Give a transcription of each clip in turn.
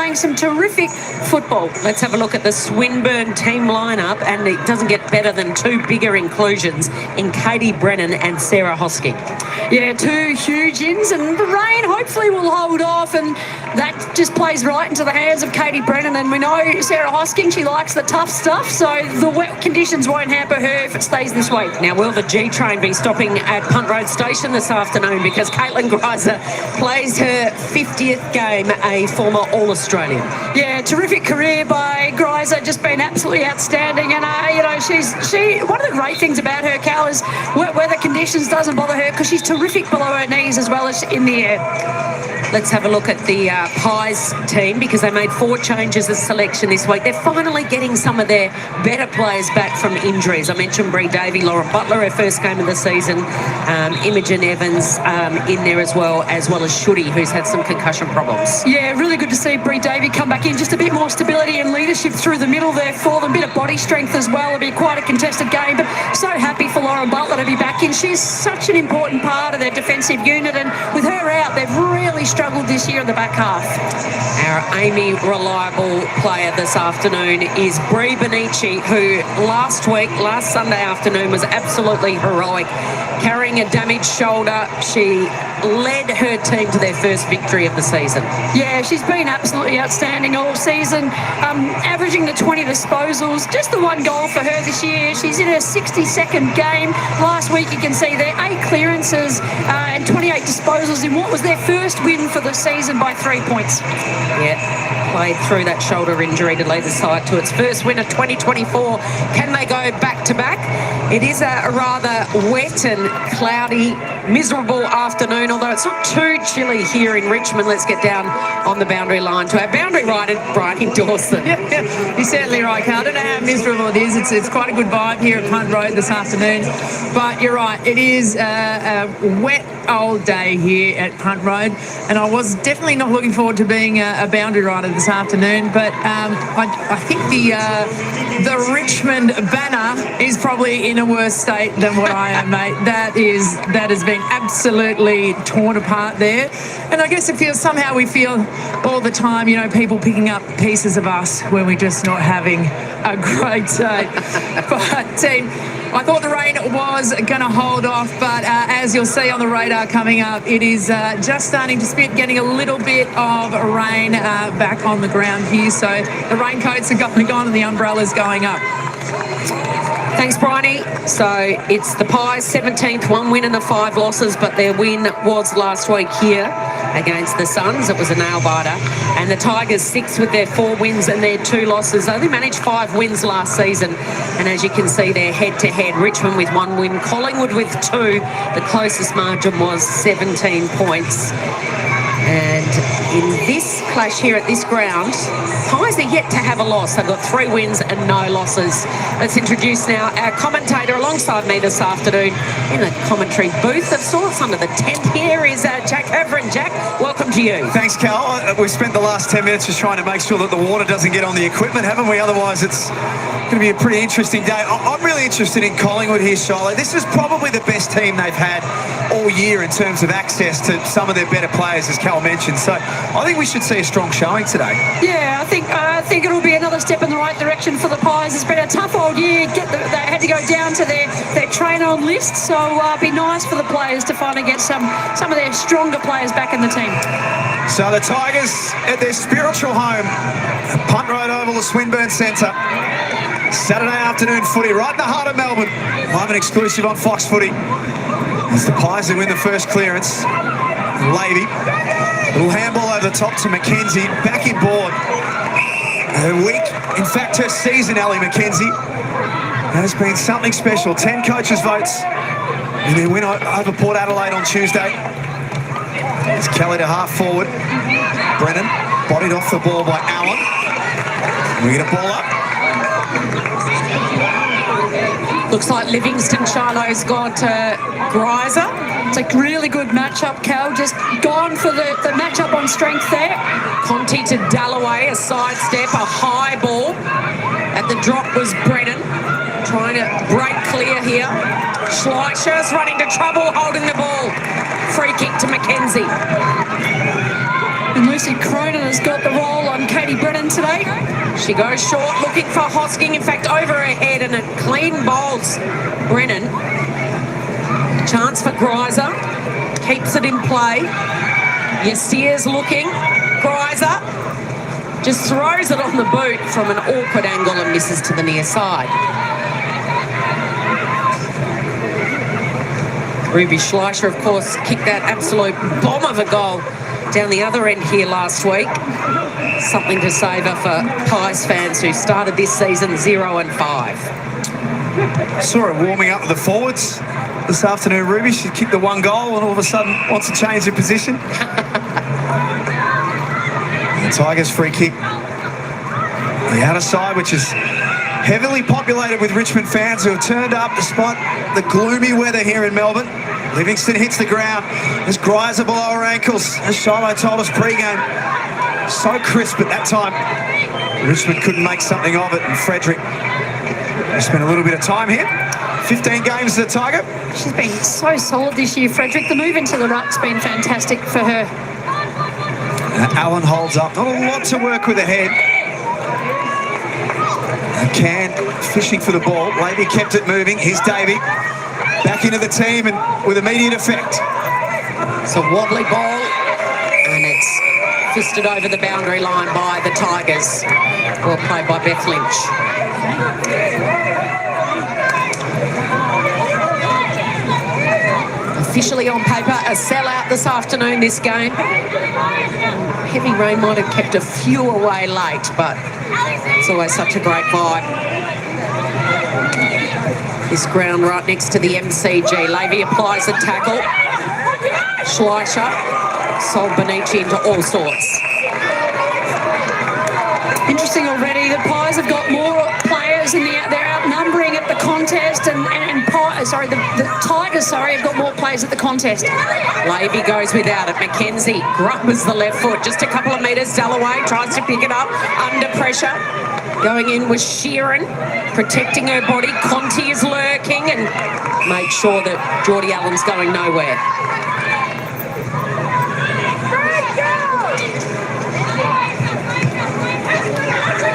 playing some terrific football. Let's have a look at the Swinburne team lineup, and it doesn't get better than two bigger inclusions in Katie Brennan and Sarah Hosking. Yeah, two huge ins, and the rain hopefully will hold off, and that just plays right into the hands of Katie Brennan. And we know Sarah Hosking, she likes the tough stuff, so the wet conditions won't hamper her if it stays this way. Now, will the G train be stopping at Punt Road Station this afternoon, because Caitlin Greiser plays her 50th game, a former All-Australian. Yeah, terrific career by Greiser, just been absolutely outstanding. And you know, she one of the great things about her, Cal, is weather conditions doesn't bother her, because she's terrific below her knees as well as in the air. Let's have a look at the Pies team, because they made 4 changes of selection this week. They're finally getting some of their better players back from injuries. I mentioned Bree Davey, Lauren Butler, her first game of the season, Imogen Evans in there as well as Shuddy, who's had some concussion problems. Yeah, really good to see Bree Davey come back in. Just a bit more stability and leadership through the middle there for them. A bit of body strength as well. It'll be quite a contested game, but so happy for Lauren Butler to be back in. She's such an important part of their defensive unit, and with her out, they've really struggled this year in the back half. Our Amy reliable player this afternoon is Bree Benici, who last Sunday afternoon was absolutely heroic. Carrying a damaged shoulder, she led her team to their first victory of the season. Yeah, she's been absolutely outstanding all season, averaging the 20 disposals, just the 1 goal for her this year. She's in her 62nd game. Last week, you can see there 8 clearances and 28 disposals in what was their first win for the season by 3 points. Yeah, played through that shoulder injury to lead the side to its first win of 2024. Can they go back-to-back? It is a rather wet and cloudy, miserable afternoon, although it's not too chilly here in Richmond. Let's get down on the boundary line to our boundary rider, Brian Dawson. Yeah, you're certainly right, Carl. I don't know how miserable it is. It's quite a good vibe here at Punt Road this afternoon, but you're right. It is a wet old day here at Punt Road, and I was definitely not looking forward to being a boundary rider this afternoon, but I think the Richmond banner is probably in a worse state than what I am, mate. That has been absolutely torn apart there, and I guess we feel all the time, you know, people picking up pieces of us when we're just not having a great day. But I thought the rain was going to hold off, but as you'll see on the radar coming up, it is just starting to spit, getting a little bit of rain back on the ground here. So the raincoats are going on and the umbrellas going up. Thanks, Bryony. So it's the Pies' 17th, 1 win and 5 losses, but their win was last week here against the Suns. It was a nail-biter. And the Tigers 6th with their 4 wins and their 2 losses. They only managed 5 wins last season. And as you can see there, head-to-head, Richmond with 1 win, Collingwood with 2. The closest margin was 17 points. And in this clash here at this ground, Pies are yet to have a loss. They've got 3 wins and no losses. Let's introduce now our commentator alongside me this afternoon in the commentary booth. The source under the tent here is Jack Overend. Jack, welcome to you. Thanks, Cal. We've spent the last 10 minutes just trying to make sure that the water doesn't get on the equipment, haven't we? Otherwise, it's going to be a pretty interesting day. I'm really interested in Collingwood here, Shiloh. This is probably the best team they've had all year in terms of access to some of their better players, as Cal mentioned. So I think we should see a strong showing today. Yeah, I think it'll be another step in the right direction for the Pies. It's been a tough old year. They had to go down to their train-on list, so it'd be nice for the players to finally get some of their stronger players back in the team. So the Tigers at their spiritual home, Punt Road Oval, the Swinburne Centre. Saturday afternoon footy right in the heart of Melbourne. Live and exclusive on Fox Footy. It's the Pies who win the first clearance. Lady. Little handball over the top to Mackenzie. Back in board. Her week, in fact her season, Ellie Mackenzie, has been something special. 10 coaches' votes in their win over Port Adelaide on Tuesday. It's Kelly to half forward. Brennan bodied off the ball by Allen. We get a ball up. Looks like Livingston Shiloh's got Greiser. It's a really good matchup, Cal. Just gone for the matchup on strength there. Conti to Dalloway, a sidestep, a high ball. At the drop was Brennan, trying to break clear here. Schleicher's running to trouble, holding the ball. Free kick to Mackenzie. And Lucy Cronin has got the roll on Kate run today. She goes short, looking for Hosking. In fact, over her head, and it clean bowls Brennan. Chance for Greiser. Keeps it in play. Yassir's looking. Greiser just throws it on the boot from an awkward angle and misses to the near side. Ruby Schleicher, of course, kicked that absolute bomb of a goal down the other end here last week. Something to savour for Pies fans who started this season 0-5. Saw her warming up with the forwards this afternoon, Ruby. She kicked the one goal and all of a sudden wants to change her position. The Tigers free kick. The outer side, which is heavily populated with Richmond fans who have turned up despite the gloomy weather here in Melbourne. Livingston hits the ground. There's Greiser below her ankles, as Shiloh told us pre-game. So crisp at that time. Richmond couldn't make something of it, and Frederick spent a little bit of time here. 15 games as a Tiger. She's been so solid this year, Frederick. The move into the ruck's been fantastic for her. Allen holds up. Not a lot to work with ahead. Can fishing for the ball. Lady kept it moving. Here's Davey. Back into the team and with immediate effect. It's a wobbly ball, and it's fisted over the boundary line by the Tigers. Well played by Beth Lynch. Officially on paper, a sellout this afternoon, this game. Heavy rain might have kept a few away late, but it's always such a great vibe. This ground right next to the MCG. Levy applies a tackle. Schleicher sold Benici into all sorts. Interesting already. The Pies have got more players and they're outnumbering at the contest, and the Tigers, have got more players at the contest. Levy goes without it. Mackenzie grubbers the left foot. Just a couple of metres. Dalloway tries to pick it up under pressure. Going in was Sheeran, protecting her body. Conti is lurking and made sure that Geordie Allen's going nowhere.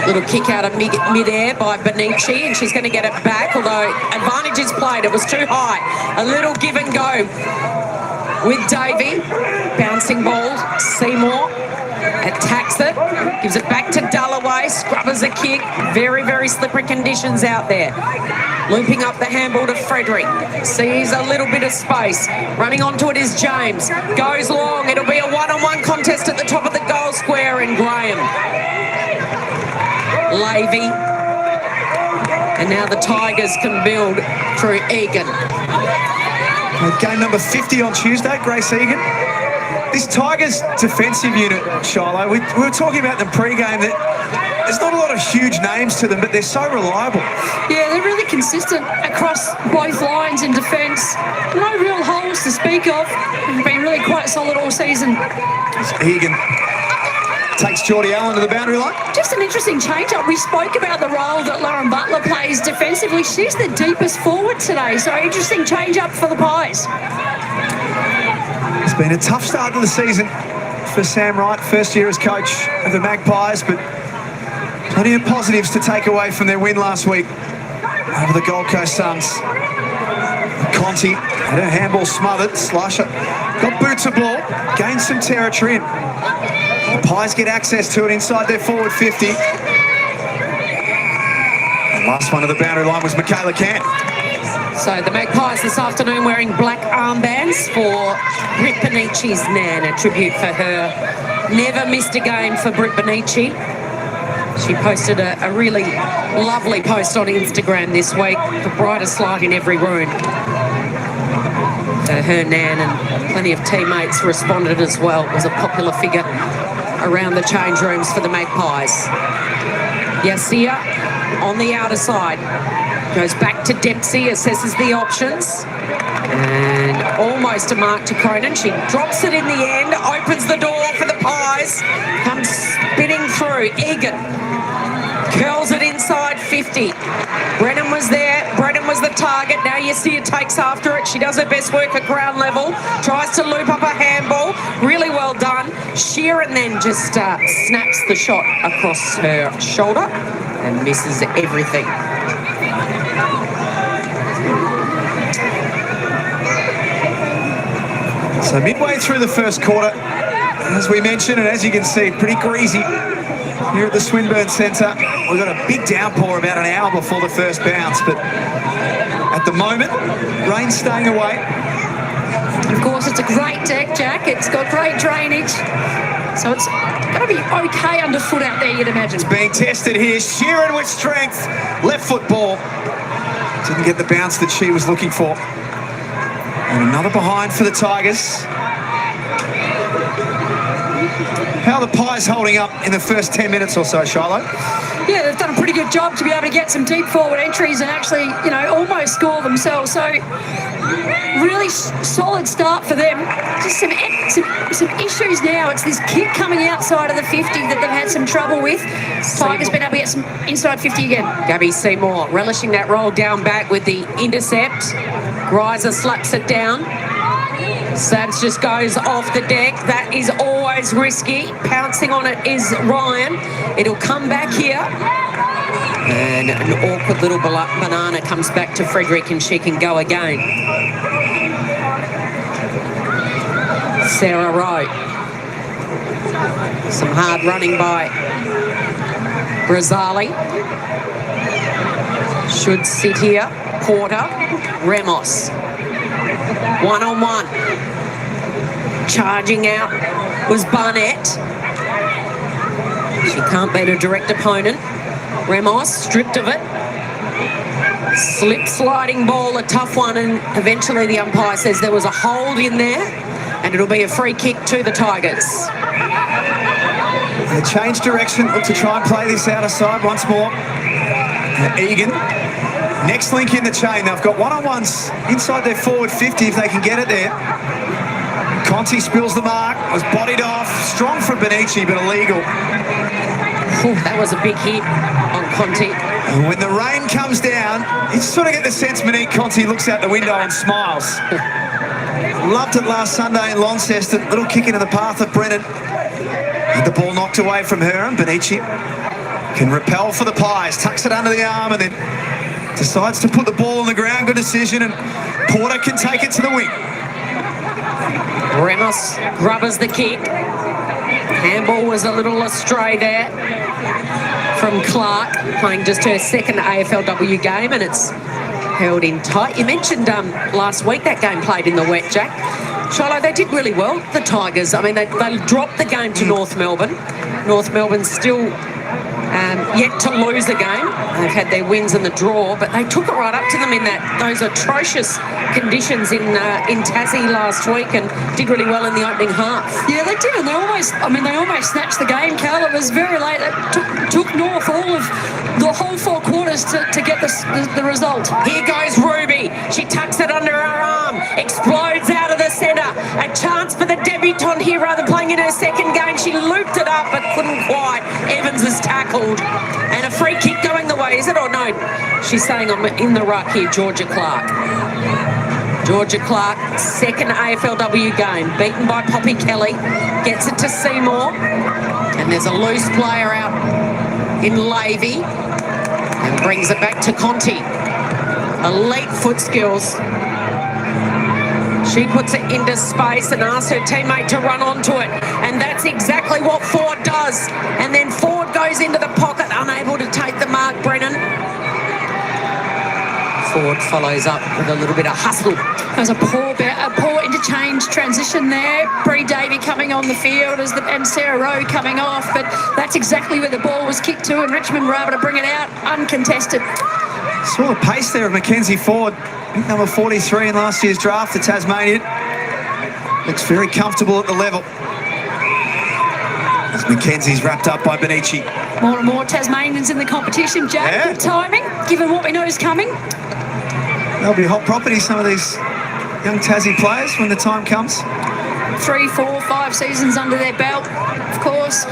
Little kick out of mid-air by Benici, and she's going to get it back, although advantage is played. It was too high. A little give and go with Davey. Bouncing ball. Seymour attacks it. Gives it back to Dalloway. Scrubbers a kick. Very, very slippery conditions out there. Looping up the handball to Frederick. Sees a little bit of space. Running onto it is James. Goes long. It'll be a one-on-one contest at the top of the goal square, and Graham. Levy, and now the Tigers can build through Egan. Game number 50 on Tuesday, Grace Egan. This Tigers defensive unit, Shiloh, we were talking about them pre-game that there's not a lot of huge names to them, but they're so reliable. Yeah, they're really consistent across both lines in defence. No real holes to speak of. They've been really quite solid all season. Egan takes Geordie Allen to the boundary line. Just an interesting change-up. We spoke about the role that Lauren Butler plays defensively. She's the deepest forward today, so interesting change-up for the Pies. It's been a tough start to the season for Sam Wright, first year as coach of the Magpies, but plenty of positives to take away from their win last week over the Gold Coast Suns. Conti had her handball smothered. Slasher got boots of ball, gained some territory, and the Pies get access to it inside their forward 50. And last one to the boundary line was Michaela Camp. So the Magpies this afternoon wearing black armbands for Britt Benici's Nan, a tribute for her. Never missed a game for Britt Benici. She posted a really lovely post on Instagram this week, the brightest light in every room. Her Nan, and plenty of teammates responded as well. It was a popular figure around the change rooms for the Magpies. Yassir on the outer side. Goes back to Dempsey, assesses the options. And almost a mark to Cronin. She drops it in the end, opens the door for the Pies. Comes spinning through. Egan Curls it inside 50. Brennan was there. Brennan was the target. Now you see her takes after it. She does her best work at ground level. Tries to loop up a handball. Really well done. Sheeran then just snaps the shot across her shoulder and misses everything. So midway through the first quarter, as we mentioned, and as you can see, pretty greasy here at the Swinburne Centre. We've got a big downpour about an hour before the first bounce, but at the moment, rain staying away. Of course, it's a great deck, Jack. It's got great drainage. So it's going to be okay underfoot out there, you'd imagine. It's being tested here. Sheeran with strength. Left foot ball. Didn't get the bounce that she was looking for. And another behind for the Tigers. How are the Pies holding up in the first 10 minutes or so, Shiloh? Yeah, they've done a pretty good job to be able to get some deep forward entries and actually, you know, almost score themselves. So really solid start for them. Just some issues now. It's this kick coming outside of the 50 that they've had some trouble with. Tigers been able to get some inside 50 again. Gabby Seymour relishing that roll down back with the intercept. Greiser slaps it down. Sabs just goes off the deck. That is always risky. Pouncing on it is Ryan. It'll come back here. And an awkward little banana comes back to Frederick and she can go again. Sarah Rowe. Some hard running by Brazali. Should sit here. Porter. Ramos. One-on-one. Charging out was Barnett. She can't beat a direct opponent. Ramos stripped of it. Slip sliding ball, a tough one, and eventually the umpire says there was a hold in there and it'll be a free kick to the Tigers. They change direction, look to try and play this out of side once more. Egan. Next link in the chain. They've got one-on-ones inside their forward 50 if they can get it there. Conti spills the mark, was bodied off. Strong from Benici, but illegal. Ooh, that was a big hit on Conti. And when the rain comes down, you sort of get the sense Monique Conti looks out the window and smiles. Loved it last Sunday in Launceston. Little kick into the path of Brennan. Had the ball knocked away from her, and Benici can repel for the Pies. Tucks it under the arm and then decides to put the ball on the ground. Good decision, and Porter can take it to the wing. Ramos rubbers the kick. Handball was a little astray there from Clark, playing just her second AFLW game, and it's held in tight. You mentioned last week that game played in the wet, Jack. Shiloh, they did really well, the Tigers. I mean, they dropped the game to North Melbourne. North Melbourne still yet to lose a game. They've had their wins and the draw, but they took it right up to them in those atrocious conditions in Tassie last week and did really well in the opening half. Yeah, they did, and they almost snatched the game, Cal. It was very late. It took North all of the whole 4 quarters to get the result. Here goes Ruby. She tucks it under her arm, explodes out of the centre. A chance for the debutante here rather than playing in her second game. She looped it up but couldn't quite. Evans is tackled. And a free kick going the way, is it or no? She's saying I'm in the ruck here, Georgia Clark. Georgia Clark, second AFLW game, beaten by Poppy Kelly, gets it to Seymour, and there's a loose player out in Lavey, and brings it back to Conti. Elite foot skills. She puts it into space and asks her teammate to run onto it, and that's exactly what Ford does. And then Ford goes into the pocket, unable to take the mark, Brennan. Ford follows up with a little bit of hustle. There's a poor interchange transition there. Bree Davey coming on the field and Sarah Rowe coming off, but that's exactly where the ball was kicked to, and Richmond were able to bring it out uncontested. Saw the pace there of Mackenzie Ford, number 43 in last year's draft, the Tasmanian. Looks very comfortable at the level. As Mackenzie's wrapped up by Benici. More and more Tasmanians in the competition, Jack. Yeah. Good timing, given what we know is coming. They'll be hot property, some of these young Tassie players, when the time comes. 3, 4, 5 seasons under their belt. Of course,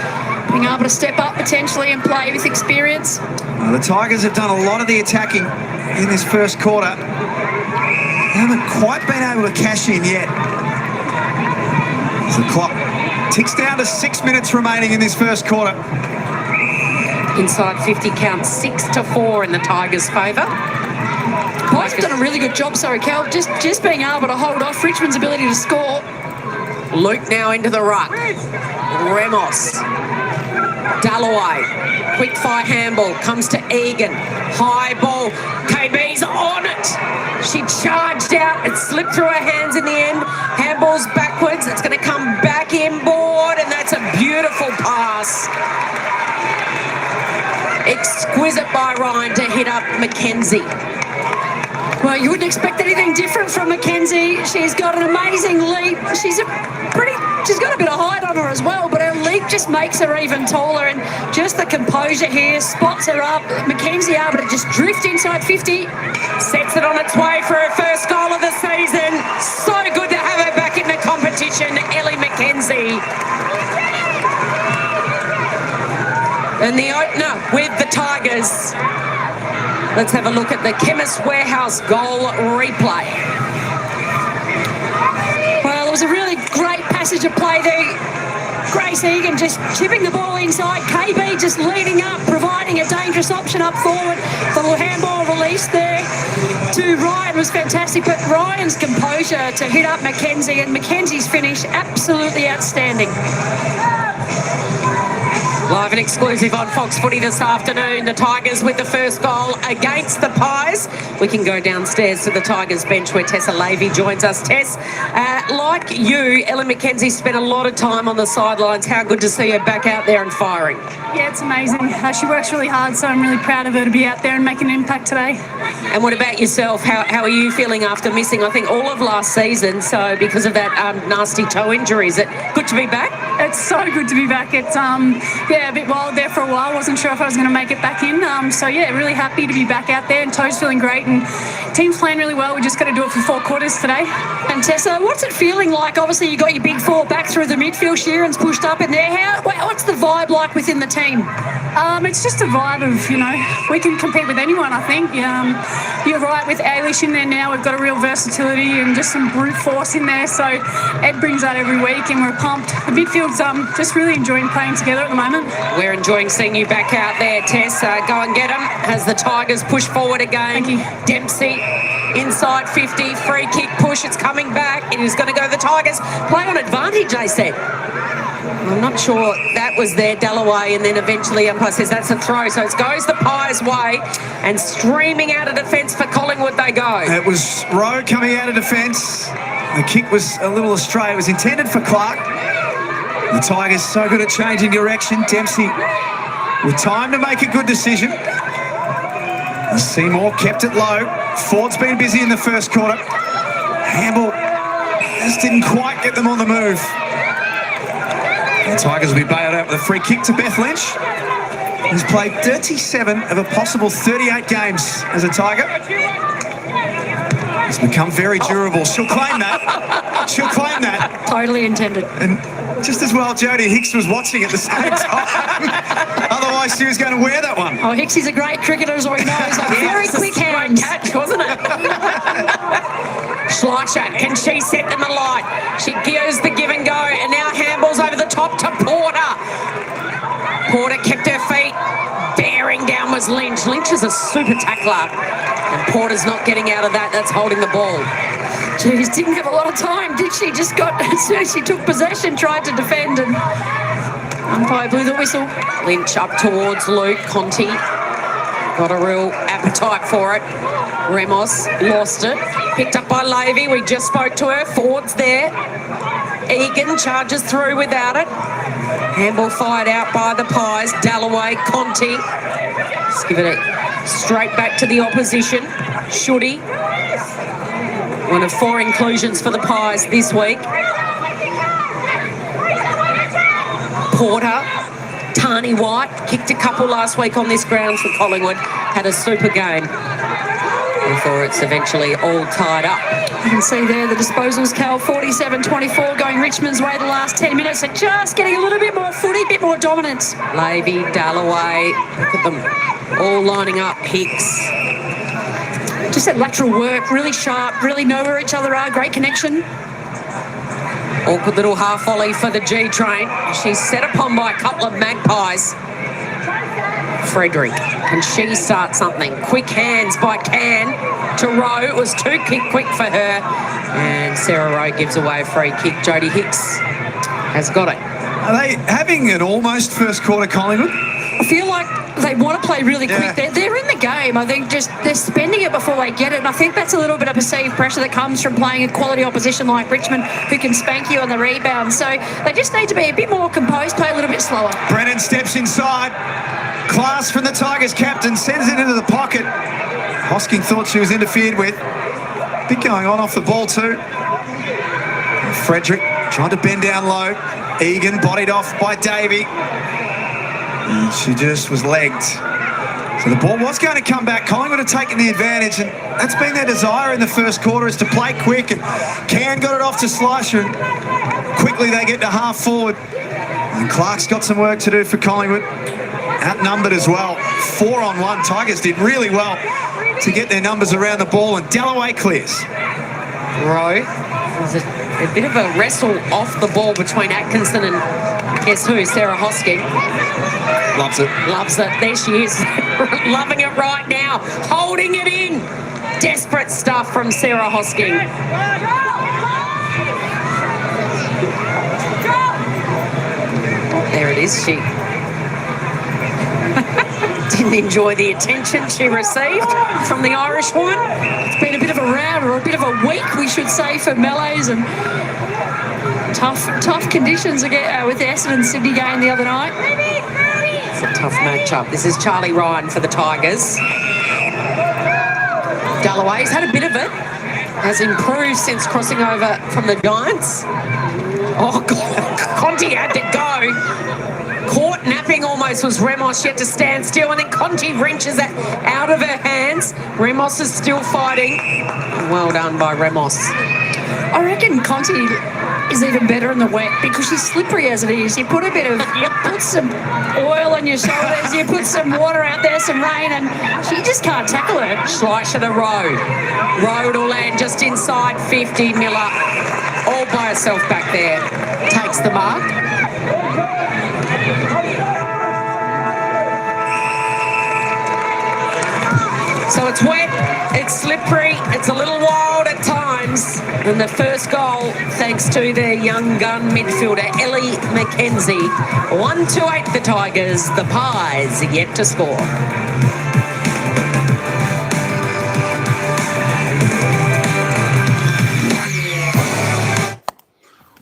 being able to step up potentially and play with experience. Well, the Tigers have done a lot of the attacking in this first quarter. They haven't quite been able to cash in yet. As the clock ticks down to 6 minutes remaining in this first quarter. Inside 50 count 6-4 in the Tigers' favour. Pies have done a really good job, sorry, Cal, just being able to hold off Richmond's ability to score. Luke now into the ruck. Ramos. Dalloway. Quick fire handball. Comes to Egan. High ball. KB's on it. She charged out. It slipped through her hands in the end. Handball's backwards. It's going to come back inboard, and that's a beautiful pass. Exquisite by Ryan to hit up Mackenzie. Well, you wouldn't expect anything different from Mackenzie. She's got an amazing leap. She's got a bit of height on her as well, but her leap just makes her even taller, and just the composure here spots her up. Mackenzie able to just drift inside 50. Sets it on its way for her first goal of the season. So good to have her back in the competition, Ellie Mackenzie. And the opener with the Tigers. Let's have a look at the Chemist Warehouse goal replay. Well, it was a really great passage of play there. Grace Egan just chipping the ball inside. KB just leading up, providing a dangerous option up forward. The little handball release there to Ryan was fantastic, but Ryan's composure to hit up Mackenzie, and Mackenzie's finish absolutely outstanding. Live and exclusive on Fox Footy this afternoon. The Tigers with the first goal against the Pies. We can go downstairs to the Tigers bench where Tessa Lavey joins us. Tess, like you, Ellen Mackenzie spent a lot of time on the sidelines. How good to see her back out there and firing. Yeah, it's amazing. She works really hard, so I'm really proud of her to be out there and making an impact today. And what about yourself? How are you feeling after missing, I think, all of last season? So because of that nasty toe injury, is it good to be back? It's so good to be back. It's a bit wild there for a while. Wasn't sure if I was going to make it back in. Really happy to be back out there, and toes feeling great, and team's playing really well. We just got to do it for 4 quarters today. And Tessa, what's it feeling like? Obviously, you got your big 4 back through the midfield. Sheeran's pushed up in there. What's the vibe like within the team? It's just a vibe of, we can compete with anyone, I think. You're right, with Ailish in there now, we've got a real versatility and just some brute force in there. So Ed brings that every week, and we're pumped. The midfield's just really enjoying playing together at the moment. We're enjoying seeing you back out there, Tess. Go and get them as the Tigers push forward again. Thank you. Dempsey inside 50, free kick push. It's coming back. It is going to go the Tigers. Play on advantage, they said. I'm not sure that was there, Dalloway, and then eventually umpire says that's a throw. So it goes the Pies' way, and streaming out of defence for Collingwood they go. It was Rowe coming out of defence. The kick was a little astray. It was intended for Clark. The Tigers so good at changing direction. Dempsey with time to make a good decision. Seymour kept it low. Ford's been busy in the first quarter. Handball just didn't quite get them on the move. The Tigers will be bailed out with a free kick to Beth Lynch, who's played 37 of a possible 38 games as a Tiger. Has become very durable. She'll claim that. She'll claim that. Totally intended. And just as well Jodie Hicks was watching at the same time. Otherwise she was going to wear that one. Oh, Hicksy's a great cricketer, as we know. He's got very quick hands. Great catch, wasn't it? Schleicher, can she set them alight? She gives the give and go, and now handballs over the top to Porter. Porter kept her feet. Bearing down was Lynch. Lynch is a super tackler, and Porter's not getting out of that. That's holding the ball. Jeez, didn't have a lot of time, did she? Just got, as soon as she took possession, tried to defend, and umpire blew the whistle. Lynch up towards Luke. Conti got a real appetite for it. Ramos lost it. Picked up by Lavey. We just spoke to her. Ford's there. Egan charges through without it. Handball fired out by the Pies. Dalloway, Conti. Let's give it straight back to the opposition. Shooty. One of 4 inclusions for the Pies this week. Porter. Tani White kicked a couple last week on this ground for Collingwood. Had a super game. before it's eventually all tied up. You can see there the disposals, Cal, 47-24, going Richmond's way the last 10 minutes and just getting a little bit more footy, a bit more dominance. Lavey, Dalloway, look at them all lining up. Hicks. Just that lateral work, really sharp, really know where each other are, great connection. Awkward little half volley for the G train. She's set upon by a couple of magpies. Frederick, can she start something? Quick hands by Can to Rowe. It was too quick for her. And Sarah Rowe gives away a free kick. Jodie Hicks has got it. Are they having an almost first quarter, Collingwood? I feel like they want to play really quick. They're in the game. I think just they're spending it before they get it. And I think that's a little bit of perceived pressure that comes from playing a quality opposition like Richmond who can spank you on the rebound. So they just need to be a bit more composed, play a little bit slower. Brennan steps inside. Class from the Tigers captain, sends it into the pocket. Hosking thought she was interfered with. Bit going on off the ball too. Frederick tried to bend down low. Egan bodied off by Davey. And she just was legged. So the ball was going to come back. Collingwood have taken the advantage, and that's been their desire in the first quarter, is to play quick. And Can got it off to Slisher, and quickly they get to half forward. And Clark's got some work to do for Collingwood. Outnumbered as well. 4-on-1. Tigers did really well to get their numbers around the ball, and Dalloway clears. Rowe. There's a bit of a wrestle off the ball between Atkinson and guess who? Sarah Hosking. Loves it. Loves it. There she is. Loving it right now. Holding it in. Desperate stuff from Sarah Hosking. There it is. She didn't enjoy the attention she received from the Irish one. It's been a bit of a round, or a bit of a week, we should say, for Melees, and tough conditions again with the Essendon Sydney game the other night. It's a tough matchup. This is Charlie Ryan for the Tigers. Dalloway's had a bit of it. Has improved since crossing over from the Giants. Oh, God. Conti had to go. Caught napping almost was Remos. She had to stand still, and then Conti wrenches it out of her hands. Remos is still fighting. Well done by Remos. I reckon Conti is even better in the wet because she's slippery as it is. You put some oil on your shoulders, you put some water out there, some rain, and she just can't tackle her. Schleicher to Rowe. Rowe to land just inside 50. Miller all by herself back there. Takes the mark. So it's wet, it's slippery, it's a little wild at times. And the first goal, thanks to their young gun midfielder, Ellie McKenzie. 1-8 the Tigers, the Pies yet to score.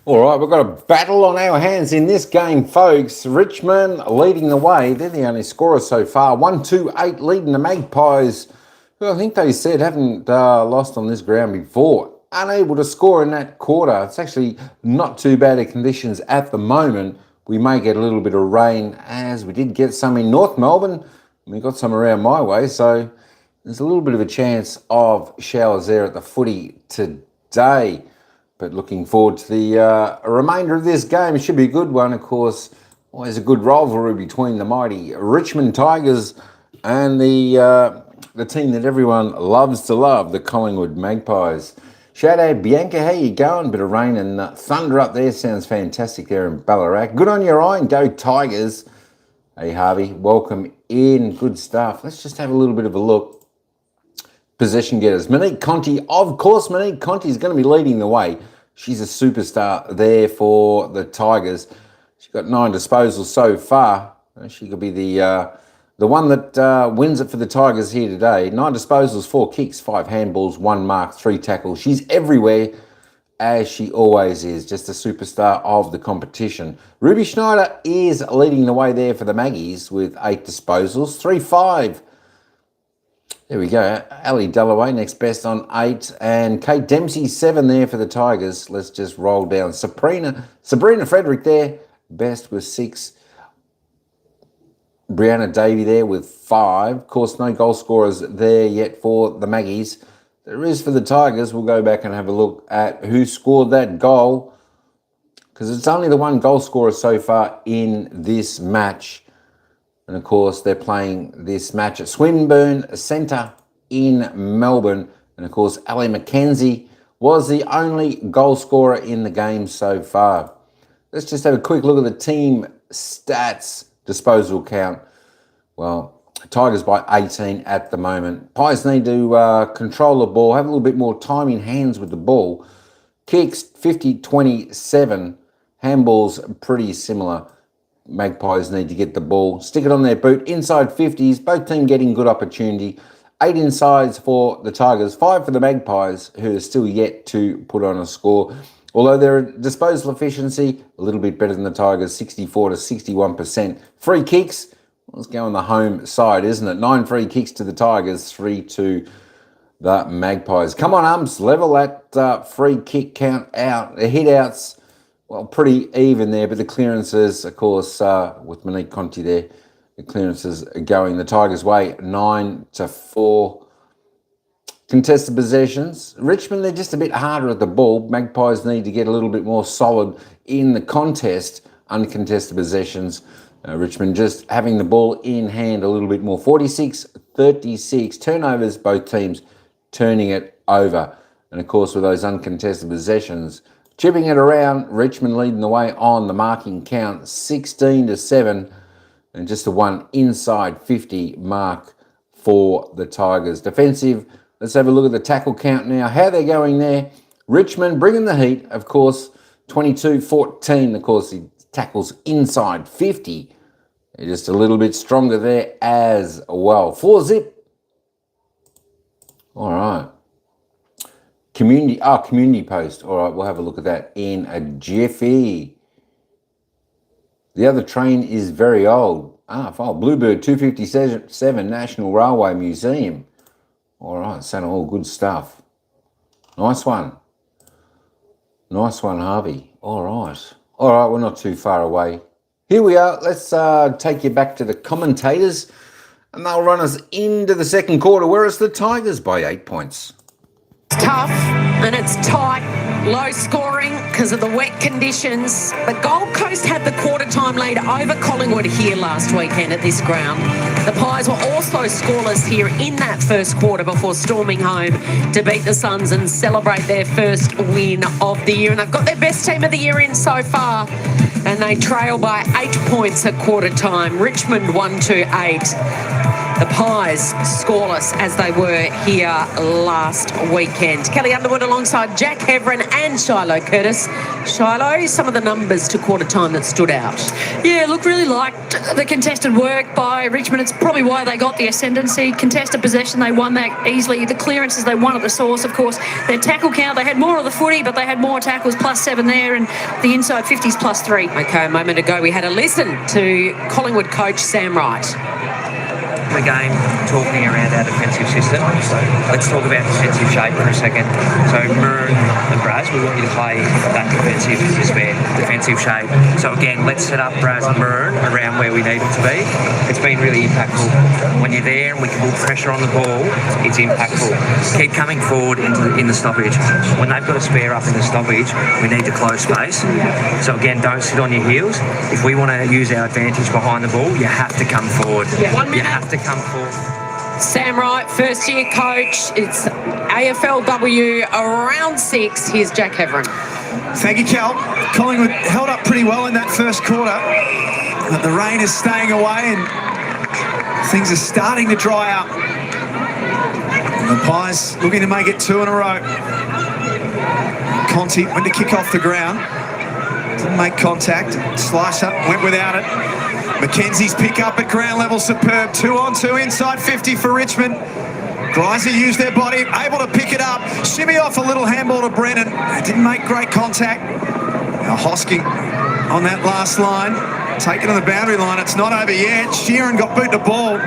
All right, we've got a battle on our hands in this game, folks. Richmond leading the way. They're the only scorer so far. 1-8 leading the Magpies, who I think they said haven't lost on this ground before. Unable to score in that quarter. It's actually not too bad of conditions at the moment. We may get a little bit of rain, as we did get some in North Melbourne. We got some around my way, so there's a little bit of a chance of showers there at the footy today. But looking forward to the remainder of this game. It should be a good one, of course. Always a good rivalry between the mighty Richmond Tigers and the team that everyone loves to love, the Collingwood Magpies. Shout out Bianca, how you going? Bit of rain and thunder up there. Sounds fantastic there in Ballarat. Good on your eye and go Tigers. Hey Harvey, welcome in. Good stuff. Let's just have a little bit of a look. Possession getters. Monique Conti, of course, Monique Conti is going to be leading the way. She's a superstar there for the Tigers. She's got 9 disposals so far. She could be the one that wins it for the Tigers here today. 9 disposals, 4 kicks, 5 handballs, 1 mark, 3 tackles. She's everywhere, as she always is. Just a superstar of the competition. Ruby Schneider is leading the way there for the Maggies with 8 disposals, 3-5. There we go. Ali Dalloway next best on 8. And Kate Dempsey, 7 there for the Tigers. Let's just roll down. Sabrina Frederick there. Best with 6. Brianna Davey there with 5. Of course, no goal scorers there yet for the Maggies. There is for the Tigers. We'll go back and have a look at who scored that goal, because it's only the one goal scorer so far in this match. And of course, they're playing this match at Swinburne Centre in Melbourne. And of course, Ali McKenzie was the only goal scorer in the game so far. Let's just have a quick look at the team stats disposal count. Well, Tigers by 18 at the moment. Pies need to control the ball, have a little bit more time in hands with the ball. Kicks 50-27. Handballs pretty similar. Magpies need to get the ball, stick it on their boot, inside 50s, both teams getting good opportunity. 8 insides for the Tigers, 5 for the Magpies, who are still yet to put on a score. Although their disposal efficiency, a little bit better than the Tigers, 64 to 61%. Free kicks, let's go on the home side, isn't it? 9 free kicks to the Tigers, 3 to the Magpies. Come on, umps, level that free kick count out. The hit-outs, well, pretty even there, but the clearances, of course, with Monique Conti there, the clearances are going the Tigers' way, 9-4. Contested possessions. Richmond, they're just a bit harder at the ball. Magpies need to get a little bit more solid in the contest. Uncontested possessions. Richmond just having the ball in hand a little bit more. 46-36. Turnovers, both teams turning it over. And of course, with those uncontested possessions, chipping it around, Richmond leading the way on the marking count, 16-7. And just the one inside 50 mark for the Tigers. Defensive, let's have a look at the tackle count now. How they're going there. Richmond bringing the heat, of course, 22-14. Of course, he tackles inside 50. They're just a little bit stronger there as well. 4-zip. All right. Community post. All right, we'll have a look at that in a jiffy. The other train is very old. Bluebird 257 National Railway Museum. All right, sound all good stuff. Nice one. Nice one, Harvey. All right. All right, we're not too far away. Here we are. Let's take you back to the commentators, and they'll run us into the second quarter, where it's the Tigers by 8 points. It's tough and it's tight, low scoring because of the wet conditions. But Gold Coast had the quarter-time lead over Collingwood here last weekend at this ground. The Pies were also scoreless here in that first quarter before storming home to beat the Suns and celebrate their first win of the year. And they've got their best team of the year in so far. And they trail by 8 points at quarter time. Richmond 1-8. The Pies scoreless as they were here last weekend. Kelly Underwood alongside Jack Heverin and Shiloh Curtis. Shiloh, some of the numbers to quarter time that stood out. Yeah, look, really liked the contested work by Richmond. It's probably why they got the ascendancy. Contested possession, they won that easily. The clearances, they won at the source, of course. Their tackle count, they had more of the footy, but they had more tackles, +7 there, and the inside 50s +3. Okay, a moment ago we had a listen to Collingwood coach Sam Wright. The game talking around our defensive system. So let's talk about defensive shape for a second. So Murn and Braz, we want you to play that defensive shape. So again, let's set up Braz and Murn around where we need them to be. It's been really impactful. When you're there and we can put pressure on the ball, it's impactful. Keep coming forward in the stoppage. When they've got a spare up in the stoppage, we need to close space. So again, don't sit on your heels. If we want to use our advantage behind the ball, you have to come forward. You have to come forward. Sam Wright, first year coach. It's AFLW round 6. Here's Jack Heverin. Thank you, Cal. Collingwood held up pretty well in that first quarter. But the rain is staying away and things are starting to dry up. And the Pies looking to make it 2 in a row. Conti went to kick off the ground. Didn't make contact. Slice up, went without it. Mackenzie's pick up at ground level, superb. 2-on-2 inside 50 for Richmond. Greiser used their body, able to pick it up. Shimmy off a little handball to Brennan. Didn't make great contact. Now Hosking on that last line. Taken on the boundary line. It's not over yet. Sheeran got boot the ball.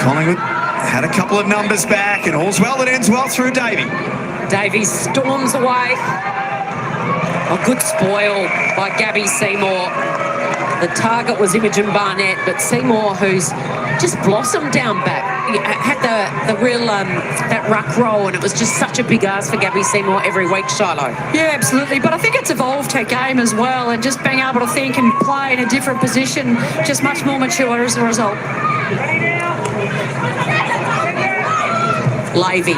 Collingwood had a couple of numbers back, and all's well that ends well through Davey. Davey storms away. A good spoil by Gabby Seymour. The target was Imogen Barnett, but Seymour, who's just blossomed down back, had the real, that ruck roll, and it was just such a big ask for Gabby Seymour every week, Shiloh. Yeah, absolutely. But I think it's evolved her game as well, and just being able to think and play in a different position, just much more mature as a result. Lavey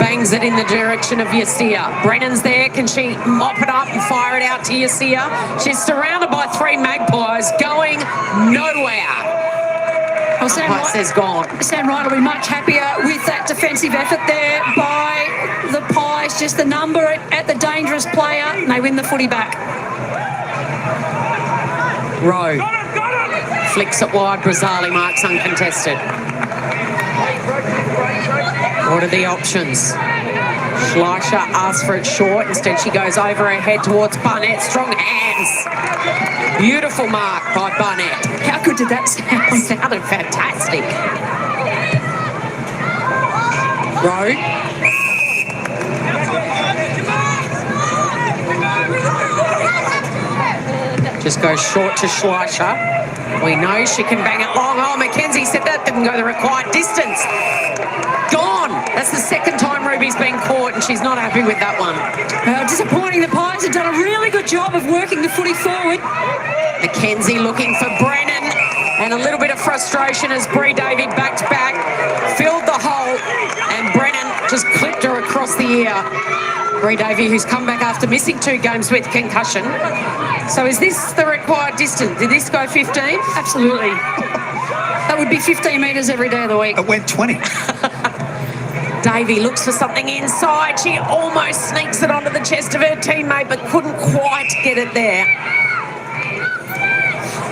bangs it in the direction of Yasia. Brennan's there. Can she mop it up and fire it out to Yasia? She's surrounded by 3 Magpies going nowhere. Well, Sam Wright will be much happier with that defensive effort there by the Pies. Just the number at the dangerous player, and they win the footy back. Rowe flicks it wide. Brazali marks uncontested. What are the options? Schleicher asks for it short. Instead, she goes over her head towards Barnett. Strong hands. Beautiful mark by Barnett. How good did that sound? Sounded fantastic. Rowe. Just goes short to Schleicher. We know she can bang it long. Oh, Mackenzie said that didn't go the required distance. Gone. That's the second time Ruby's been caught, and she's not happy with that one. Disappointing. The Pies have done a really good job of working the footy forward. Mackenzie looking for Brennan, and a little bit of frustration as Bree Davey backed back, filled the hole, and Brennan just clipped her across the ear. Bree Davey, who's come back after missing 2 games with concussion. So is this the required distance? Did this go 15? Absolutely. That would be 15 metres every day of the week. It went 20. Davey looks for something inside. She almost sneaks it onto the chest of her teammate, but couldn't quite get it there.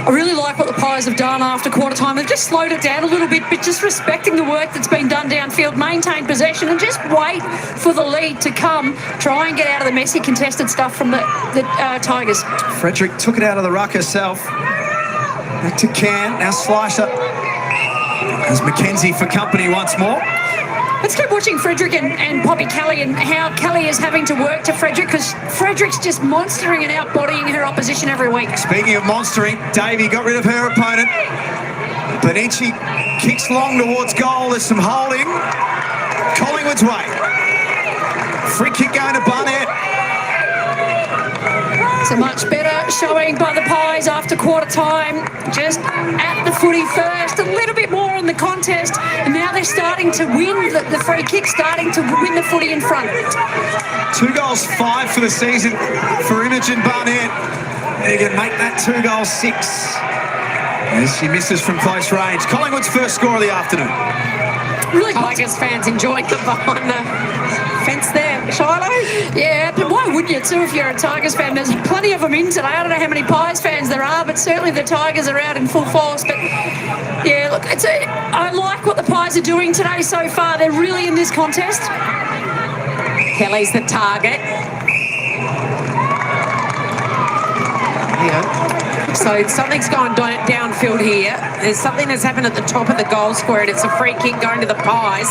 I really like what the Pies have done after quarter time. They've just slowed it down a little bit, but just respecting the work that's been done downfield, maintain possession, and just wait for the lead to come. Try and get out of the messy contested stuff from the Tigers. Frederick took it out of the ruck herself. Back to Can. Now Slicer. There's Mackenzie for company once more. Let's keep watching Frederick and Poppy Kelly and how Kelly is having to work to Frederick, because Frederick's just monstering and outbodying her opposition every week. Speaking of monstering, Davey got rid of her opponent. Benici kicks long towards goal. There's some holding. Collingwood's way. Free kick going to Barnett. It's a much better showing by the Pies after quarter time. Just at the footy first, a little bit more in the contest, and now they're starting to win the free kick, starting to win the footy in front. 2 goals, 5 for the season for Imogen Barnett. They're going to make that 2 goals 6 as she misses from close range. Collingwood's first score of the afternoon. Really Tigers fans enjoying the behind the fence there, Shiloh. Yeah, but why wouldn't you too if you're a Tigers fan? There's plenty of them in today. I don't know how many Pies fans there are, but certainly the Tigers are out in full force. But yeah, look, I like what the Pies are doing today so far. They're really in this contest. Kelly's the target. So something's gone downfield here. There's something that's happened at the top of the goal square, and it's a free kick going to the Pies.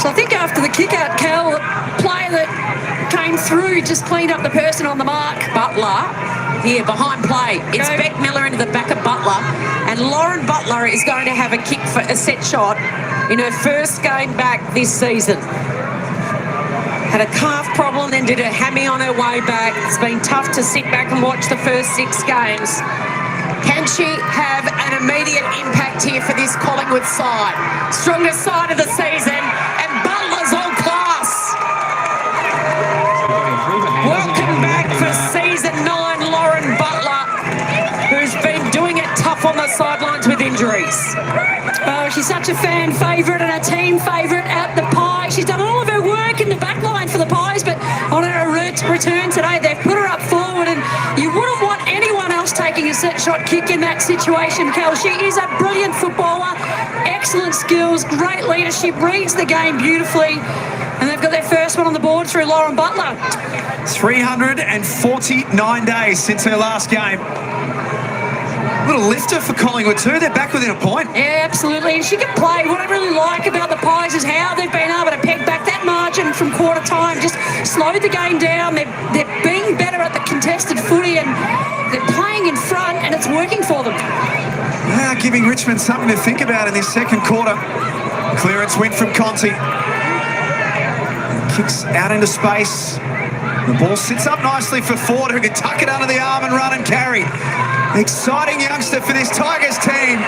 So I think after the kick-out, Cal, the player that came through just cleaned up the person on the mark. Butler here behind play. It's Beck Miller into the back of Butler, and Lauren Butler is going to have a kick for a set shot in her first game back this season. Had a calf problem, then did a hammy on her way back. It's been tough to sit back and watch the first 6 games. Can she have an immediate impact here for this Collingwood side? Strongest side of the season, and Butler's on class. Welcome back for season 9, Lauren Butler, who's been doing it tough on the sidelines with injuries. Oh, she's such a fan favourite and a team favourite at the Pies. She's done all of her work in the back line for the Pies, but on her return today, they've put her up forward, and you wouldn't want anyone else taking a set shot kick in that situation, Cal. She is a brilliant footballer, excellent skills, great leadership, reads the game beautifully, and they've got their first one on the board through Lauren Butler. 349 days since her last game. A a lifter for Collingwood too. They're back within a point. Yeah, absolutely. And she can play. What I really like about the Pies is how they've been able to peg back that margin from quarter time, just slowed the game down. They're being better at the contested footy and they're playing in front and it's working for them. Now giving Richmond something to think about in this second quarter. Clearance win from Conti. Kicks out into space. The ball sits up nicely for Ford, who can tuck it under the arm and run and carry. Exciting youngster for this Tigers team.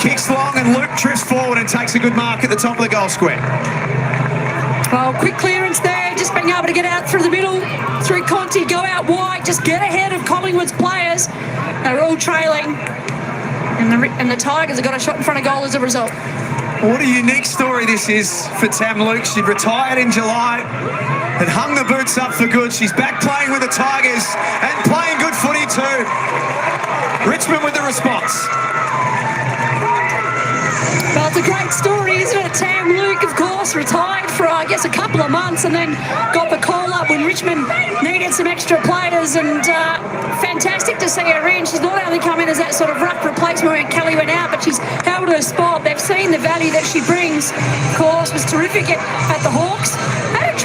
Kicks long and Luke drifts forward and takes a good mark at the top of the goal square. Well, quick clearance there, just being able to get out through the middle, through Conti, go out wide, just get ahead of Collingwood's players. They're all trailing, and the Tigers have got a shot in front of goal as a result. What a unique story this is for Tam Luke. She'd retired in July, had hung the boots up for good. She's back playing with the Tigers and playing good footy too. Richmond with the response. Well, it's a great story, isn't it? Tam Luke, of course, retired for, I guess, a couple of months and then got the call up when Richmond needed some extra players, and fantastic to see her in. She's not only come in as that sort of rough replacement when Kelly went out, but she's held her spot. They've seen the value that she brings. Of course, was terrific at the Hawks. Had a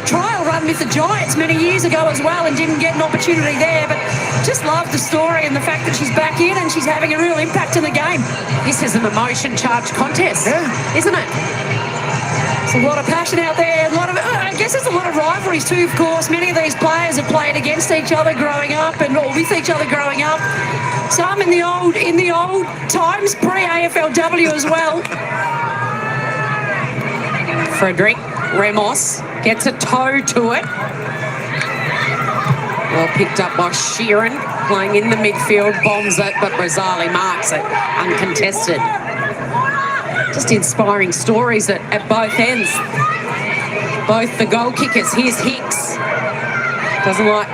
trial run with the Giants many years ago as well and didn't get an opportunity there, but just love the story and the fact that she's back in and she's having a real impact in the game. This is an emotion-charged contest, isn't it? There's a lot of passion out there. I guess there's a lot of rivalries too, of course. Many of these players have played against each other growing up or with each other growing up. Some in the old times, pre-AFLW as well. Frederick Ramos gets a toe to it. Well picked up by Sheeran, playing in the midfield, bombs it, but Rosali marks it, uncontested. Just inspiring stories at both ends. Both the goal kickers. Here's Hicks. Doesn't like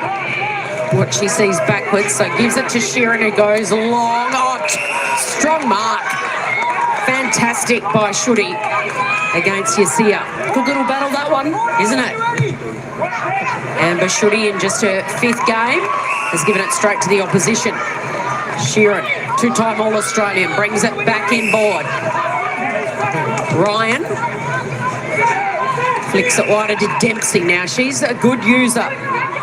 what she sees backwards, so gives it to Sheeran, who goes long. Oh, strong mark. Fantastic by Shooty against Yasia. Good little battle, that one. Isn't it? Amber Shooty, in just her 5th game, has given it straight to the opposition. Sheeran, 2-time All-Australian, brings it back inboard. Ryan flicks it wider to Dempsey. Now she's a good user.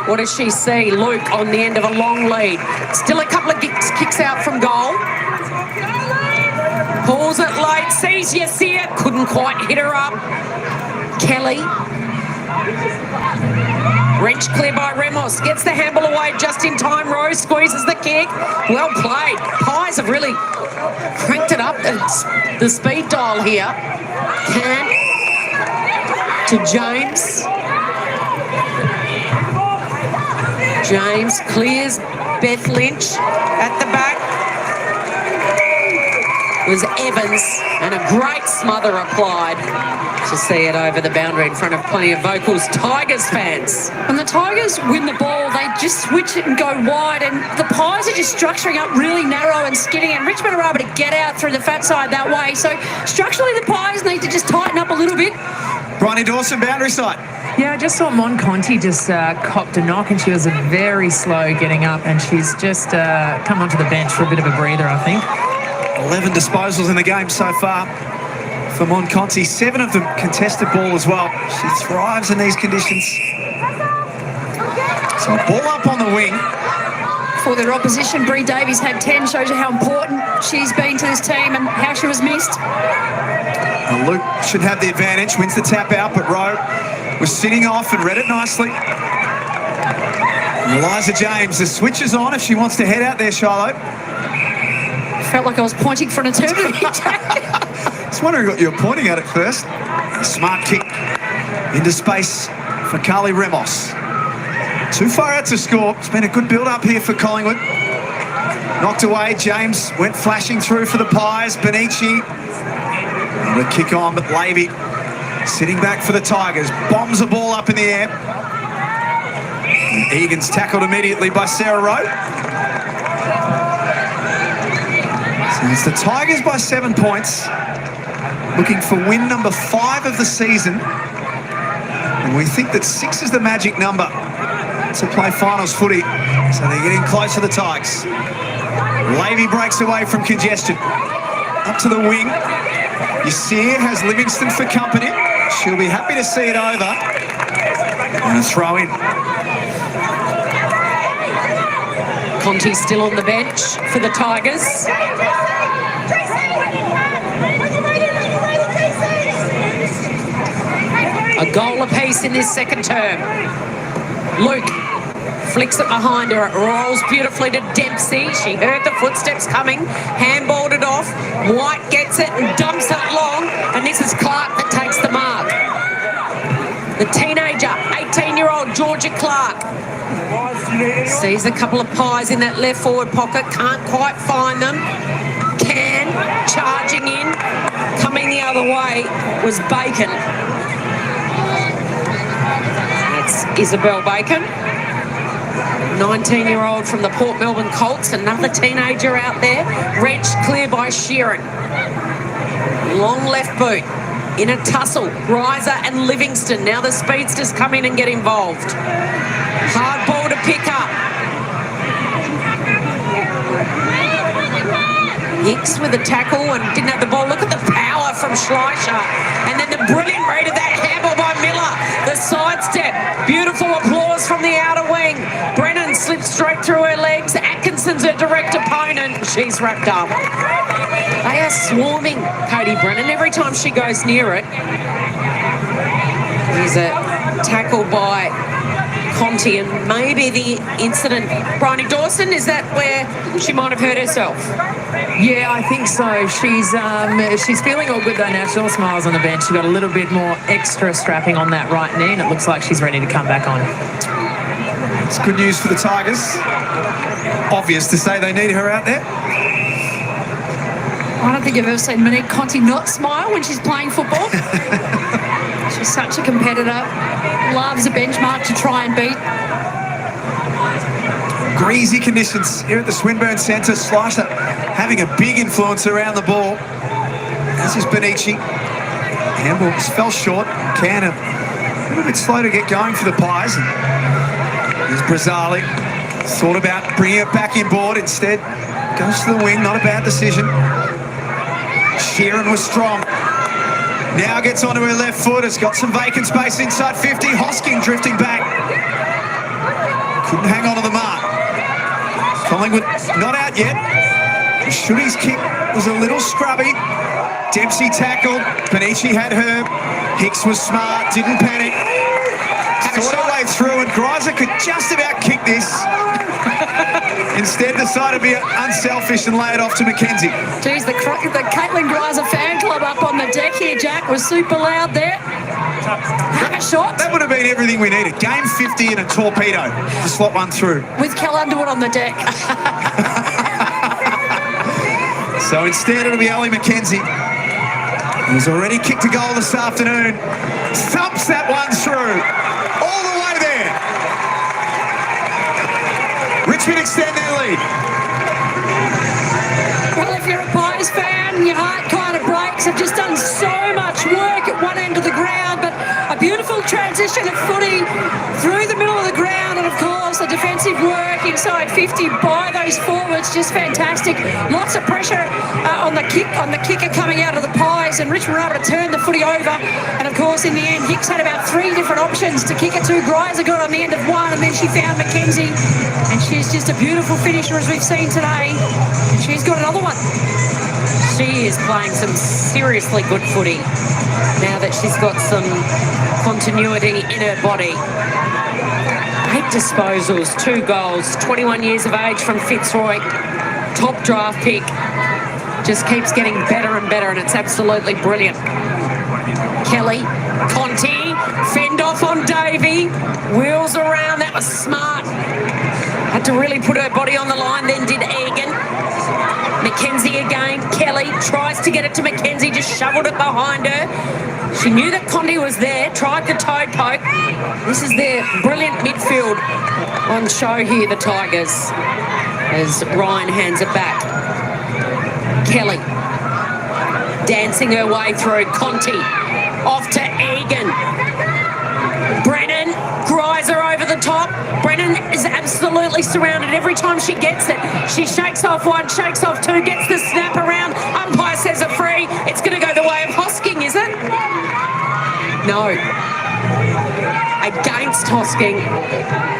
What does she see? Luke on the end of a long lead. Still a couple of kicks out from goal. Pulls it late, sees Yasia, couldn't quite hit her up. Kelly. Wrench clear by Ramos, gets the handball away just in time. Rose squeezes the kick. Well played. Pies have really cranked it up, the speed dial here. Can to James. James clears Beth Lynch at the back. Was Evans, and a great smother applied to see it over the boundary in front of plenty of vocals Tigers fans. When the Tigers win the ball, they just switch it and go wide, and the Pies are just structuring up really narrow and skinny, and Richmond are able to get out through the fat side that way. So structurally the Pies need to just tighten up a little bit. Bronny Dawson, boundary side. Yeah, I just saw Mon Conti just copped a knock, and she was very slow getting up, and she's just come onto the bench for a bit of a breather, I think. 11 disposals in the game so far for Mon Conti. 7 of them contested ball as well. She thrives in these conditions. So ball up on the wing. For their opposition, Bree Davies had 10. Shows you how important she's been to this team and how she was missed. Well, Luke should have the advantage. Wins the tap out, but Rowe was sitting off and read it nicely. And Eliza James, the switch is on if she wants to head out there, Charlotte. Felt like I was pointing for an eternity. I was wondering what you were pointing at first. A smart kick into space for Carly Ramos. Too far out to score. It's been a good build-up here for Collingwood. Knocked away. James went flashing through for the Pies. Benici. And a kick on, but Levy sitting back for the Tigers. Bombs the ball up in the air. And Egan's tackled immediately by Sarah Rowe. So it's the Tigers by 7 points. Looking for win number 5 of the season. And we think that 6 is the magic number. to play finals footy. So they're getting close to the Tigers. Lavey breaks away from congestion. Up to the wing. Yasir has Livingston for company. She'll be happy to see it over. And a throw in. Conti's still on the bench for the Tigers. A goal apiece in this second term. Luke flicks it behind her. It rolls beautifully to Dempsey. She heard the footsteps coming, handballed it off. White gets it and dumps it long. And this is Clark that takes the mark. The teenager, 18-year-old Georgia Clark, sees a couple of pies in that left forward pocket. Can't quite find them. Charging in. Coming the other way was Bacon. That's Isabel Bacon. 19-year-old from the Port Melbourne Colts, another teenager out there. Wrenched clear by Sheeran. Long left boot. In a tussle, Riser and Livingston. Now the speedsters come in and get involved. Hard ball to pick up. Hicks with a tackle and didn't have the ball. Look at the power from Schleicher. And then the brilliant read of that handball by Miller. The sidestep. Beautiful applause from the outer wing. Brennan slipped straight through her legs. Atkinson's her direct opponent. She's wrapped up. They are swarming Katie Brennan every time she goes near it. There's a tackle by Conti and maybe the incident. Bryony Dawson, is that where she might have hurt herself? Yeah, I think so. She's feeling all good though now. She all smiles on the bench. She got a little bit more extra strapping on that right knee and it looks like she's ready to come back on. It's good news for the Tigers. Obvious to say they need her out there. I don't think I've ever seen Monique Conti not smile when she's playing football. She's such a competitor. Loves a benchmark to try and beat. Greasy conditions here at the Swinburne Centre. Slicer having a big influence around the ball. This is Benici. Handball fell short. Can a little bit slow to get going for the Pies. Here's Brazzali. Thought about bringing it back inboard. Instead, goes to the wing. Not a bad decision. Sheeran was strong. Now gets onto her left foot. Has got some vacant space inside 50. Hosking drifting back. Couldn't hang on to the mark. Collingwood not out yet. Shooty's kick was a little scrubby. Dempsey tackled. Benici had her. Hicks was smart. Didn't panic. Thought her way through and Greiser could just about kick this. Instead decided to be unselfish and lay it off to Mackenzie. Geez, the Caitlin Greiser fan club up on the deck here, Jack, was super loud there. Have a shot. That would have been everything we needed. Game 50 and a torpedo to slot one through. With Cal Underwood on the deck. So instead it'll be Ali Mackenzie. He's already kicked a goal this afternoon. Thumps that one through. All the way there. Richmond extend their lead. Well, if you're a Pies fan, your heart kind of breaks. They've just done so much work at one end of the ground, but a beautiful transition of footy through the middle of the ground, and of course the defensive work inside 50 by those forwards, just fantastic. Lots of pressure on the kicker coming out of the Pies, and Richmond were able to turn the footy over. And of course, in the end, Hicks had about 3 different options to kick it to. Greiser got on the end of one, and then she found Mackenzie, and she's just a beautiful finisher as we've seen today. And she's got another one. She is playing some seriously good footy now that she's got some continuity in her body. 8 disposals, 2 goals, 21 years of age from Fitzroy, top draft pick. Just keeps getting better and better, and it's absolutely brilliant. Kelly, Conti, fend off on Davey, wheels around, that was smart. Had to really put her body on the line, then did Egan. Mackenzie again. Kelly tries to get it to Mackenzie, just shoveled it behind her. She knew that Conti was there, tried the toe poke. This is their brilliant midfield on show here, the Tigers, as Ryan hands it back. Kelly dancing her way through. Conti off to Egan. Brennan, Greiser over the top. Brennan Brennan is absolutely surrounded. Every time she gets it, she shakes off one, shakes off two, gets the snap around. Umpire says a free. It's going to go the way of Hosking, is it? No. Against Hosking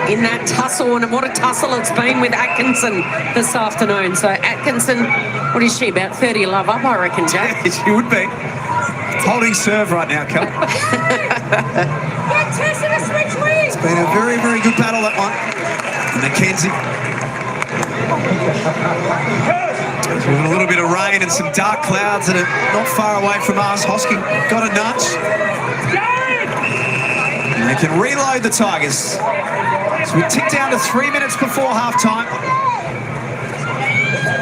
in that tussle, and what a tussle it's been with Atkinson this afternoon. So Atkinson, what is she, about 30 love up, I reckon, Jack? She would be. Holding serve right now, Kel. It's been a very, very good battle, that one. And Mackenzie. With a little bit of rain and some dark clouds that are not far away from us. Hosking got a nudge. And they can reload the Tigers. So we tick down to 3 minutes before half-time.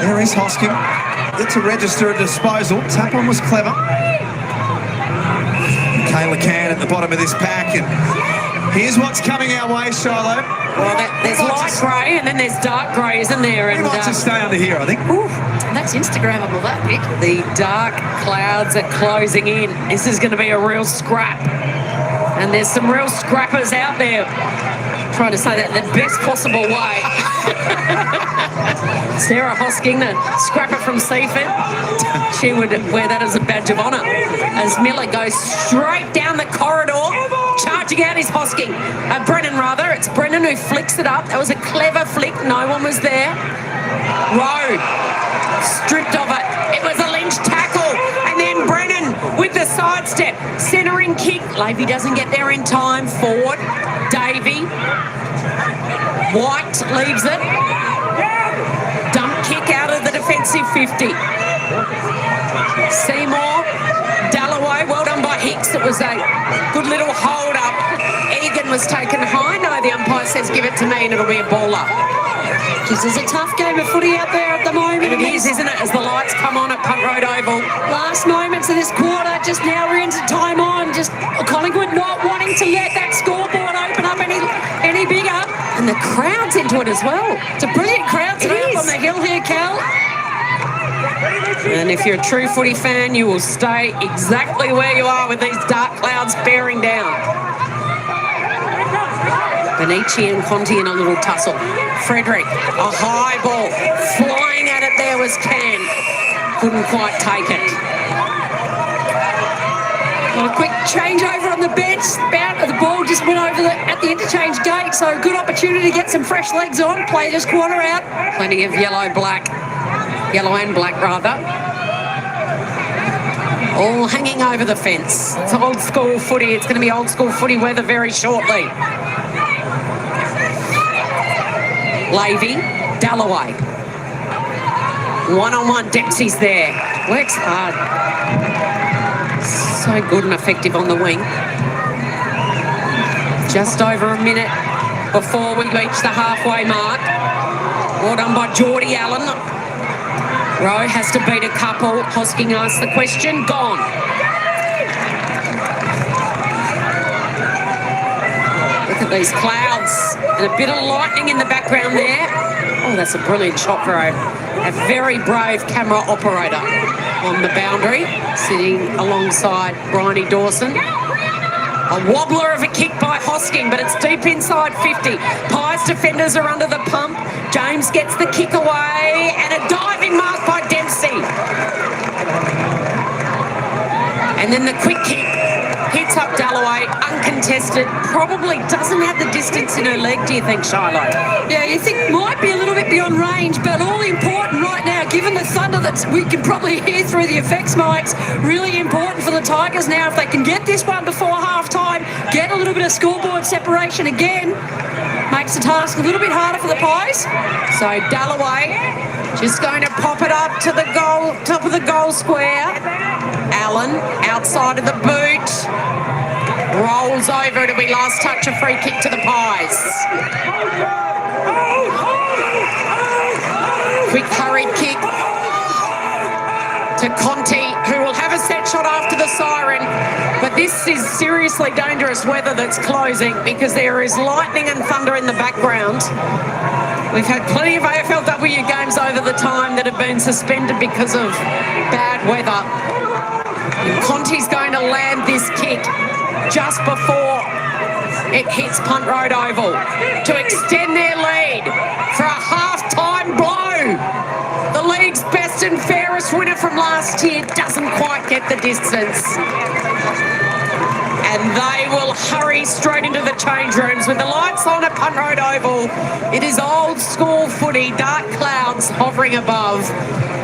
There is Hosking. Get to register a disposal. Tap on was clever. Kayla Can at the bottom of this pack, and here's what's coming our way, Shiloh. Well, there's light grey and then there's dark grey, isn't there? We might just stay under here, I think. Ooh, That's Instagrammable, that pic. the dark clouds are closing in. This is going to be a real scrap. And there's some real scrappers out there. Trying to say that in the best possible way. Sarah Hosking, the scrapper from Seaford, she would wear that as a badge of honour. As Miller goes straight down the corridor, charging out is Hosking. Brennan, rather. It's Brennan who flicks it up. That was a clever flick. No one was there. Rowe stripped of it. It was a Lynch tackle. And then Brennan with the sidestep. Centering kick. Lavey doesn't get there in time. Forward. Davey. White leaves it. Dump kick out of the defensive 50. Seymour. Dalloway. Well done by Hicks. It was a good little hold up. Egan was taken high. No, the umpire says give it to me and it'll be a baller. This is a tough game of footy out there at the moment. It is, isn't it, as the lights come on at Punt Road Oval. Last moments of this quarter, just now we're into time on. Just Collingwood not wanting to let that scoreboard open up any bigger. And the crowd's into it as well. It's a brilliant crowd today up on the hill here, Cal. And if you're a true footy fan, you will stay exactly where you are with these dark clouds bearing down. Benici and Conti in a little tussle. Frederick, a high ball. Flying at it there was Can. Couldn't quite take it. Well, a quick changeover on the bench. The ball just went over at the interchange gate, so good opportunity to get some fresh legs on. Play this quarter out. Plenty of yellow and black, rather. All hanging over the fence. It's old school footy. It's going to be old school footy weather very shortly. Lavey, Dalloway. One-on-one, Dempsey's there. Works hard. So good and effective on the wing. Just over a minute before we reach the halfway mark. Well done by Geordie Allen. Rowe has to beat a couple. Hosking asks the question. Gone. Look at these clouds and a bit of lightning in the background there. Oh, that's a brilliant shot for a very brave camera operator on the boundary, sitting alongside Bryony Dawson. A wobbler of a kick by Hosking, but it's deep inside 50. Pies defenders are under the pump. James gets the kick away and a diving mark by Dempsey. And then the quick kick hits up Dalloway, uncontested. Probably doesn't have the distance in her leg, do you think, Shiloh? Yeah, you think might be a little bit beyond range, but all important right now, given the thunder that we can probably hear through the effects mics, really important for the Tigers now. If they can get this one before half-time, get a little bit of scoreboard separation again, makes the task a little bit harder for the Pies. So Dalloway just going to pop it up to the goal, top of the goal square. Allen outside of the boot. Rolls over. It'll be last touch, a free kick to the Pies. Quick hurried kick to Conti, who will have a set shot after the siren. But this is seriously dangerous weather that's closing because there is lightning and thunder in the background. We've had plenty of AFLW games over the time that have been suspended because of bad weather. And Conti's going to land this kick just before it hits Punt Road Oval to extend their lead for a half-time blow. The league's best and fairest winner from last year doesn't quite get the distance. And they will hurry straight into the change rooms with the lights on at Punt Road Oval. It is old school footy, dark clouds hovering above,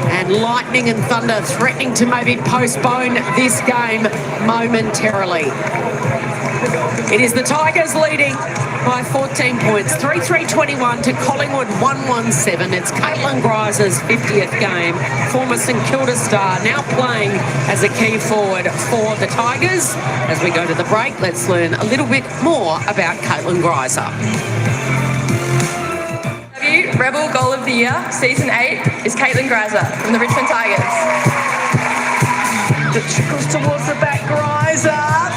and lightning and thunder threatening to maybe postpone this game momentarily. It is the Tigers leading by 14 points, 3-3-21 to Collingwood 1-1-7. It's Caitlin Greiser's 50th game, former St Kilda star, now playing as a key forward for the Tigers. As we go to the break, let's learn a little bit more about Caitlin Greiser. Rebel Goal of the Year, Season 8, is Caitlin Greiser from the Richmond Tigers. The trickles towards the back, Greiser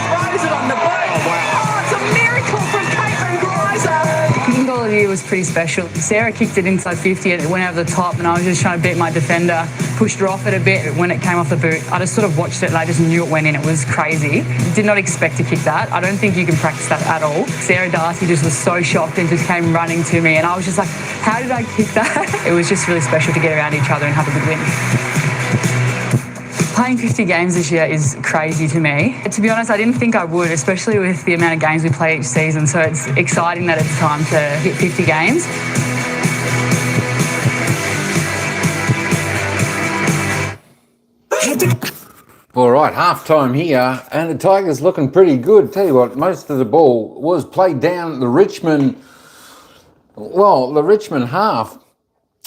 throws it on the boat. Oh, it's a miracle from Caitlin Greiser. Kicking goal of the year was pretty special. Sarah kicked it inside 50 and it went over the top, and I was just trying to beat my defender, pushed her off it a bit when it came off the boot. I just sort of watched it and I just knew it went in. It was crazy. Did not expect to kick that. I don't think you can practice that at all. Sarah Darcy just was so shocked and just came running to me, and I was just like, how did I kick that? It was just really special to get around each other and have a good win. Playing 50 games this year is crazy to me. To be honest, I didn't think I would, especially with the amount of games we play each season. So it's exciting that it's time to hit 50 games. All right, half-time here, and the Tigers looking pretty good. Tell you what, most of the ball was played down the Richmond half.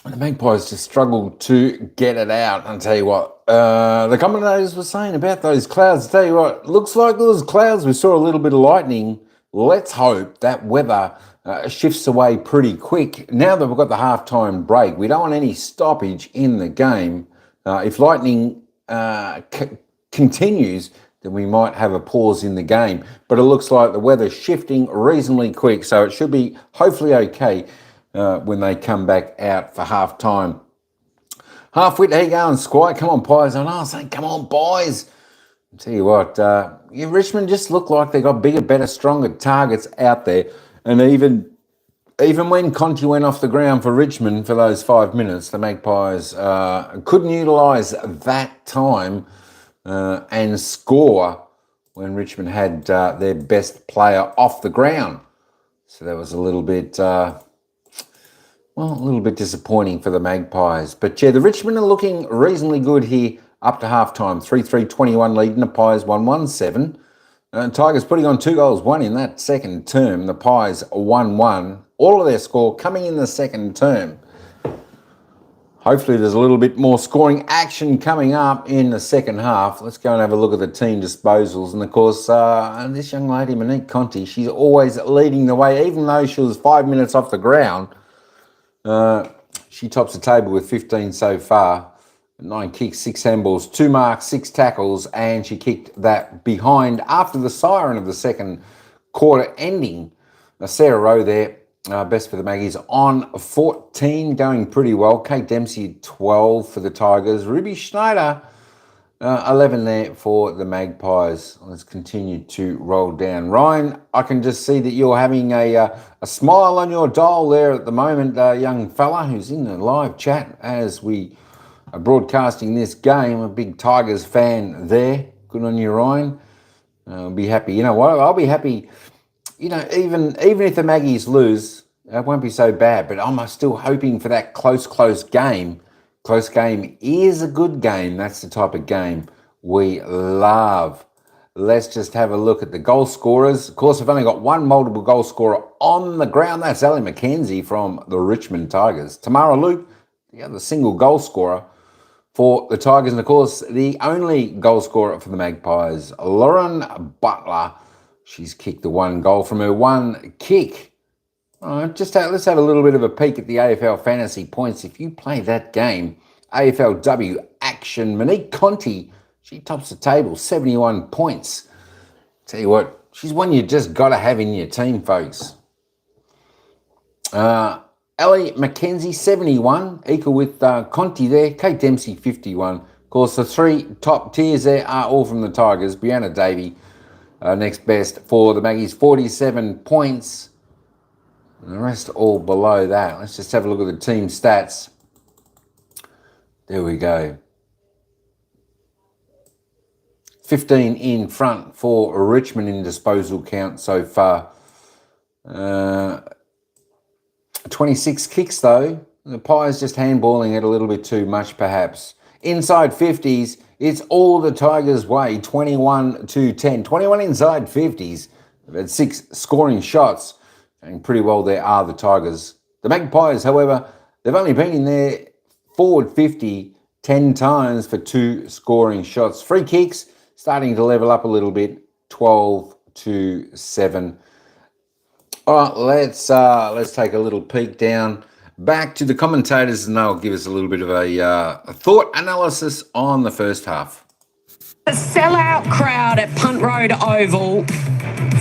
The Magpies just struggled to get it out. I'll tell you what, the commentators were saying about those clouds. Tell you what, looks like those clouds. We saw a little bit of lightning. Let's hope that weather shifts away pretty quick. Now that we've got the halftime break, we don't want any stoppage in the game. If lightning continues, then we might have a pause in the game. But it looks like the weather's shifting reasonably quick, so it should be hopefully okay when they come back out for half time. Half-wit, how you going, Squire? Come on, Pies. I know, I'm saying, come on, boys. I'll tell you what, Richmond just looked like they got bigger, better, stronger targets out there. And even when Conti went off the ground for Richmond for those 5 minutes, the Magpies couldn't utilise that time and score when Richmond had their best player off the ground. So that was a little bit... a little bit disappointing for the Magpies. But yeah, the Richmond are looking reasonably good here up to half-time. 3-3-21 leading the Pies 1-1-7. Tigers putting on 2 goals, 1 in that second term. The Pies 1-1. All of their score coming in the second term. Hopefully there's a little bit more scoring action coming up in the second half. Let's go and have a look at the team disposals. And of course, this young lady, Monique Conti, she's always leading the way, even though she was 5 minutes off the ground. She tops the table with 15 so far. 9 kicks, 6 handballs, 2 marks, 6 tackles, and she kicked that behind after the siren of the second quarter ending. Now, Sarah Rowe there, best for the Maggies, on 14, going pretty well. Kate Dempsey, 12 for the Tigers. Ruby Schneider, 11 there for the Magpies. Let's continue to roll down. Ryan, I can just see that you're having a smile on your dial there at the moment, young fella who's in the live chat as we are broadcasting this game. A big Tigers fan there. Good on you, Ryan. I'll be happy. You know what? I'll be happy. You know, even if the Maggies lose, it won't be so bad. But I'm still hoping for that close game. Close game is a good game. That's the type of game we love. Let's just have a look at the goal scorers. Of course, I've only got one multiple goal scorer on the ground. That's Ali McKenzie from the Richmond Tigers. Tamara Luke, the other single goal scorer for the Tigers. And, of course, the only goal scorer for the Magpies, Lauren Butler. She's kicked the 1 goal from her 1 kick. All right, let's have a little bit of a peek at the AFL fantasy points. If you play that game, AFLW action, Monique Conti, she tops the table, 71 points. Tell you what, she's one you just got to have in your team, folks. Ellie McKenzie, 71, equal with Conti there. Kate Dempsey, 51. Of course, the 3 top tiers there are all from the Tigers. Brianna Davey, Next best for the Maggies, 47 points. And the rest all below that. Let's just have a look at the team stats. There we go. 15 in front for Richmond in disposal count so far. 26 kicks though. The Pies just handballing it a little bit too much perhaps. Inside 50s, it's all the Tigers' way, 21-10. 21 inside 50s. They've had 6 scoring shots. And pretty well there are the Tigers. The Magpies, however, they've only been in there forward 50 10 times for 2 scoring shots. Free kicks starting to level up a little bit, 12-7. All right, let's take a little peek down back to the commentators, and they'll give us a little bit of a thought analysis on the first half. A sellout crowd at Punt Road Oval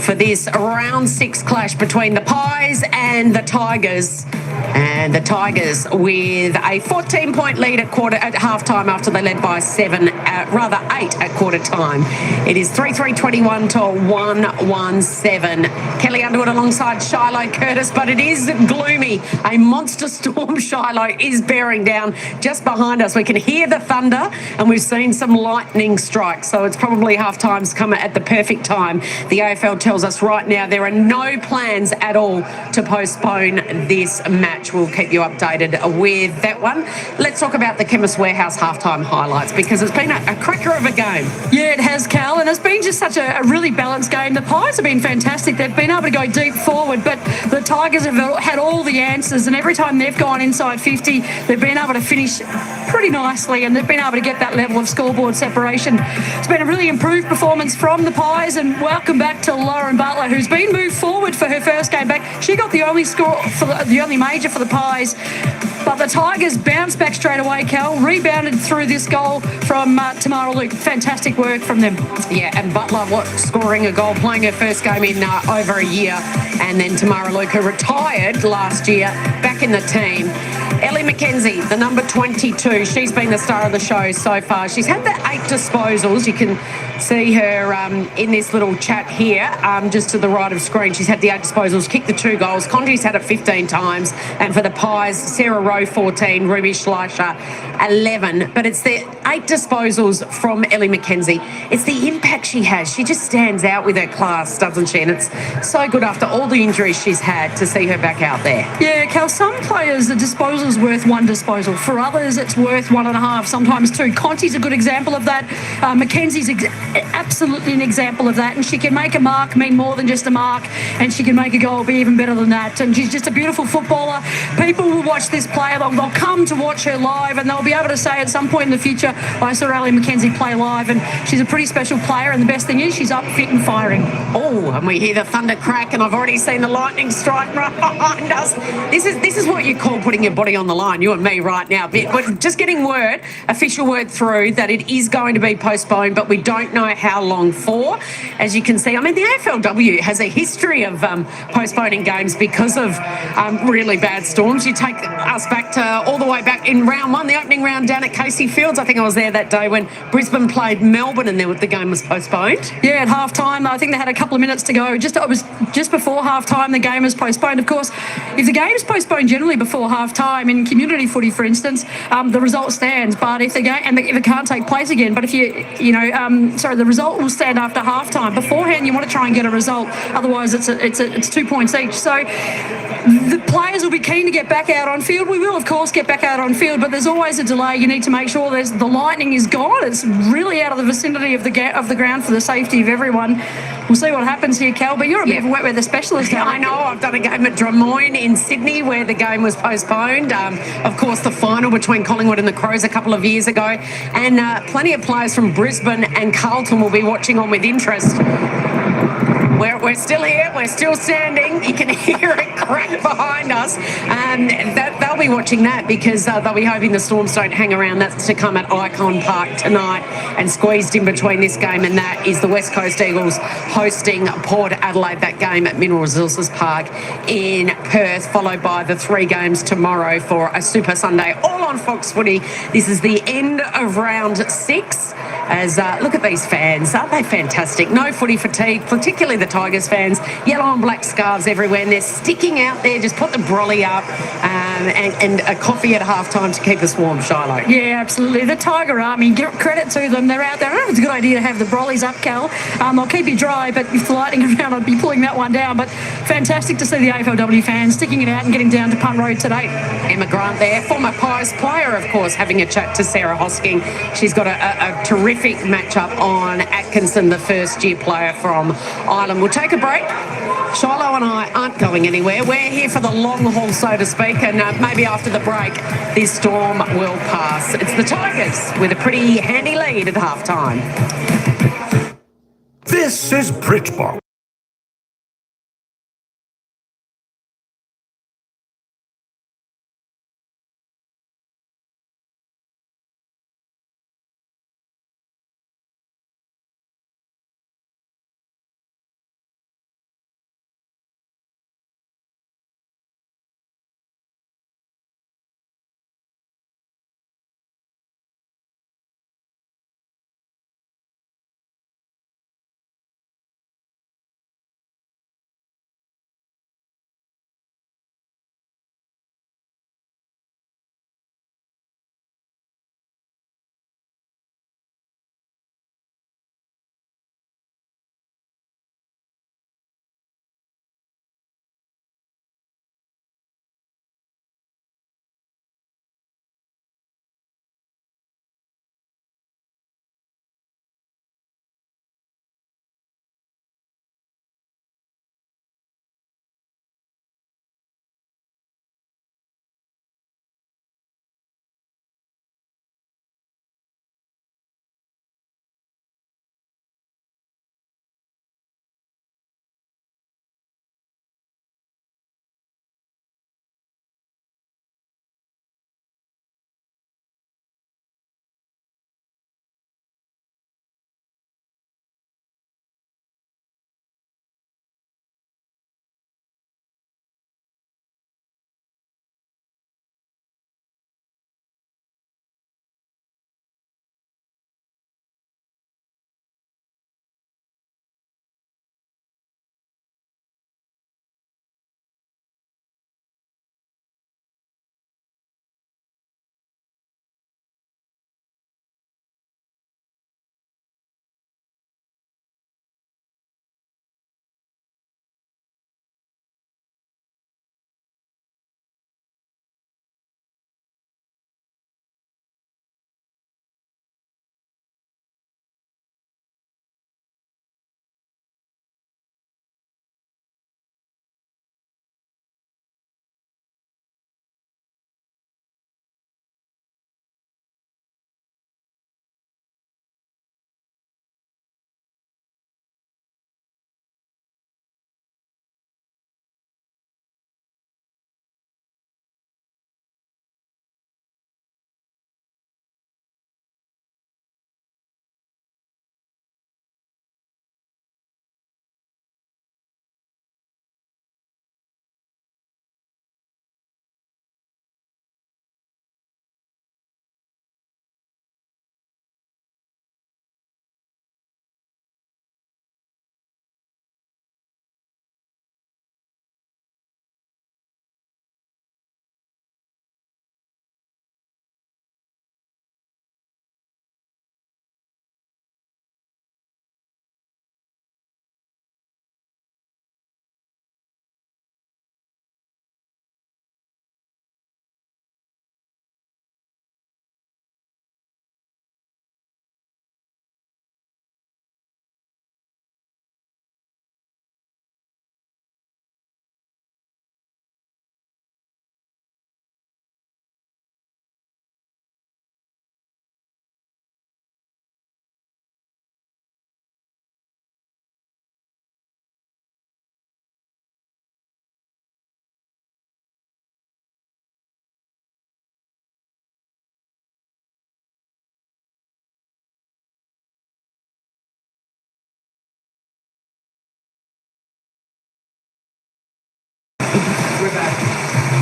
for this round 6 clash between the Pies and the Tigers. And the Tigers with a 14-point lead at half-time after they led by 8 at quarter time. It is 3-3-21 to 1-1-7. Kelly Underwood alongside Shiloh Curtis, but it is gloomy. A monster storm, Shiloh, is bearing down just behind us. We can hear the thunder and we've seen some lightning strikes, so it's probably half-time's come at the perfect time. The AFL tells us right now there are no plans at all to postpone this match. We'll keep you updated with that one. Let's talk about the Chemist Warehouse halftime highlights, because it's been a cracker of a game. Yeah, it has, Cal, and it's been just such a really balanced game. The Pies have been fantastic. They've been able to go deep forward, but the Tigers have had all the answers, and every time they've gone inside 50, they've been able to finish pretty nicely, and they've been able to get that level of scoreboard separation. It's been a really improved performance from the Pies, and welcome back to Lauren Butler, who's been moved forward for her first game back. She got the only score for the only major for the Pies, but the Tigers bounced back straight away, Cal, rebounded through this goal from Tamara Luke. Fantastic work from them. Yeah, and Butler scoring a goal, playing her first game in over a year, and then Tamara Luke, who retired last year, back in the team. Ellie McKenzie, the number 22, she's been the star of the show so far. She's had the 8 disposals. You can see her in this little chat here, just to the right of screen. She's had the 8 disposals, kicked the 2 goals. Conti's had it 15 times. And for the Pies, Sarah Rowe 14, Ruby Schleicher 11. But it's the 8 disposals from Ellie McKenzie. It's the impact she has. She just stands out with her class, doesn't she? And it's so good after all the injuries she's had to see her back out there. Yeah, Cal, some players, the disposal's worth 1 disposal. For others, it's worth 1.5, sometimes 2. Conti's a good example of that. Mackenzie's absolutely an example of that. And she can make a mark mean more than just a mark. And she can make a goal be even better than that. And she's just a beautiful footballer. People will watch this player. They'll come to watch her live, and they'll be able to say at some point in the future, I saw Ellie McKenzie play live, and she's a pretty special player. And the best thing is she's up, fit and firing. Oh, and we hear the thunder crack, and I've already seen the lightning strike right behind us. This is what you call putting your body on the line, you and me right now. We're just getting official word through that it is going to be postponed, but we don't know how long for. As you can see, I mean, the AFLW has a history of postponing games because of really bad storms. You take us back to all the way back in round 1, the opening round down at Casey Fields. I think I was there that day when Brisbane played Melbourne, and the game was postponed. Yeah, at half time, I think they had a couple of minutes to go. It was just before half time the game was postponed. Of course, if the game is postponed generally before half time in community footy, for instance, the result stands. But if the game if it can't take place again, but if the result will stand after half time. Beforehand, you want to try and get a result. Otherwise, it's 2 points each. So the players will be keen to get back out on field. We will, of course, get back out on field, but there's always a delay. You need to make sure the lightning is gone. It's really out of the vicinity of the ground for the safety of everyone. We'll see what happens here, Cal, but you're a bit of a wet weather specialist. Yeah, I know. I've done a game at Drummoyne in Sydney where the game was postponed. Of course, the final between Collingwood and the Crows a couple of years ago. And plenty of players from Brisbane and Carlton will be watching on with interest. We're still here. We're still standing. You can hear it crack behind us. They'll be watching that because they'll be hoping the Storms don't hang around. That's to come at Icon Park tonight. And squeezed in between this game and that is the West Coast Eagles hosting Port Adelaide. That game at Mineral Resources Park in Perth, followed by the 3 games tomorrow for a Super Sunday, all on Fox Footy. This is the end of round 6. As look at these fans, aren't they fantastic? No footy fatigue, particularly the Tigers fans. Yellow and black scarves everywhere, and they're sticking out there. Just put the brolly up and a coffee at halftime to keep us warm, Shiloh. Yeah, absolutely. The Tiger Army, give credit to them. They're out there. I don't know if it's a good idea to have the brollies up, Cal. They'll keep you dry, but if the lightning around, I'd be pulling that one down. But fantastic to see the AFLW fans sticking it out and getting down to Punt Road today. Emma Grant there, former Pies player, of course, having a chat to Sarah Hosking. She's got a terrific matchup on Atkinson, the first-year player from Ireland. We'll take a break. Shiloh and I aren't going anywhere. We're here for the long haul, so to speak, and maybe after the break, this storm will pass. It's the Tigers with a pretty handy lead at halftime. This is BritBox.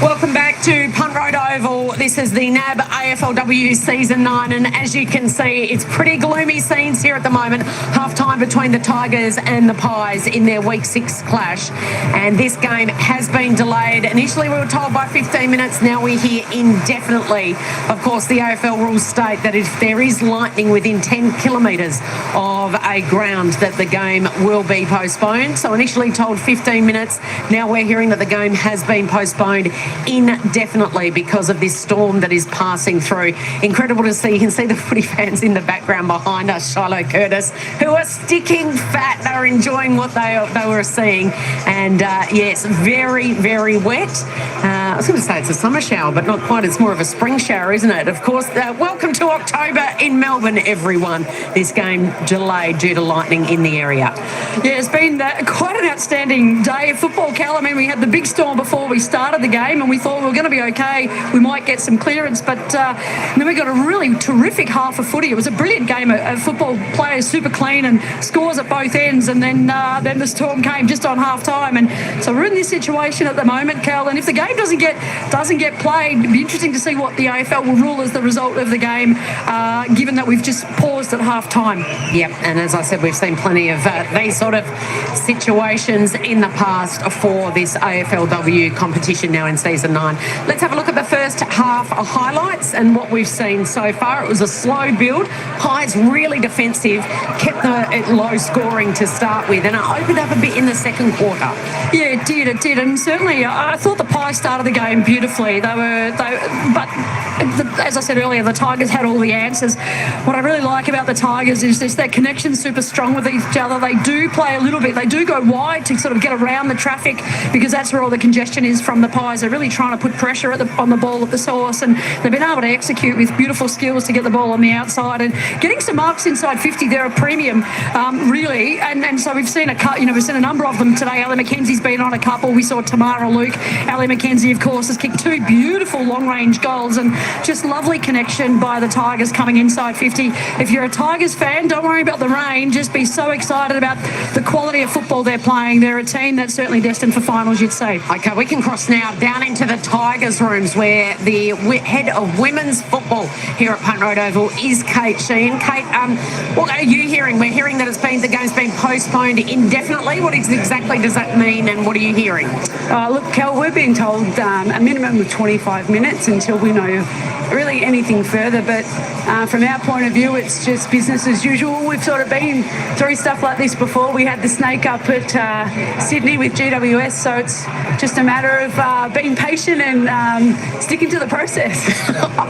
Welcome back. back to Punt Road Oval. This is the NAB AFLW Season 9, and as you can see, it's pretty gloomy scenes here at the moment. Half-time between the Tigers and the Pies in their Week 6 clash. And this game has been delayed. Initially, we were told by 15 minutes. Now we hear indefinitely. Of course, the AFL rules state that if there is lightning within 10 kilometres of a ground, that the game will be postponed. So initially told 15 minutes. Now we're hearing that the game has been postponed indefinitely because of this storm that is passing through. Incredible to see. You can see the footy fans in the background behind us, Shiloh Curtis, who are sticking fat. They're enjoying what they were seeing. And yes, very, very wet. I was going to say it's a summer shower, but not quite. It's more of a spring shower, isn't it? Of course, welcome to October in Melbourne, everyone. This game delayed due to lightning in the area. Yeah, it's been quite an outstanding day of football, Cal. I mean, we had the big storm before we started the game and we thought we were going to be okay. We might get some clearance, but then we got a really terrific half of footy. It was a brilliant game of football. Players super clean and scores at both ends, and then the storm came just on half time. And so we're in this situation at the moment, Cal, and if the game doesn't get played, it'd be interesting to see what the AFL will rule as the result of the game, given that we've just paused at half time. Yep, and as I said, we've seen plenty of these sort of situations in the past for this AFLW competition now in Season 9. Let's have a look at the first half highlights and what we've seen so far. It was a slow build. Pies really defensive, kept the low scoring to start with, and it opened up a bit in the second quarter. Yeah, it did, and certainly I thought the Pies started the game beautifully. But as I said earlier, the Tigers had all the answers. What I really like about the Tigers is just their connection super strong with each other. They do play a little bit. They do go wide to sort of get around the traffic because that's where all the congestion is from the Pies. They're really trying to put pressure on the ball at the source, and they've been able to execute with beautiful skills to get the ball on the outside and getting some marks inside 50. They're a premium, really. And so we've seen we've seen a number of them today. Ali McKenzie's been on a couple. We saw Tamara Luke. Ali McKenzie, of course, has kicked two beautiful long-range goals, and just lovely connection by the Tigers coming inside 50. If you're a Tigers fan, don't worry about the rain. Just be so excited about the quality of football they're playing. They're a team that's certainly destined for finals, you'd say. Okay, we can cross now down into the Tigers' rooms where the head of women's football here at Punt Road Oval is Kate Sheehan. Kate, what are you hearing? We're hearing that the game's been postponed indefinitely. What exactly does that mean, and what are you hearing? Look, Kel, we're being told a minimum of 25 minutes until we know really anything further, but from our point of view, it's just business as usual. We've sort of been through stuff like this before. We had the snake up at Sydney with GWS, so it's just a matter of being patient and sticking to the process.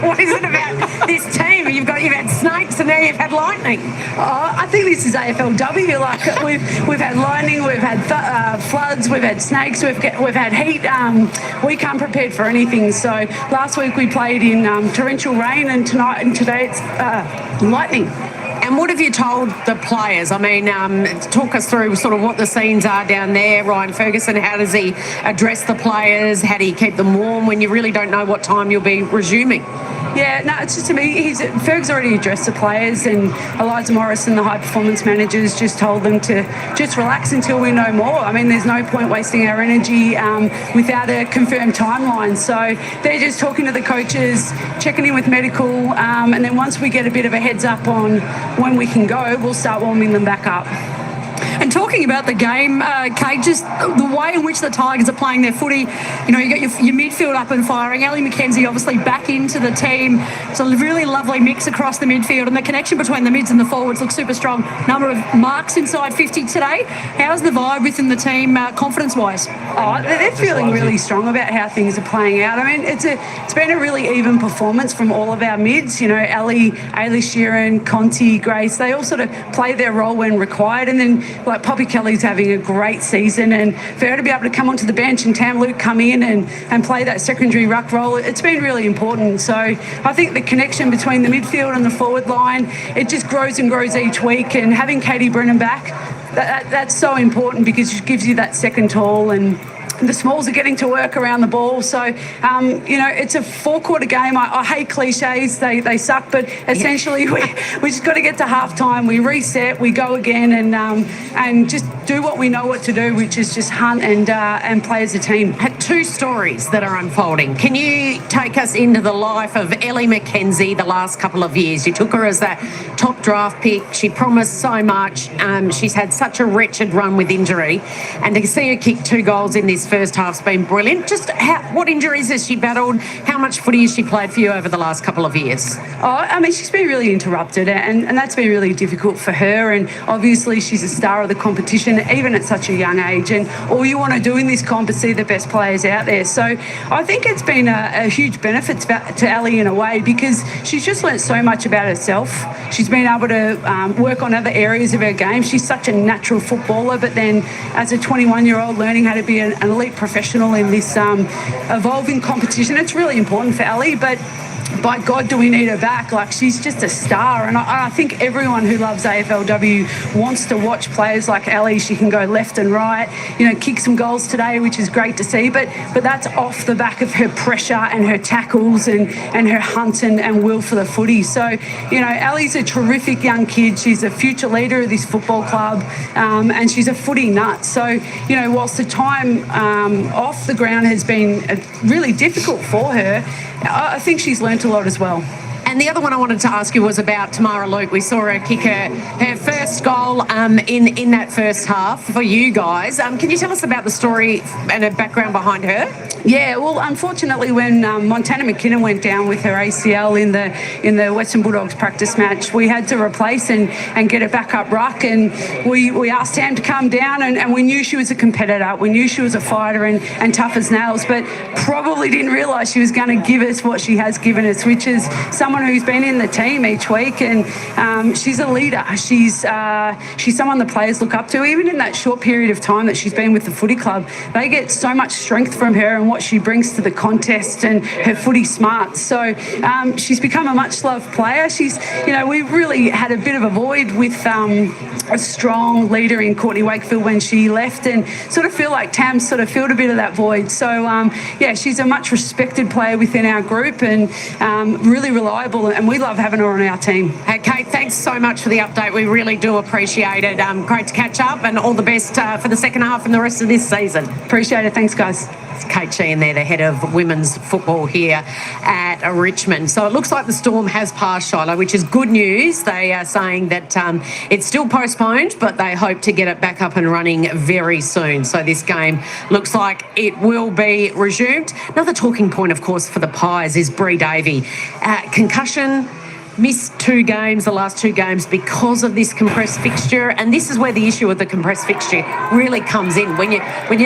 What is it about this team? You've had snakes and now you've had lightning. I think this is AFLW. Like we've had lightning, we've had floods, we've had snakes, we've had heat. We can't prepare for anything. So last week we played in torrential rain, and today it's lightning. And what have you told the players? I mean, talk us through sort of what the scenes are down there. Ryan Ferguson, how does he address the players? How do you keep them warm when you really don't know what time you'll be resuming? Yeah, no, it's just to me, Ferg's already addressed the players, and Eliza Morrison, the high performance managers, just told them to just relax until we know more. I mean, there's no point wasting our energy without a confirmed timeline. So they're just talking to the coaches, checking in with medical, and then once we get a bit of a heads up on when we can go, we'll start warming them back up. And talking about the game, Kate, just the way in which the Tigers are playing their footy, you know, you got your midfield up and firing. Ali McKenzie obviously back into the team. It's a really lovely mix across the midfield, and the connection between the mids and the forwards looks super strong. Number of marks inside 50 today. How's the vibe within the team, confidence-wise? Oh, they're feeling really strong about how things are playing out. I mean, it's been a really even performance from all of our mids. You know, Ali, Ailish Sheeran, Conti, Grace, they all sort of play their role when required, and then like Poppy Kelly's having a great season, and for her to be able to come onto the bench and Tam Luke come in and play that secondary ruck role, it's been really important. So I think the connection between the midfield and the forward line, it just grows and grows each week, and having Katie Brennan back, that's so important because it gives you that second tall, and the smalls are getting to work around the ball. So, it's a 4-quarter game. I hate cliches. They suck. But essentially, we just got to get to halftime. We reset. We go again and just do what we know what to do, which is just hunt and play as a team. Had 2 stories that are unfolding. Can you take us into the life of Ellie McKenzie the last couple of years? You took her as that top draft pick. She promised so much. She's had such a wretched run with injury. And to see her kick 2 goals in this first half's been brilliant. Just what injuries has she battled? How much footy has she played for you over the last couple of years? She's been really interrupted and that's been really difficult for her. And obviously she's a star of the competition, even at such a young age. And all you want to do in this comp is see the best players out there. So I think it's been a huge benefit to Ellie in a way, because she's just learnt so much about herself. She's been able to work on other areas of her game. She's such a natural footballer, but then as a 21-year-old learning how to be an elite professional in this evolving competition, it's really important for Ellie. But by God, do we need her back? Like, she's just a star. And I think everyone who loves AFLW wants to watch players like Ellie. She can go left and right, kick some goals today, which is great to see. But that's off the back of her pressure and her tackles and her hunt and will for the footy. So, Ellie's a terrific young kid. She's a future leader of this football club, and she's a footy nut. So, whilst the time off the ground has been really difficult for her, I think she's learnt a lot as well. And the other one I wanted to ask you was about Tamara Luke. We saw her kick her first goal in that first half for you guys. Can you tell us about the story and her background behind her? Yeah, well, unfortunately, when Montana McKinnon went down with her ACL in the Western Bulldogs practice match, we had to replace and get her back up ruck. And we asked Tam to come down, and we knew she was a competitor. We knew she was a fighter and tough as nails, but probably didn't realise she was going to give us what she has given us, which is someone who's been in the team each week, and she's a leader. She's someone the players look up to. Even in that short period of time that she's been with the footy club, they get so much strength from her and what she brings to the contest and her footy smarts. So she's become a much loved player. We really had a bit of a void with a strong leader in Courtney Wakefield when she left, and sort of feel like Tam sort of filled a bit of that void. So she's a much respected player within our group and really reliable, and we love having her on our team. Hey, Kate, thanks so much for the update. We really do appreciate it. Great to catch up, and all the best for the second half and the rest of this season. Appreciate it. Thanks, guys. It's Kate Sheehan there, the head of women's football here at Richmond. So it looks like the storm has passed, Shiloh, which is good news. They are saying that it's still postponed, but they hope to get it back up and running very soon. So this game looks like it will be resumed. Another talking point, of course, for the Pies is Bree Davey. Concussion, missed 2 games, the last 2 games, because of this compressed fixture. And this is where the issue of the compressed fixture really comes in. When you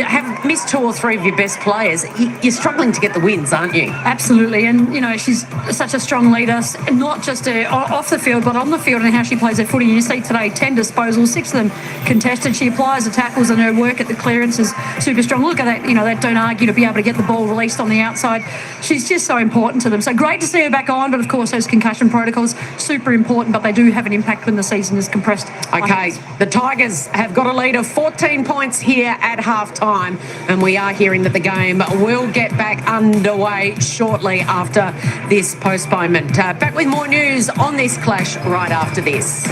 have missed 2 or 3 of your best players, you're struggling to get the wins, aren't you? Absolutely. And, she's such a strong leader, not just off the field, but on the field, and how she plays her footy. You see today 10 disposals, 6 of them contested. She applies the tackles, and her work at the clearance is super strong. Look at that, that don't argue to be able to get the ball released on the outside. She's just so important to them. So great to see her back on, but of course those concussion protocols, super important, but they do have an impact when the season is compressed. Okay, the Tigers have got a lead of 14 points here at half-time, and we are hearing that the game will get back underway shortly after this postponement. Back with more news on this clash right after this.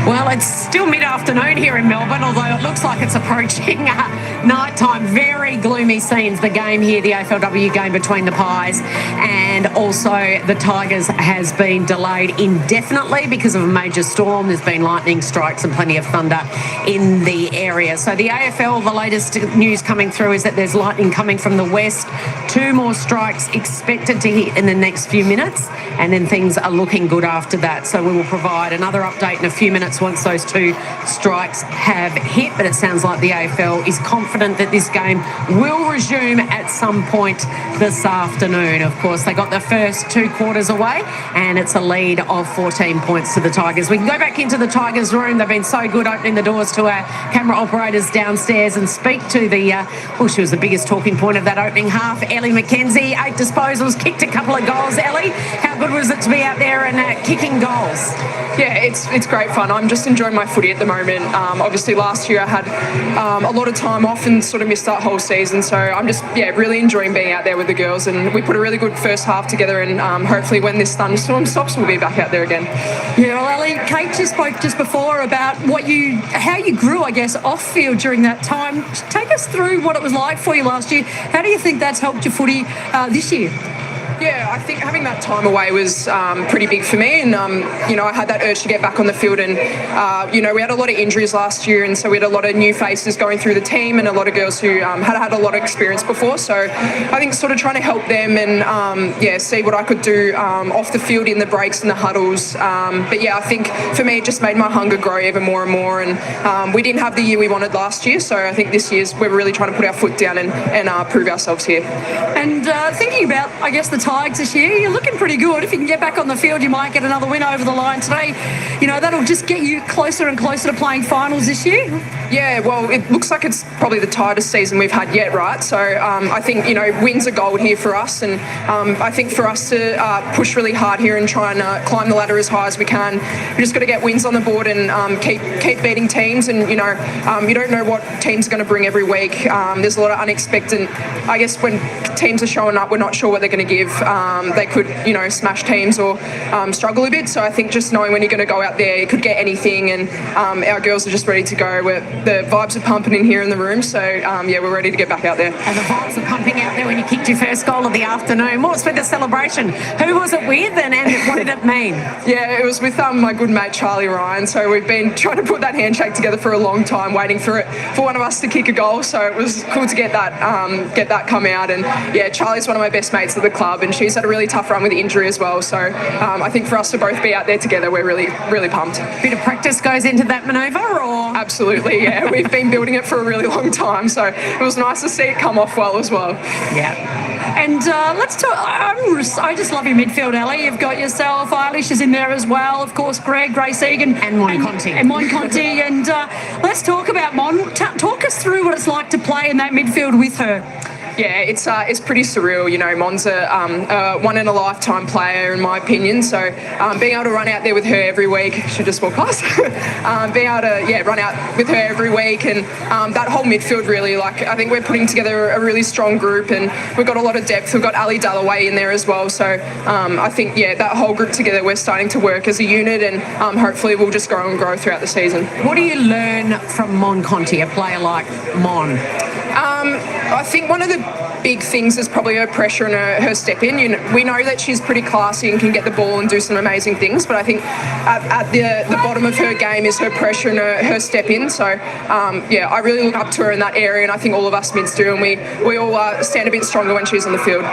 Well, it's still mid-afternoon here in Melbourne, although it looks like it's approaching night time. Very gloomy scenes. The game here, the AFLW game between the Pies and also the Tigers, has been delayed indefinitely because of a major storm. There's been lightning strikes and plenty of thunder in the area. So the AFL, the latest news coming through is that there's lightning coming from the west. 2 more strikes expected to hit in the next few minutes, and then things are looking good after that. So we will provide another update in a few minutes once those 2 strikes have hit. But it sounds like the AFL is confident that this game will resume at some point this afternoon. Of course, they got the first 2 quarters away, and it's a lead of 14 points to the Tigers. We can go back into the Tigers room. They've been so good opening the doors to our camera operators downstairs and speak to the, she was the biggest talking point of that opening half, Ellie McKenzie. 8 disposals, kicked a couple of goals. Ellie, how good was it to be out there and kicking goals? Yeah, it's great fun. I'm just enjoying my footy at the moment. Obviously, last year I had a lot of time off and sort of missed that whole season. So I'm just, really enjoying being out there with the girls. And we put a really good first half together. And hopefully when this thunderstorm stops, we'll be back out there again. Yeah, well, Ellie, Kate just spoke just before about how you grew, I guess, off field during that time. Take us through what it was like for you last year. How do you think that's helped your footy this year? Yeah, I think having that time away was pretty big for me, and I had that urge to get back on the field, and we had a lot of injuries last year, and so we had a lot of new faces going through the team, and a lot of girls who had a lot of experience before. So I think sort of trying to help them and see what I could do off the field in the breaks and the huddles. But yeah, I think for me it just made my hunger grow even more and more, and we didn't have the year we wanted last year, so I think this year's we're really trying to put our foot down and prove ourselves here. And thinking about, I guess, the Tigers this year, you're looking pretty good. If you can get back on the field, you might get another win over the line today. That'll just get you closer and closer to playing finals this year. Yeah, well, it looks like it's probably the tightest season we've had yet, right? So I think, wins are gold here for us, and I think for us to push really hard here and try and climb the ladder as high as we can, we just got to get wins on the board and keep beating teams, and you don't know what teams are going to bring every week. There's a lot of unexpected, I guess, when teams are showing up, we're not sure what they're going to give. They could, smash teams or struggle a bit. So I think just knowing when you're going to go out there, you could get anything, and our girls are just ready to go. The vibes are pumping in here in the room, so we're ready to get back out there. And the vibes are pumping out there when you kicked your first goal of the afternoon. What's with the celebration? Who was it with, and what did it mean? Yeah, it was with my good mate Charlie Ryan. So we've been trying to put that handshake together for a long time, waiting for one of us to kick a goal. So it was cool to get that come out. And yeah, Charlie's one of my best mates at the club, and she's had a really tough run with the injury as well. So I think for us to both be out there together, we're really, really pumped. Bit of practice goes into that manoeuvre, or? Absolutely, yeah. We've been building it for a really long time, so it was nice to see it come off well as well. Yeah. And let's talk. I just love your midfield, Ellie. You've got yourself, Eilish is in there as well. Of course, Grace Egan. And Mon Conti. And Mon Conti. And let's talk about Mon. Talk us through what it's like to play in that midfield with her. Yeah, it's pretty surreal. Mon's a one-in-a-lifetime player, in my opinion. So being able to run out there with her every week, she just walked past, being able to run out with her every week, and that whole midfield really, I think we're putting together a really strong group, and we've got a lot of depth. We've got Ali Dalloway in there as well. So I think, that whole group together, we're starting to work as a unit, and hopefully we'll just grow and grow throughout the season. What do you learn from Mon Conti, a player like Mon? I think one of the big things is probably her pressure and her step in. We know that she's pretty classy and can get the ball and do some amazing things, but I think at the bottom of her game is her pressure and her step in. So I really look up to her in that area, and I think all of us mids do, and we all stand a bit stronger when she's on the field.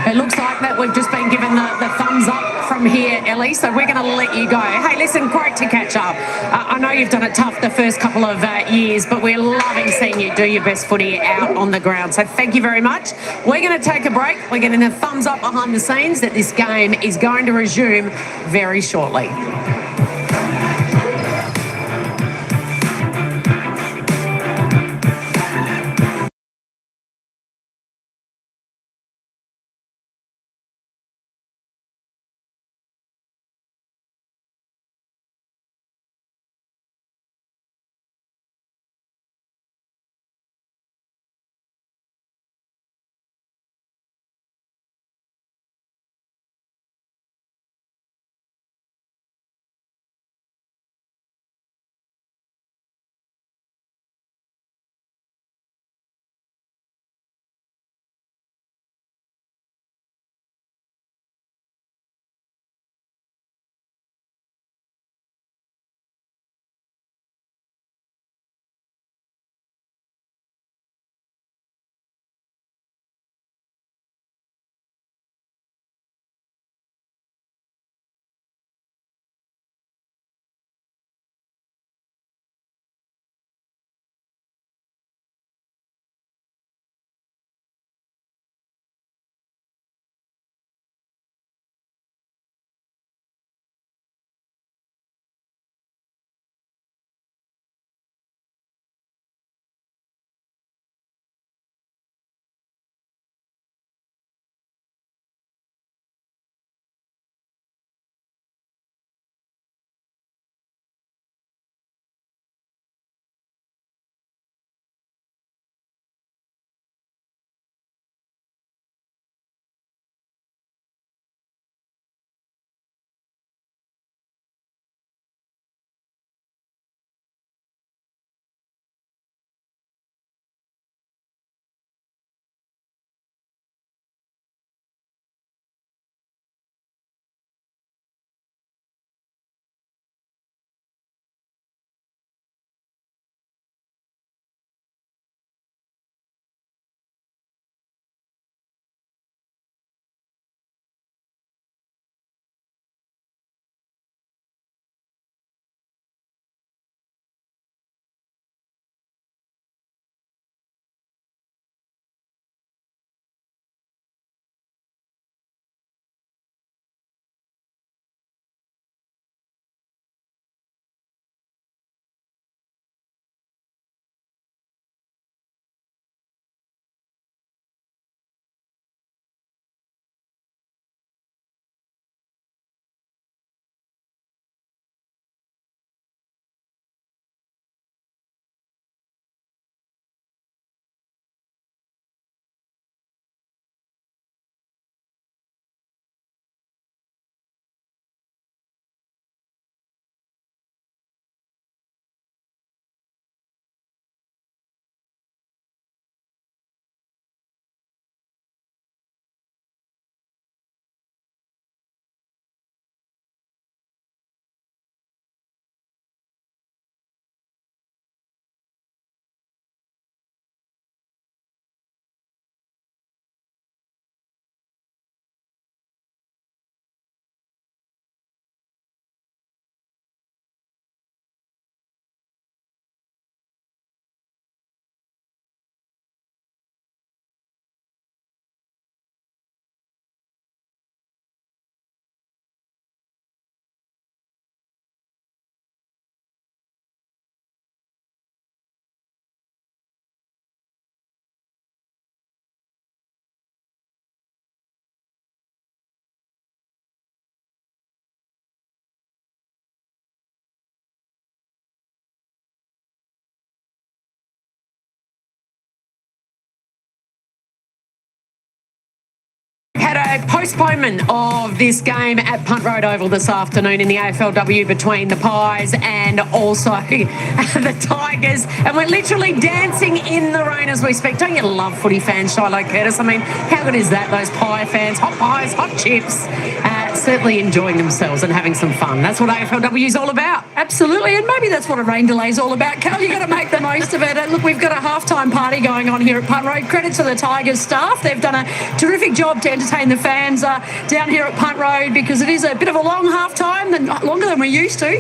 It looks like that we've just been given the thumbs up from here, Ellie, so we're going to let you go. Hey, listen, great to catch up. I know you've done it tough the first couple of years, but we're loving seeing you do your best footy out on the ground. So thank you very much. We're going to take a break. We're getting a thumbs up behind the scenes that this game is going to resume very shortly. had a postponement of this game at Punt Road Oval this afternoon in the AFLW between the Pies and also the Tigers. And we're literally dancing in the rain as we speak. Don't you love footy fans, Shiloh Curtis? I mean, how good is that? Those Pie fans, hot pies, hot chips, certainly enjoying themselves and having some fun. That's what AFLW is all about. Absolutely, and maybe that's what a rain delay is all about. Carl, you've got to make the most of it. And look, we've got a halftime party going on here at Punt Road. Credit to the Tigers staff. They've done a terrific job to entertain the fans down here at Punt Road, because it is a bit of a long halftime, longer than we're used to.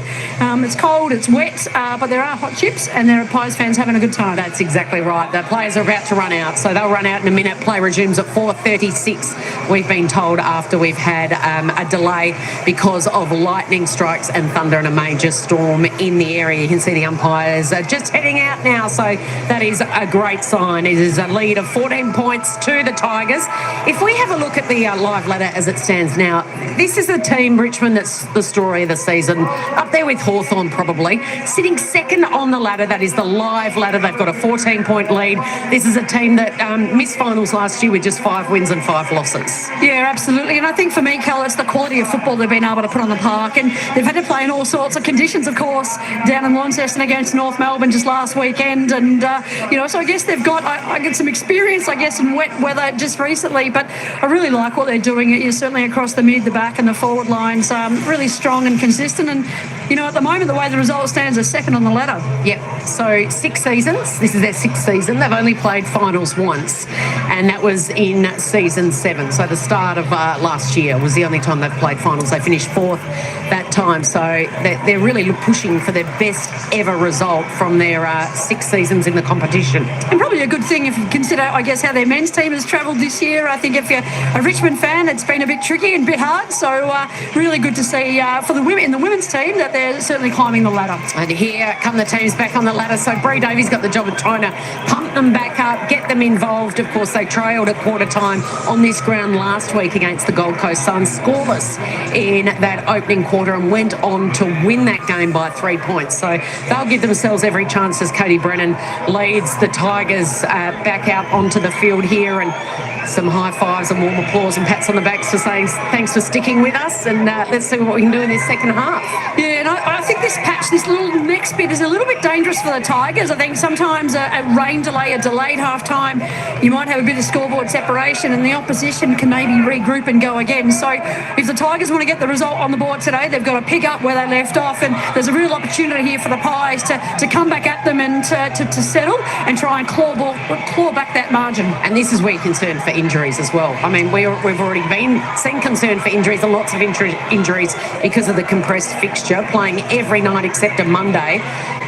It's cold, it's wet, but there are hot chips and there are Pies fans having a good time. That's exactly right. The players are about to run out, so they'll run out in a minute. Play resumes at 4:36, we've been told, after we've had a delay because of lightning strikes and thunder and a major storm in the area. You can see the umpires are just heading out now, so that is a great sign. It is a lead of 14 points to the Tigers. If we have a look at the live ladder as it stands now, this is the team, Richmond, that's the story of the season, up there with Hawthorn probably, sitting second on the ladder. That is the live ladder. They've got a 14-point lead. This is a team that missed finals last year with just 5 wins and 5 losses. Yeah, absolutely. And I think for me, Cal, it's the quality of football they've been able to put on the park. And they've had to play in all sorts of conditions, of course, down in Launceston against North Melbourne just last weekend. And, so I guess they've got, I get some experience, I guess, in wet weather just recently. But I really like what they're doing. It's certainly across the mid, the back and the forward lines. Really strong and consistent. And, at the moment, the way the result stands, they're second on the ladder. Yep. So 6 seasons. This is their 6th season. They've only played finals once, and that was in season 7. So the start of last year was the only time they've played finals. They finished 4th that time. So they're really pushing for their best ever result from their 6 seasons in the competition. And probably a good thing if you consider, I guess, how their men's team has travelled this year. I think if you're a Richmond fan, it's been a bit tricky and a bit hard. So really good to see for the women in the women's team that they're certainly climbing the ladder. And here come the teams back on the ladder. So Bree Davies got the job of trying to pump them back up, get them involved. Of course, they trailed at quarter time on this ground last week against the Gold Coast Suns, scoreless in that opening quarter, and went on to win that game by 3 points. So they'll give themselves every chance as Katie Brennan leads the Tigers back out onto the field here, and some high fives and warm applause and pats on the backs for saying thanks for sticking with us, and let's see what we can do in this second half. Yeah, and I think this patch, this little next bit is a little bit dangerous for the Tigers. I think sometimes a rain delay, a delayed half time, you might have a bit of scoreboard separation and the opposition can maybe regroup and go again. So if the Tigers want to get the result on the board today, they've got to pick up where they left off, and there's a real opportunity here for the Pies to come back at them and to settle and try and claw back that margin. And this is where you're concerned for injuries as well. I mean, we've already been seeing concern for injuries, and lots of injuries because of the compressed fixture, playing every night except a Monday.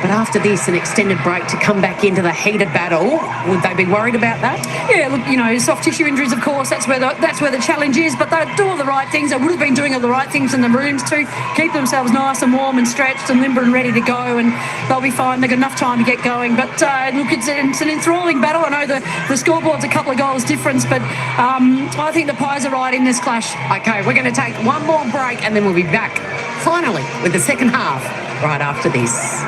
But after this, an extended break to come back into the heated battle, would they be worried about that? Yeah, look, soft tissue injuries, of course, that's where the challenge is. But they do all the right things. They would have been doing all the right things in the rooms to keep themselves nice and warm and stretched and limber and ready to go. And they'll be fine. They've got enough time to get going. But look, it's an enthralling battle. I know the scoreboard's a couple of goals difference, but I think the Pies are right in this clash. Okay, we're going to take one more break and then we'll be back finally with the second half right after this.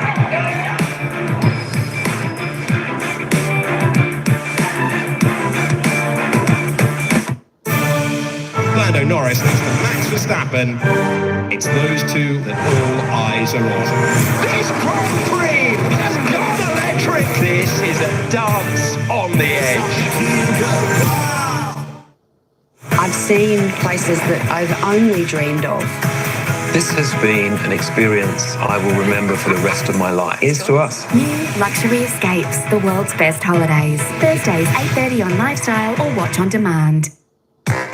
Lando Norris next to Max Verstappen. It's those two that all eyes are on. This Grand Prix has gone electric. This is a dance on the edge. I've seen places that I've only dreamed of. This has been an experience I will remember for the rest of my life. Here's to us. New Luxury Escapes, the world's best holidays. Thursdays, 8:30 on Lifestyle or watch on demand.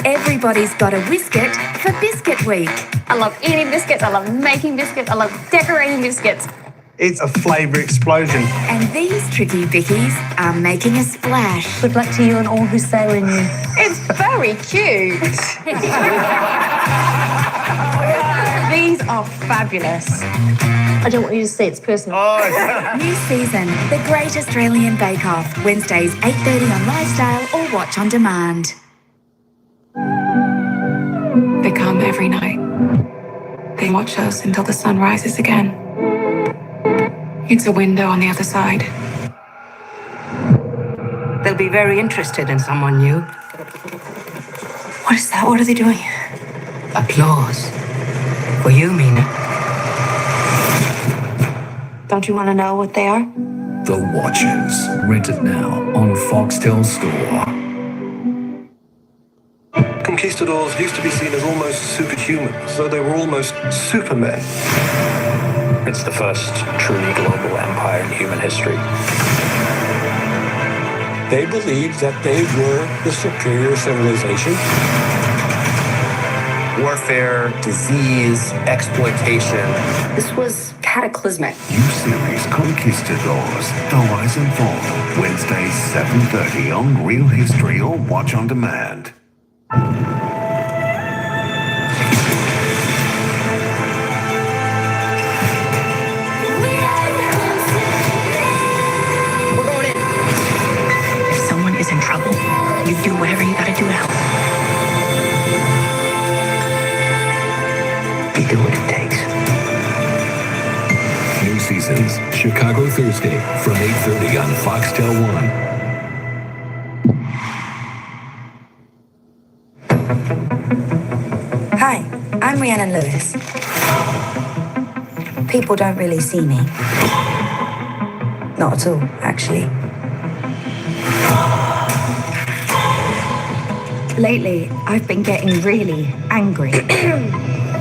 Everybody's got a Whisket for Biscuit Week. I love eating biscuits, I love making biscuits, I love decorating biscuits. It's a flavour explosion. And these tricky bickies are making a splash. Good luck to you and all who sail in you. It's very cute. These are fabulous. I don't want you to see, it's personal. New season, The Great Australian Bake Off. Wednesdays, 8:30 on Lifestyle or watch on demand. They come every night. They watch us until the sun rises again. It's a window on the other side. They'll be very interested in someone new. What is that? What are they doing? Applause. For you, Mina. Don't you want to know what they are? The Watchers. Rented now on Foxtel Store. Conquistadors used to be seen as almost superhuman, so they were almost supermen. It's the first truly global empire in human history. They believed that they were the superior civilization. Warfare, disease, exploitation. This was cataclysmic. New series Conquistadors, The Rise and Fall. Wednesdays 7:30 on Real History or watch on demand. If someone is in trouble, you do whatever you gotta do to help. You do what it takes. New seasons, Chicago Thursday from 8:30 on Foxtel 1. Hi, I'm Rhiannon Lewis. People don't really see me. Not at all, actually. Lately, I've been getting really angry.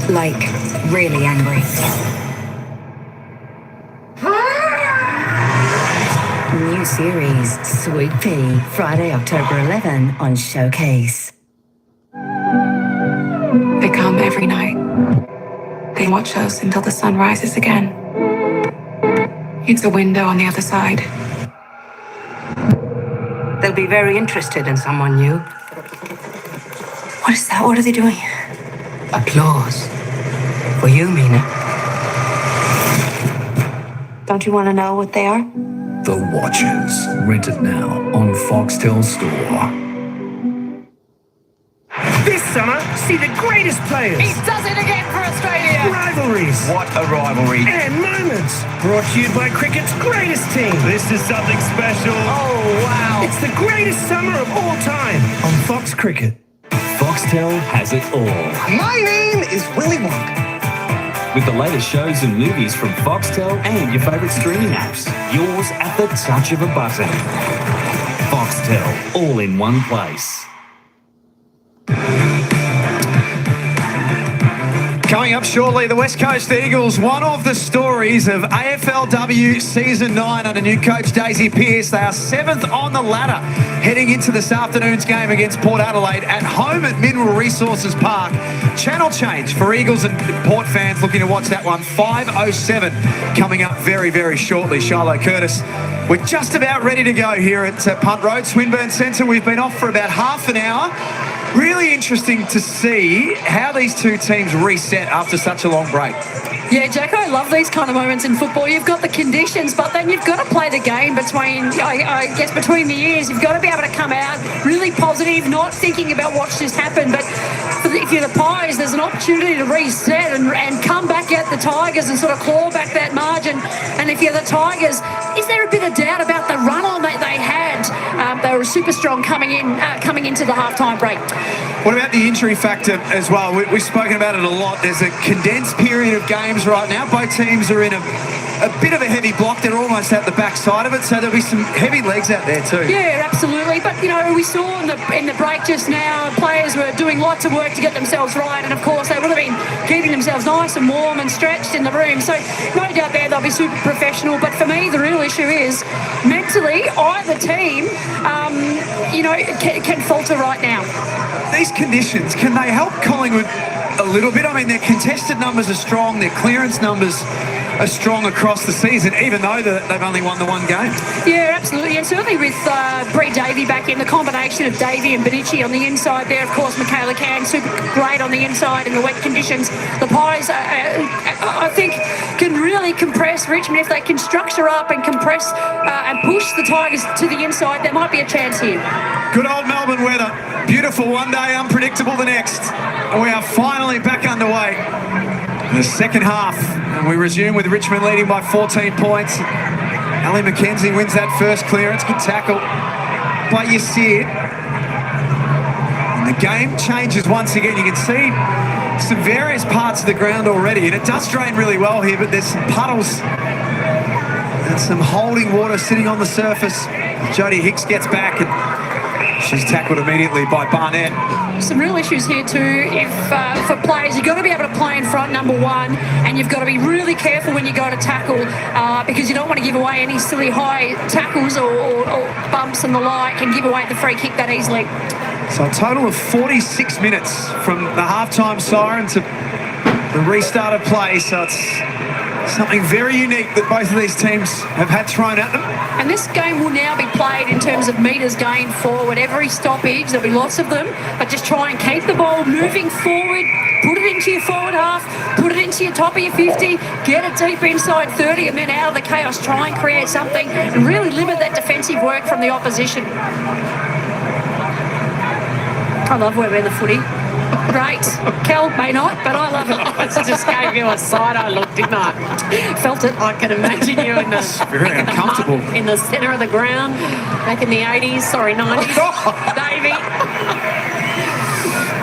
Like, really angry. New series, Sweet Pea, Friday, October 11 on Showcase. They come every night. They watch us until the sun rises again. It's a window on the other side. They'll be very interested in someone new. What is that? What are they doing? Applause. For you, Mina. Don't you want to know what they are? The Watchers. Rented now on Foxtel Store. This summer, see the greatest players. He does it again for Australia. Rivalries. What a rivalry. And moments. Brought to you by cricket's greatest team. This is something special. Oh, wow. It's the greatest summer of all time on Fox Cricket. Foxtel has it all. My name is Willy Wonka. With the latest shows and movies from Foxtel and your favourite streaming apps. Yours at the touch of a button. Foxtel, all in one place. Coming up shortly, the West Coast Eagles, one of the stories of AFLW Season 9 under new coach Daisy Pearce. They are 7th on the ladder heading into this afternoon's game against Port Adelaide at home at Mineral Resources Park. Channel change for Eagles and Port fans looking to watch that one. 5:07 coming up very, very shortly. Charlotte Curtis, we're just about ready to go here at Punt Road, Swinburne Centre. We've been off for about half an hour. Really interesting to see how these two teams reset after such a long break. Yeah, Jack, I love these kind of moments in football. You've got the conditions, but then you've got to play the game between the ears. You've got to be able to come out really positive, not thinking about what's just happened. But if you're the Pies, there's an opportunity to reset and come back at the Tigers and sort of claw back that margin. And if you're the Tigers, is there a bit of doubt about the run-on that they had? They were super strong coming into the halftime break. What about the injury factor as well? We've spoken about it a lot. There's a condensed period of games right now. Both teams are in a bit of a heavy block. They're almost at the back side of it, so there'll be some heavy legs out there too. Yeah, absolutely. But, you know, we saw in the break just now, players were doing lots of work to get themselves right, and, of course, they would have been keeping themselves nice and warm and stretched in the room. So, no doubt there they'll be super professional. But for me, the real issue is mentally, either team, can falter right now. These conditions, can they help Collingwood a little bit? I mean, their contested numbers are strong, their clearance numbers are strong across the season, even though they've only won the one game. Yeah, absolutely. And certainly with Bree Davey back in, the combination of Davey and Benici on the inside there, of course, Michaela Can, super great on the inside in the wet conditions. The Pies, I think, can really compress Richmond. If they can structure up and compress and push the Tigers to the inside, there might be a chance here. Good old Melbourne weather. Beautiful one day, unpredictable the next. And we are finally back underway in the second half. And we resume with Richmond leading by 14 points. Ali McKenzie wins that first clearance. Good tackle by Yassir. And the game changes once again. You can see some various parts of the ground already, and it does drain really well here, but there's some puddles and some holding water sitting on the surface. Jodie Hicks gets back, and she's tackled immediately by Barnett. Some real issues here too. If for players, you've got to be able to play in front, number one, and you've got to be really careful when you go to tackle because you don't want to give away any silly high tackles or bumps and the like, and give away the free kick that easily. So a total of 46 minutes from the halftime siren to the restart of play. So it's something very unique that both of these teams have had thrown at them. And this game will now be played in terms of metres gained forward. Every stoppage, there'll be lots of them, but just try and keep the ball moving forward. Put it into your forward half, put it into your top of your 50, get it deep inside 30, and then out of the chaos, try and create something and really limit that defensive work from the opposition. I love where we're in the footy. Great. Kel may not, but I love it. I just gave you a side-eye look, didn't I? Felt it. I can imagine you in the, very uncomfortable. In the centre of the ground back in the 80s, sorry, 90s. Davey.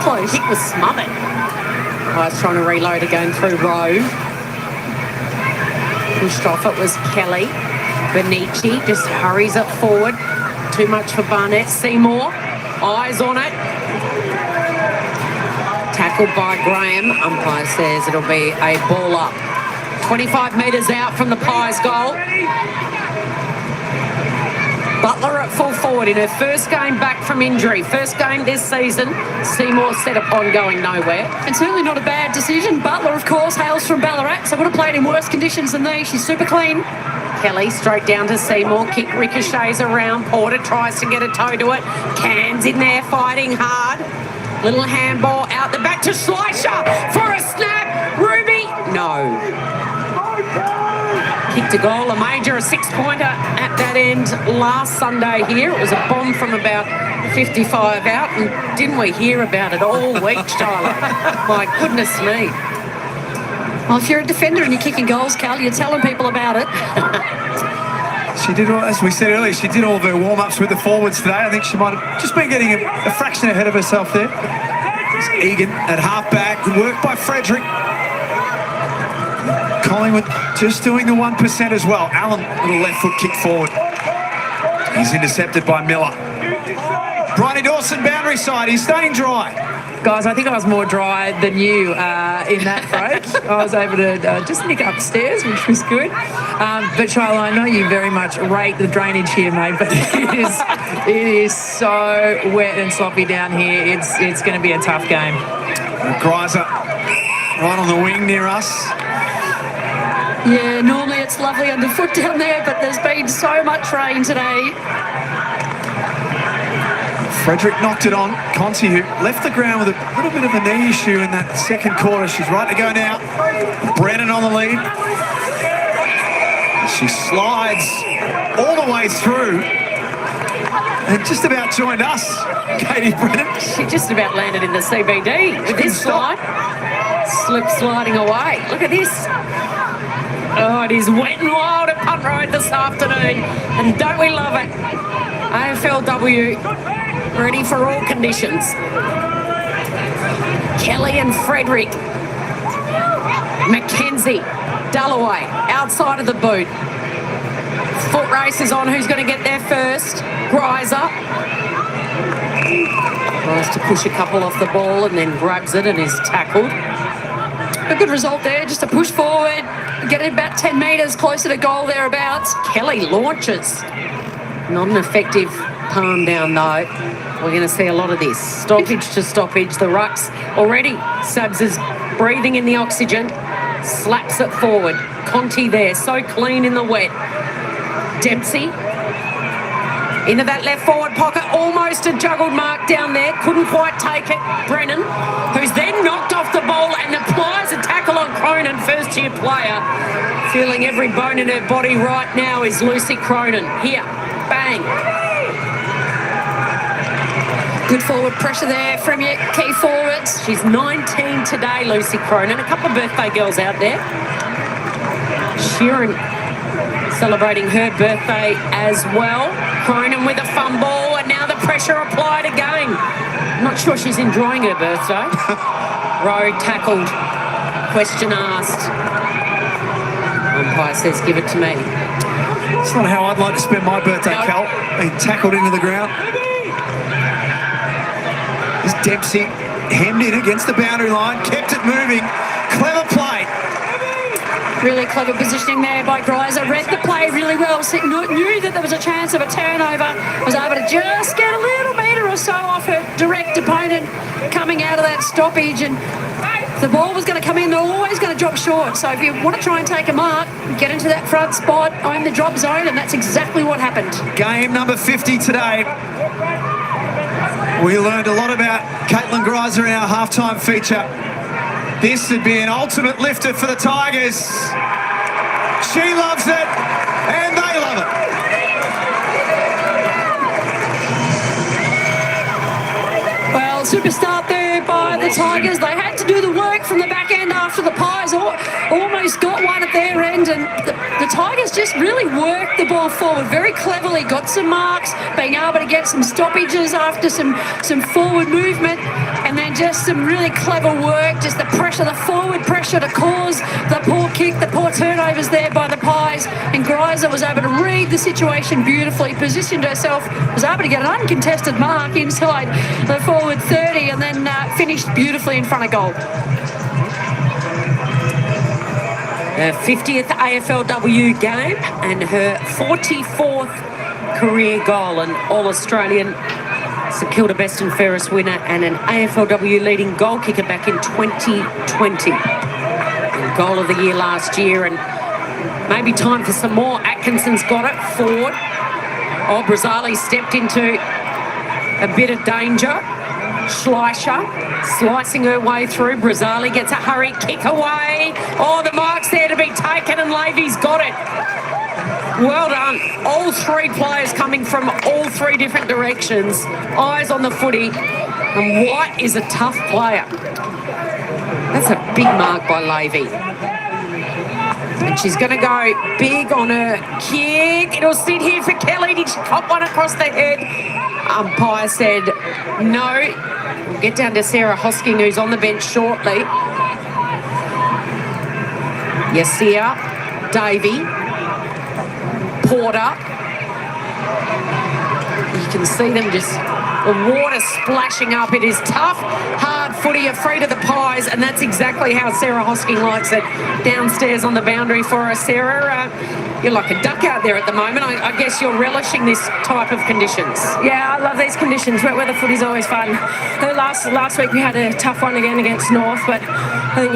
Close. Kick was smothered. I was trying to reload again through row. Pushed off, it was Kelly. Benici just hurries it forward. Too much for Barnett. Seymour, eyes on it. Tackled by Graham. Umpire says it'll be a ball up. 25 metres out from the Pies goal. Butler at full forward in her first game back from injury. First game this season. Seymour set upon going nowhere. And certainly not a bad decision. Butler, of course, hails from Ballarat, so would have played in worse conditions than these. She's super clean. Kelly straight down to Seymour. Kick ricochets around. Porter tries to get a toe to it. Cairns in there fighting hard. Little handball out the back to Schleicher for a snap. Ruby, no. Kicked a goal, a major, a six-pointer at that end last Sunday here. It was a bomb from about 55 out, and didn't we hear about it all week, Charlotte? My goodness me. Well, if you're a defender and you're kicking goals, Cal, you're telling people about it. She did, as we said earlier, she did all of her warm-ups with the forwards today. I think she might have just been getting a fraction ahead of herself there. It's Egan at half-back. Good work by Frederick. Collingwood just doing the 1% as well. Allen, little left foot kick forward. He's intercepted by Miller. Bryony Dawson, boundary side. He's staying dry. Guys, I think I was more dry than you in that break. I was able to just nick upstairs, which was good. But Charlotte, I know you very much rate the drainage here, mate, but it is so wet and sloppy down here. It's going to be a tough game. Greiser right on the wing near us. Yeah, normally it's lovely underfoot down there, but there's been so much rain today. Frederick knocked it on. Conti, who left the ground with a little bit of a knee issue in that second quarter. She's right to go now. Brennan on the lead. She slides all the way through and just about joined us, Katie Brennan. She just about landed in the CBD with this slide. Slip sliding away. Look at this. Oh, it is wet and wild at Punt Road this afternoon. And don't we love it? AFLW ready for all conditions. Kelly and Frederick. Mackenzie. Dalloway outside of the boot. Foot race is on. Who's going to get there first? Greiser. Tries to push a couple off the ball and then grabs it and is tackled. A good result there, just a push forward, getting about 10 metres closer to goal thereabouts. Kelly launches. Not an effective palm down though. We're going to see a lot of this. Stoppage to stoppage. The rucks already. Sabs is breathing in the oxygen. Slaps it forward. Conti there, so clean in the wet. Dempsey. Into that left forward pocket. Almost a juggled mark down there. Couldn't quite take it. Brennan, who's then knocked off the ball and applies a tackle on Cronin, first-year player. Feeling every bone in her body right now is Lucy Cronin. Here, bang. Good forward pressure there from your key forwards. She's 19 today, Lucy Cronin. A couple of birthday girls out there. Sheeran celebrating her birthday as well. Cronin with a fumble and now the pressure applied again. I'm not sure she's enjoying her birthday. Road tackled. Question asked. Umpire says, give it to me. It's not how I'd like to spend my birthday, Cal. Being tackled into the ground. This Dempsey hemmed in against the boundary line, kept it moving. Clever play. Really clever positioning there by Greiser. Read the play really well. Knew that there was a chance of a turnover. Was able to just get a little metre or so off her direct opponent coming out of that stoppage. And if the ball was going to come in, they're always going to drop short. So if you want to try and take a mark, get into that front spot, own the drop zone, and that's exactly what happened. Game number 50 today. We learned a lot about Caitlin Greiser in our halftime feature. This would be an ultimate lifter for the Tigers. She loves it, and they love it. Well, super start there by the Tigers. They had to do the work from the back end after the Pies almost got one at their end, and the Tigers just really worked the ball forward very cleverly, got some marks, being able to get some stoppages after some forward movement, and then just some really clever work, just the pressure, the forward pressure to cause the poor kick, the poor turnovers there by the Pies, and Greiser was able to read the situation beautifully, positioned herself, was able to get an uncontested mark inside the forward 30, and then finished beautifully in front of goal. Her 50th AFLW game and her 44th career goal, an All-Australian, St Kilda Best and Fairest winner, and an AFLW leading goal kicker back in 2020. And goal of the year last year, and maybe time for some more. Atkinson's got it forward. Oh, Brazzali stepped into a bit of danger. Schleicher slicing her way through. Brazzali gets a hurried kick away. Oh, the mark's there to be taken, and Levy's got it. Well done. All three players coming from all three different directions. Eyes on the footy. And White is a tough player. That's a big mark by Levy. And she's going to go big on her kick. It'll sit here for Kelly. Did she pop one across the head? Umpire said no. We'll get down to Sarah Hosking, who's on the bench shortly. Yasia, Davey, Porter. You can see them just, the water splashing up. It is tough, hard footy, afraid of the Pies, and that's exactly how Sarah Hosking likes it. Downstairs on the boundary for her. Sarah, you're like a duck out there at the moment. I guess you're relishing this type of conditions. Yeah, I love these conditions. Wet weather footy's always fun. Last week we had a tough one again against North, but I think,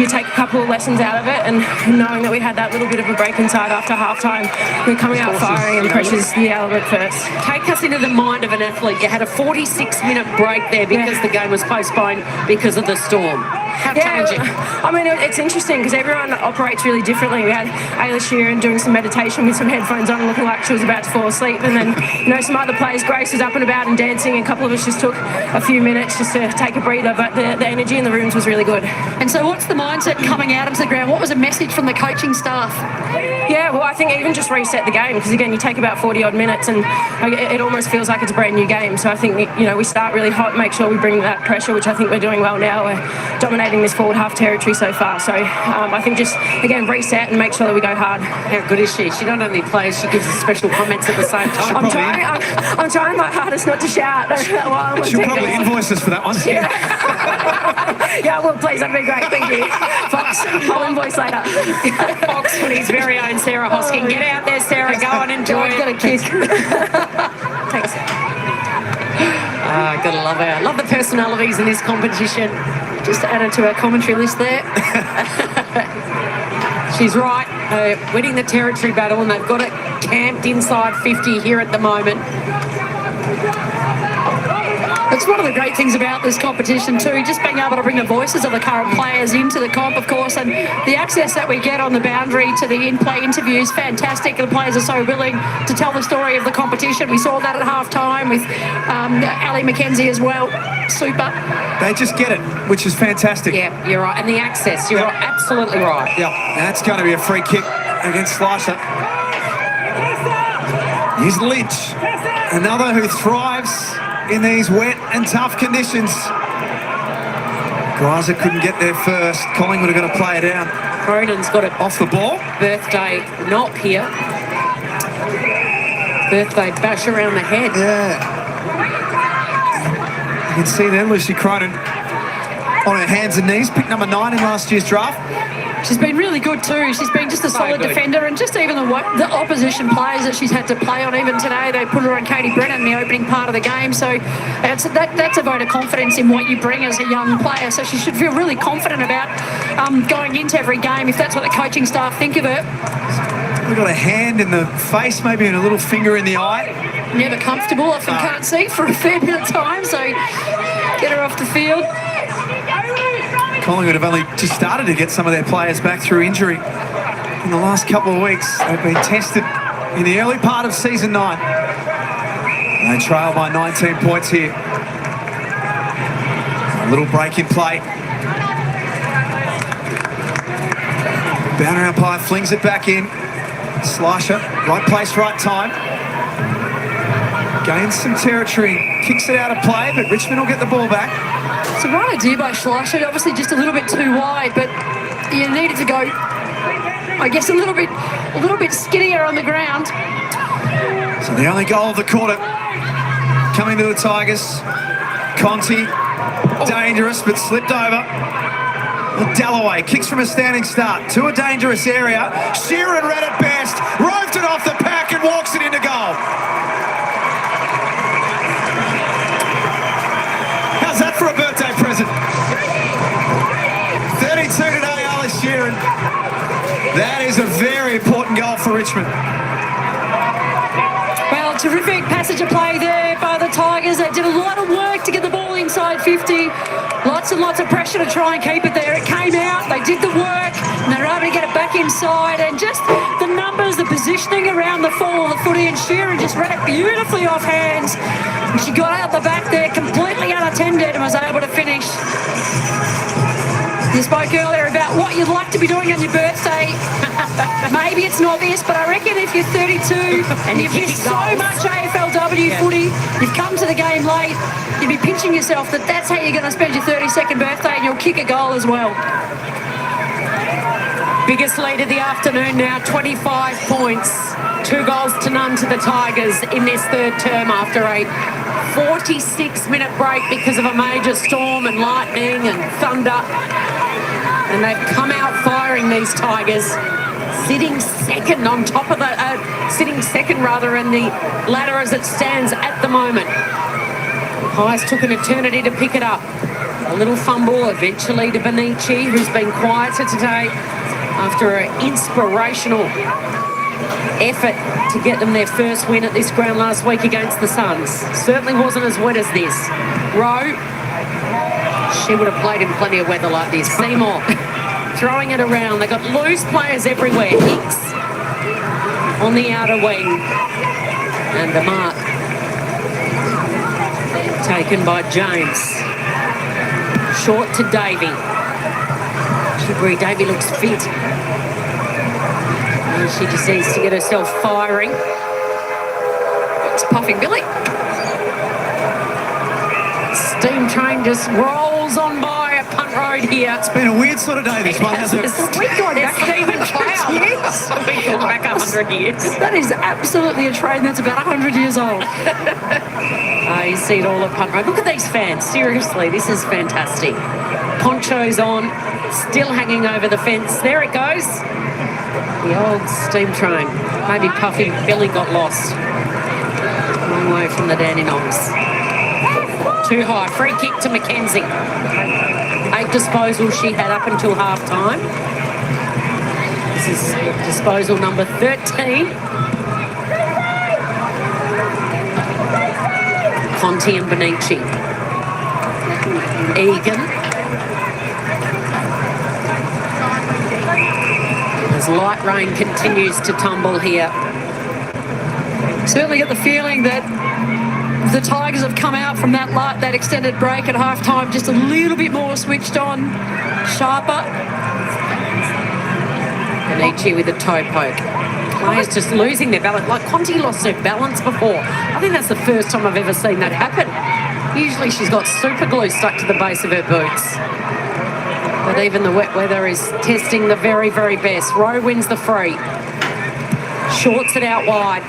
you take a couple of lessons out of it, and knowing that we had that little bit of a break inside after halftime, we're coming out firing, and pressure's the element first. Take us into the mind of an athlete. You had a 46-minute break there because the game was postponed because of the storm. How challenging? I mean, it's interesting because everyone operates really differently. We had Ayla Sheeran doing some meditation with some headphones on, looking like she was about to fall asleep, and then some other players, Grace was up and about and dancing, and a couple of us just took a few minutes just to take a breather, but the energy in the rooms was really good. And so what's the mindset coming out into the ground? What was a message from the coaching staff? Yeah, well, I think even just reset the game, because again, you take about 40-odd minutes and it almost feels like it's a brand new game. So I think, we start really hot, make sure we bring that pressure, which I think we're doing well now. We're dominating this forward half territory so far. So I think just, again, reset and make sure that we go hard. How good is she? She not only plays, she gives us special comments at the same time. I'm trying my hardest not to shout. She'll probably invoice us for that one. Yeah, well, please, that'd be great. Thank you. Fox, I'll invoice later. Fox Footy's very own Sarah Hosking. Get out there, Sarah. Go and enjoy it. Got a kick. Thanks. Gotta love her. Love the personalities in this competition. Just added to our commentary list there. She's right. Winning the territory battle, and they've got it camped inside 50 here at the moment. It's one of the great things about this competition too, just being able to bring the voices of the current players into the comp, of course, and the access that we get on the boundary to the in-play interviews, fantastic. The players are so willing to tell the story of the competition. We saw that at half-time with Ali McKenzie as well. Super. They just get it, which is fantastic. Yeah, you're right. And the access, you're right, absolutely right. Yeah, that's going to be a free kick against Slicer. Here's Lynch, another who thrives in these wet and tough conditions. Greiser couldn't get there first. Collingwood are going to play it down. Cronin's got it off the ball. Birthday knock here. Birthday bash around the head. Yeah. You can see there Lucy Cronin on her hands and knees. Picked number 9 in last year's draft. She's been really good too. She's been just a solid defender, and just even the opposition players that she's had to play on. Even today, they put her on Katie Brennan in the opening part of the game. So that's a vote of confidence in what you bring as a young player. So she should feel really confident about going into every game if that's what the coaching staff think of her. We've got a hand in the face, maybe, and a little finger in the eye. Never comfortable. Often can't see for a fair bit of time. So get her off the field. Collingwood have only just started to get some of their players back through injury in the last couple of weeks. They've been tested in the early part of season 9. They trail by 19 points here. A little break in play. Banner umpire flings it back in. Slasher, right place, right time. Gains some territory, kicks it out of play, but Richmond will get the ball back. It's a right idea by Schleicher, obviously just a little bit too wide, but you needed to go, I guess, a little bit skinnier on the ground. So the only goal of the quarter coming to the Tigers. Conti, dangerous, but slipped over. Dalloway kicks from a standing start to a dangerous area. Sheeran read it best, roved it off the pack and walks it into goal. How's that for a birthday present? 32 today, Alice Sheeran. That is a very important goal for Richmond. Well, terrific passage of play there by the Tigers. They did a lot of work to get the ball inside 50. Lots and lots of pressure to try and keep it there. It came out, they did the work, and they were able to get it back inside. And just the numbers, the positioning around the fall of the footy, and Sheeran just read it beautifully off hands. And she got out the back there completely unattended and was able to finish. You spoke earlier about what you'd like to be doing on your birthday. Maybe it's not this, but I reckon if you're 32 and you've missed so much AFLW footy, you've come to the game late, you'd be pinching yourself that that's how you're going to spend your 32nd birthday, and you'll kick a goal as well. Biggest lead of the afternoon now, 25 points. 2 goals to none to the Tigers in this third term after a 46-minute break because of a major storm and lightning and thunder. And they've come out firing, these Tigers, sitting second on top of the, sitting second rather in the ladder as it stands at the moment. Pies took an eternity to pick it up. A little fumble eventually to Benici, who's been quieter today after an inspirational effort to get them their first win at this ground last week against the Suns. Certainly wasn't as wet as this. Rowe, she would have played in plenty of weather like this. Seymour throwing it around. They've got loose players everywhere. Hicks on the outer wing. And the mark taken by James. Short to Davey. Sugary Davey looks fit. And she just needs to get herself firing. It's Puffing Billy. Steam train just rolls on by a punt road here. It's been a weird sort of day, this one, hasn't it? We've gone back Stephen Cloud. Yes. We've gone back 100 years. That is absolutely a train that's about 100 years old. You see it all at punt road. Look at these fans. Seriously, this is fantastic. Ponchos on, still hanging over the fence. There it goes. The old steam train. Maybe Puffy Billy got lost. Long way from the Dandenongs. Too high. Free kick to Mackenzie. 8 disposals she had up until half time. This is disposal number 13. Conti and Benici. Egan. As light rain continues to tumble here. Certainly get the feeling that the Tigers have come out from that extended break at halftime just a little bit more switched on, sharper. Benici with a toe poke. Players just losing their balance. Like Conti lost her balance before. I think that's the first time I've ever seen that happen. Usually she's got super glue stuck to the base of her boots. But even the wet weather is testing the very, very best. Rowe wins the free. Shorts it out wide.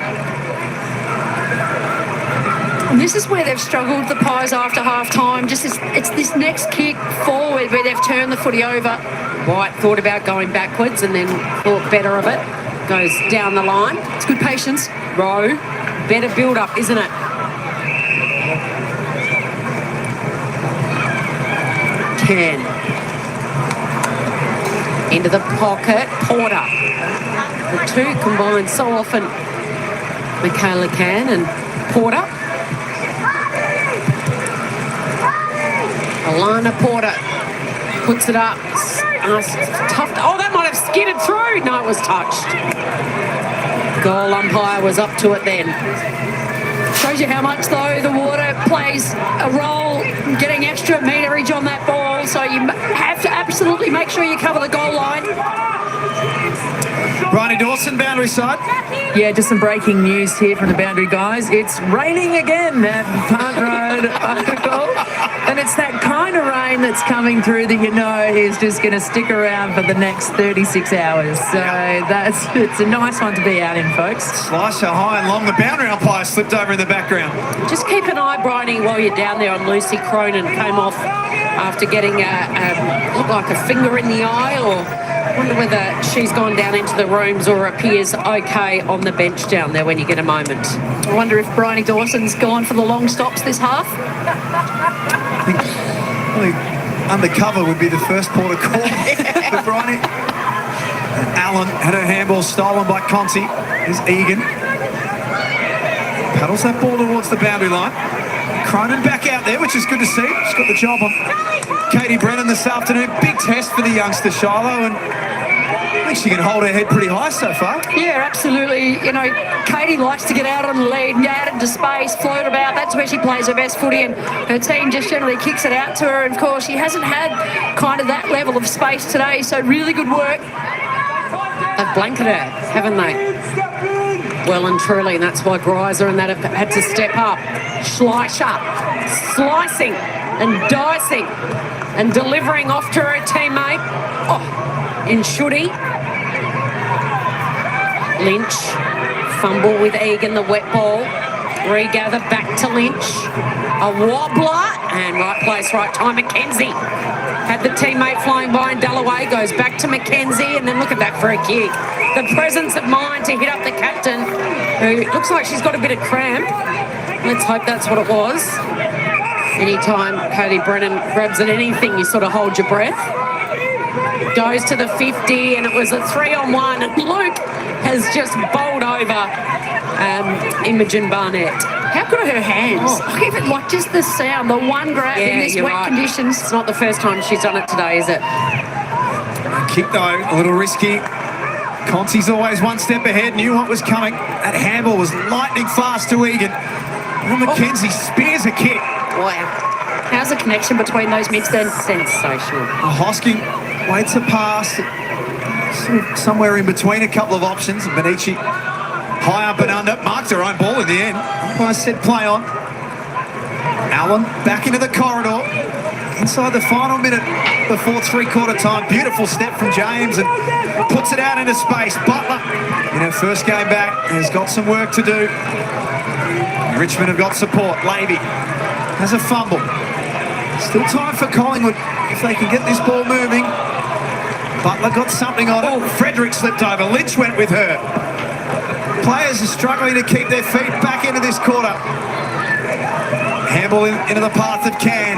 And this is where they've struggled, the Pies, after half-time. It's this next kick forward where they've turned the footy over. White thought about going backwards and then thought better of it. Goes down the line. It's good patience. Rowe, better build-up, isn't it? Can. Into the pocket, Porter. The two combine so often. Michaela Can and Porter. Alana Porter puts it up. Tough. Oh, that might have skidded through. No, it was touched. Goal umpire was up to it then. Shows you how much, though, the water plays a role in getting extra meterage on that ball. So you have to absolutely make sure you cover the goal line. Bryony Dawson, boundary side. Yeah, just some breaking news here from the boundary guys. It's raining again at Punt Road Oval. And it's that kind of rain that's coming through that you know is just going to stick around for the next 36 hours. So it's a nice one to be out in, folks. Slicer high and long. The boundary umpire slipped over in the background. Just keep an eye, Bryony, while you're down there on Lucy Cronin. Came off after getting looked like a finger in the eye, or wonder whether she's gone down into the rooms or appears okay on the bench down there when you get a moment. I wonder if Bryony Dawson's gone for the long stops this half. I think probably undercover would be the first port of call for Bryony. And Allen had her handball stolen by Conti. Here's Egan. Paddles that ball towards the boundary line. Cronin back out there, which is good to see. She's got the job on Katie Brennan this afternoon. Big test for the youngster, Shiloh, and I think she can hold her head pretty high so far. Yeah, absolutely. You know, Katie likes to get out on the lead and get out into space, float about. That's where she plays her best footy, and her team just generally kicks it out to her. And of course, she hasn't had kind of that level of space today, so really good work. They've blanketed her, haven't they? Well and truly, and that's why Greiser and that have had to step up. Schleicher, slicing and dicing and delivering off to her teammate. Oh, in Shooty. Lynch, fumble with Egan, the wet ball. Regather back to Lynch. A wobbler, and right place, right time. McKenzie had the teammate flying by, and Dalloway goes back to McKenzie, and then look at that for a kick. The presence of mind to hit up the captain, who looks like she's got a bit of cramp. Let's hope that's what it was. Anytime Cody Brennan grabs at anything, you sort of hold your breath. Goes to the 50, and it was a 3-on-1, and Luke has just bowled over Imogen Barnett. How good are her hands? Oh. Even like just the sound, the one grab in this wet conditions. It's not the first time she's done it today, is it? Kick though, a little risky. Conti's always one step ahead, knew what was coming. That handball was lightning fast to Egan. And McKenzie spears a kick. Wow. How's the connection between those mids then? Sensational. Hosking waits a pass. Sort of somewhere in between a couple of options. Benici high up and under. Marked her own ball in the end. Umpire said play on. Allen back into the corridor. Inside the final minute before three-quarter time. Beautiful step from James and puts it out into space. Butler in her first game back has got some work to do. Richmond have got support. Levy has a fumble. Still time for Collingwood if they can get this ball moving. Butler got something on it. Frederick slipped over. Lynch went with her. Players are struggling to keep their feet back into this quarter. Handball into the path of Can.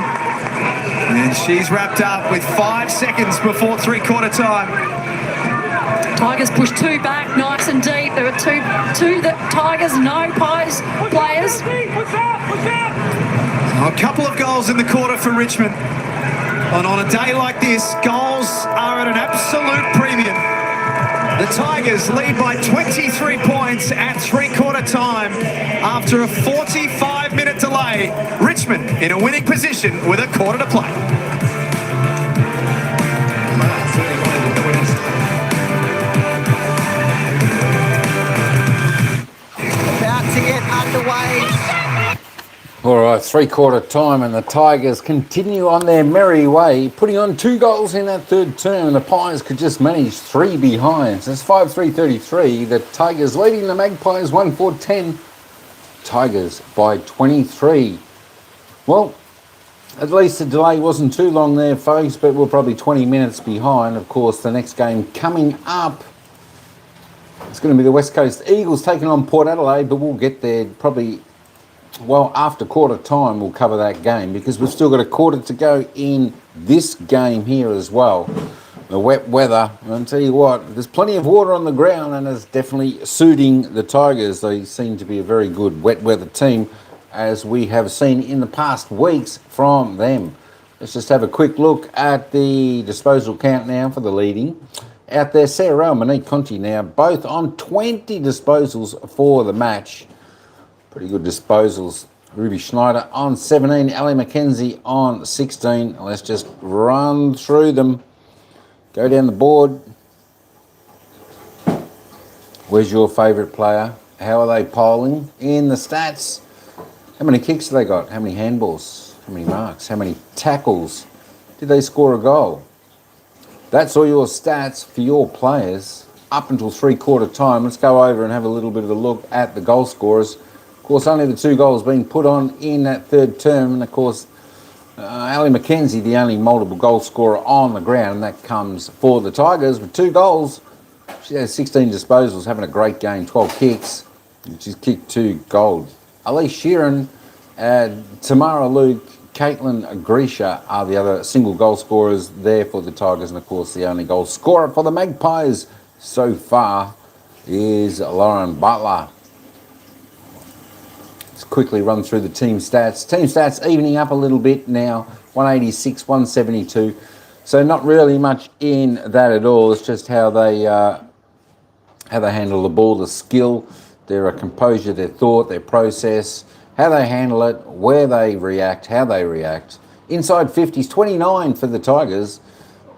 And she's wrapped up with 5 seconds before three-quarter time. Tigers push two back, nice and deep. There are two that Tigers, no Pies players. A couple of goals in the quarter for Richmond. And on a day like this, goals are at an absolute premium. The Tigers lead by 23 points at three-quarter time after a 45-minute delay. Richmond in a winning position with a quarter to play. the way. All right, three-quarter time, and the Tigers continue on their merry way, putting on 2 goals in that third term, and the Pies could just manage 3 behind. So it's 5-3-33. The Tigers leading the Magpies 1-4-10. Tigers by 23. Well, at least the delay wasn't too long there, folks, but we're probably 20 minutes behind. Of course, the next game coming up, it's going to be the West Coast Eagles taking on Port Adelaide, but we'll get there probably... Well, after quarter time, we'll cover that game because we've still got a quarter to go in this game here as well. The wet weather, I'll tell you what, there's plenty of water on the ground and it's definitely suiting the Tigers. They seem to be a very good wet weather team, as we have seen in the past weeks from them. Let's just have a quick look at the disposal count now for the leading. Out there, Sarah and Monique Conti now, both on 20 disposals for the match. Pretty good disposals. Ruby Schneider on 17, Ellie McKenzie on 16. Let's just run through them. Go down the board. Where's your favourite player? How are they polling in the stats? How many kicks have they got? How many handballs? How many marks? How many tackles? Did they score a goal? That's all your stats for your players up until three-quarter time. Let's go over and have a little bit of a look at the goal scorers. Of course, only the 2 goals being put on in that third term. And, of course, Ali McKenzie, the only multiple goal scorer on the ground. And that comes for the Tigers with 2 goals. She has 16 disposals, having a great game, 12 kicks. She's kicked 2 goals. Elise Sheeran, Tamara Luke, Caitlin Grisha are the other single goal scorers there for the Tigers. And, of course, the only goal scorer for the Magpies so far is Lauren Butler. Quickly run through the team stats. Team stats evening up a little bit now, 186, 172. So not really much in that at all. It's just how they handle the ball, the skill, their composure, their thought, their process, how they handle it, where they react, how they react. Inside 50s, 29 for the Tigers,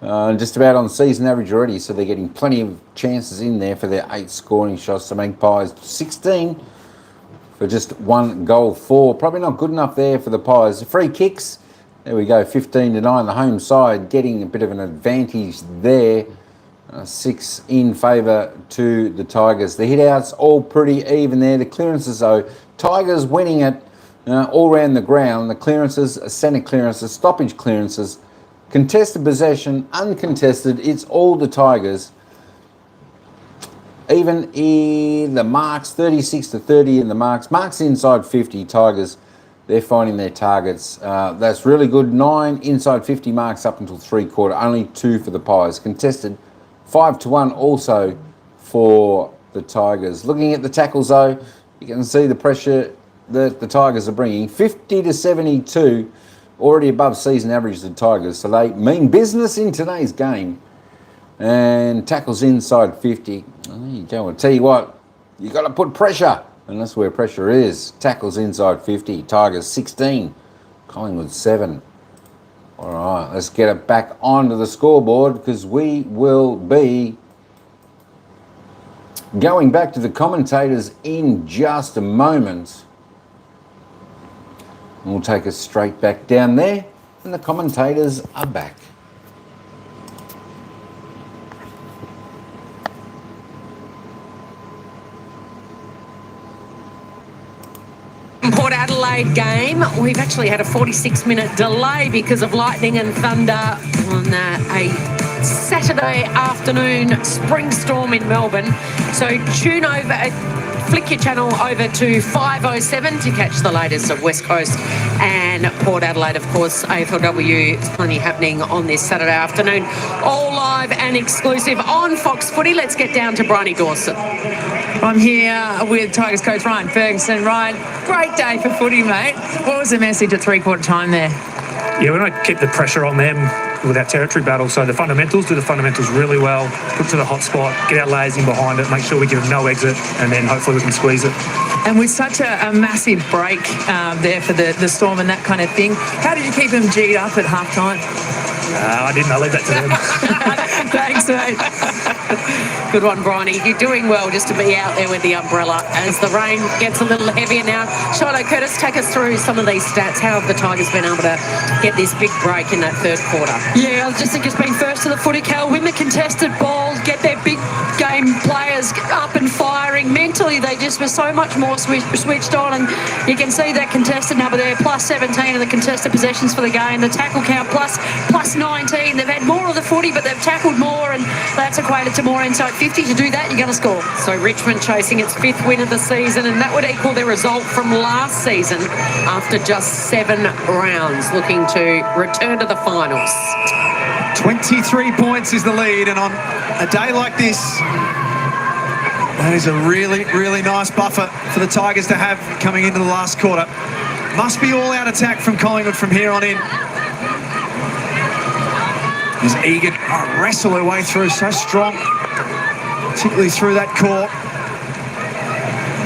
just about on season average already. So they're getting plenty of chances in there for their 8 scoring shots. The Magpies 16. For just 1 goal for. Probably not good enough there for the Pies. The free kicks, there we go, 15-9. The home side getting a bit of an advantage there. 6 in favour to the Tigers. The hit-outs all pretty even there. The clearances, though, Tigers winning it all around the ground. The clearances, centre clearances, stoppage clearances, contested possession, uncontested. It's all the Tigers. Even in the marks, 36-30 in the marks. Marks inside 50, Tigers, they're finding their targets. That's really good. 9 inside 50 marks up until three-quarter. Only 2 for the Pies. Contested 5-1 also for the Tigers. Looking at the tackles, though, you can see the pressure that the Tigers are bringing. 50-72, already above season average of the Tigers. So they mean business in today's game. And tackles inside 50. There you go. I'll tell you what, you got to put pressure, and that's where pressure is. Tackles inside 50. Tigers 16. Collingwood 7. All right, let's get it back onto the scoreboard because we will be going back to the commentators in just a moment. We'll take us straight back down there, and the commentators are back. Port Adelaide game. We've actually had a 46-minute delay because of lightning and thunder on a Saturday afternoon spring storm in Melbourne. So tune over, flick your channel over to 507 to catch the latest of West Coast and Port Adelaide. Of course, AFLW, plenty happening on this Saturday afternoon. All live and exclusive on Fox Footy. Let's get down to Bryony Dawson. I'm here with Tigers coach Ryan Ferguson. Ryan, great day for footy, mate. What was the message at three-quarter time there? Yeah, we don't keep the pressure on them with our territory battle. So the fundamentals, do the fundamentals really well, put to the hot spot, get our layers in behind it, make sure we give them no exit, and then hopefully we can squeeze it. And with such a massive break there for the Storm and that kind of thing, how did you keep them G'd up at half-time? I didn't. I leave that to them. Thanks, mate. Good one, Bryony. You're doing well just to be out there with the umbrella as the rain gets a little heavier now. Shiloh, Curtis, take us through some of these stats. How have the Tigers been able to get this big break in that third quarter? Yeah, I just think it's been first to the footy, Cal. Win the contested ball, get their big game players up and firing. Mentally, they just were so much more switched on, and you can see that contested number there, plus 17 of the contested possessions for the game. The tackle count plus 19. They've had more of the footy, but they've tackled more, and that's equated to more inside 50. To do that, you're going to score. So Richmond chasing its 5th win of the season, and that would equal their result from last season after just 7 rounds, looking to return to the finals. 23 points is the lead, and on a day like this, that is a really, really nice buffer for the Tigers to have coming into the last quarter. Must be all-out attack from Collingwood from here on in. As Egan wrestle her way through, so strong, particularly through that core.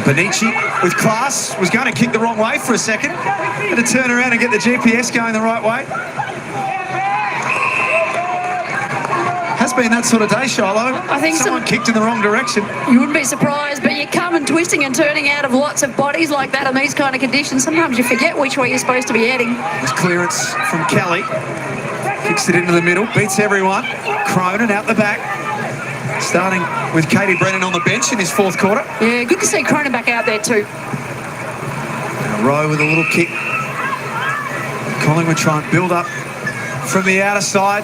Benici with class, was going to kick the wrong way for a second. Had to turn around and get the GPS going the right way. Has been that sort of day, Shiloh. I think someone kicked in the wrong direction. You wouldn't be surprised, but you come and twisting and turning out of lots of bodies like that in these kind of conditions. Sometimes you forget which way you're supposed to be heading. This clearance from Kelly. Kicks it into the middle, beats everyone. Cronin out the back. Starting with Katie Brennan on the bench in his 4th quarter. Yeah, good to see Cronin back out there too. And a row with a little kick. Collingwood try and build up from the outer side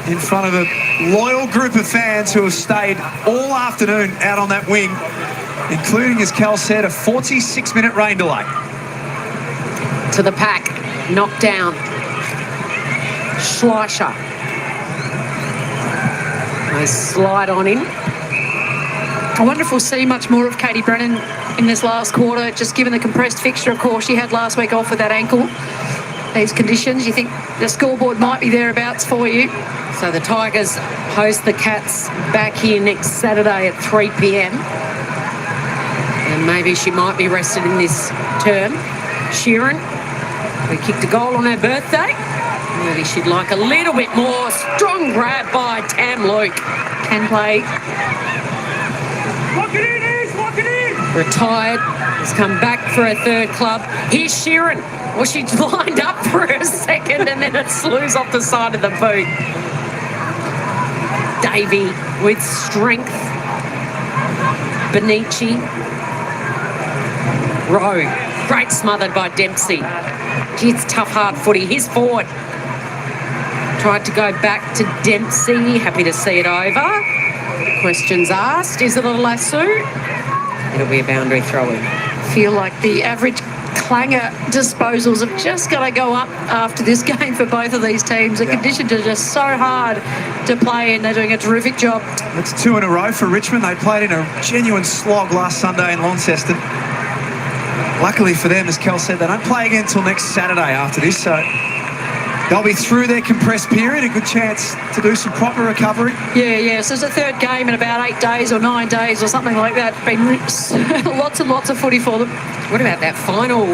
in front of a loyal group of fans who have stayed all afternoon out on that wing, including, as Cal said, a 46-minute rain delay. To the pack, knocked down. Schleicher. They slide on in. I wonder if we'll see much more of Katie Brennan in this last quarter, just given the compressed fixture, of course, she had last week off with that ankle. These conditions, you think the scoreboard might be thereabouts for you. So the Tigers host the Cats back here next Saturday at 3 p.m. And maybe she might be rested in this term. Sheeran, who kicked a goal on her birthday. Maybe she'd like a little bit more. Strong grab by Tam Luke. Can play. Lock it in, Ace, lock it in! Retired, has come back for her 3rd club. Here's Sheeran. Well, she lined up for a second and then it slews off the side of the boot. Davey with strength. Benici. Rowe. Great smothered by Dempsey. Gee, it's tough, hard footy. Here's forward. Tried to go back to Dempsey. Happy to see it over. Questions asked. Is it a lasso? It'll be a boundary throw-in. Feel like the average clanger disposals have just got to go up after this game for both of these teams. The conditions are just so hard to play in. They're doing a terrific job. That's 2 in a row for Richmond. They played in a genuine slog last Sunday in Launceston. Luckily for them, as Kel said, they don't play again until next Saturday after this, so they'll be through their compressed period, a good chance to do some proper recovery. Yeah, so it's a 3rd game in about 8 days or 9 days or something like that. Been lots and lots of footy for them. What about that final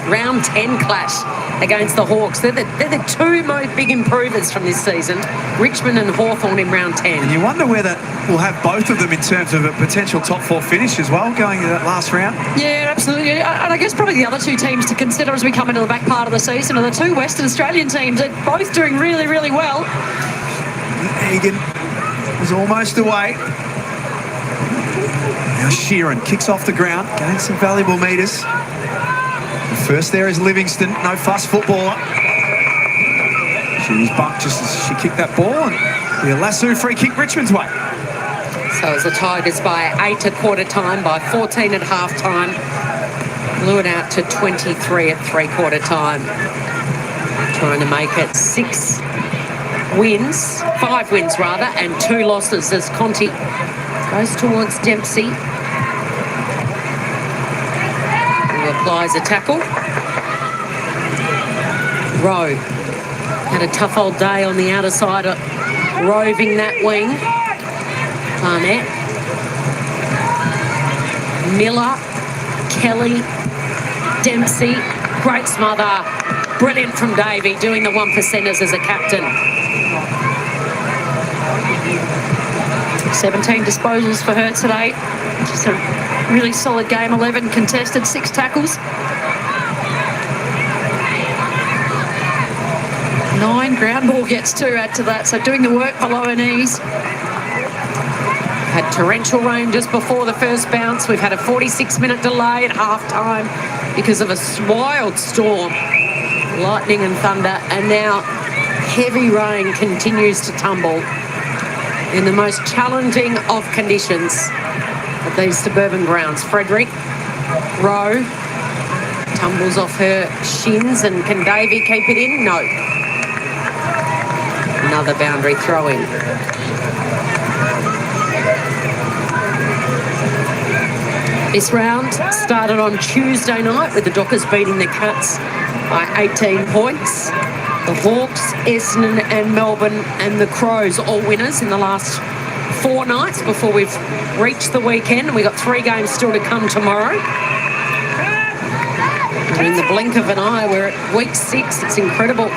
round 10 clash against the Hawks? They're the 2 most big improvers from this season, Richmond and Hawthorn in round 10. And you wonder whether we'll have both of them in terms of a potential top 4 finish as well, going into that last round. Yeah, absolutely. And I guess probably the other 2 teams to consider as we come into the back part of the season are the 2 Western Australian teams that are both doing really, really well. Egan was almost away. Now Sheeran kicks off the ground, gains some valuable metres. The first there is Livingston, no fuss footballer. She was bumped just as she kicked that ball, and the lasso free kick Richmond's way. So as the Tigers by 8 at quarter time, by 14 at half time, blew it out to 23 at 3/4 time. Trying to make it 5 wins rather, and 2 losses as Conti goes towards Dempsey, who applies a tackle. Rowe had a tough old day on the outer side, roving that wing. Barnett, Miller, Kelly, Dempsey, great smother. Brilliant from Davey, doing the 1%ers as a captain. 17 disposals for her today. Just a really solid game, 11 contested, 6 tackles. 9 ground ball gets 2, add to that, so doing the work below her knees. Had torrential rain just before the first bounce. We've had a 46-minute delay at halftime because of a wild storm, lightning and thunder, and now heavy rain continues to tumble in the most challenging of conditions at these suburban grounds. Frederick Rowe tumbles off her shins, and can Davey keep it in? No. Another boundary throw in. This round started on Tuesday night with the Dockers beating the Cats by 18 points. The Hawks, Essendon and Melbourne and the Crows all winners in the last 4 nights before we've reached the weekend. We've got 3 games still to come tomorrow. And in the blink of an eye, we're at week 6. It's incredible.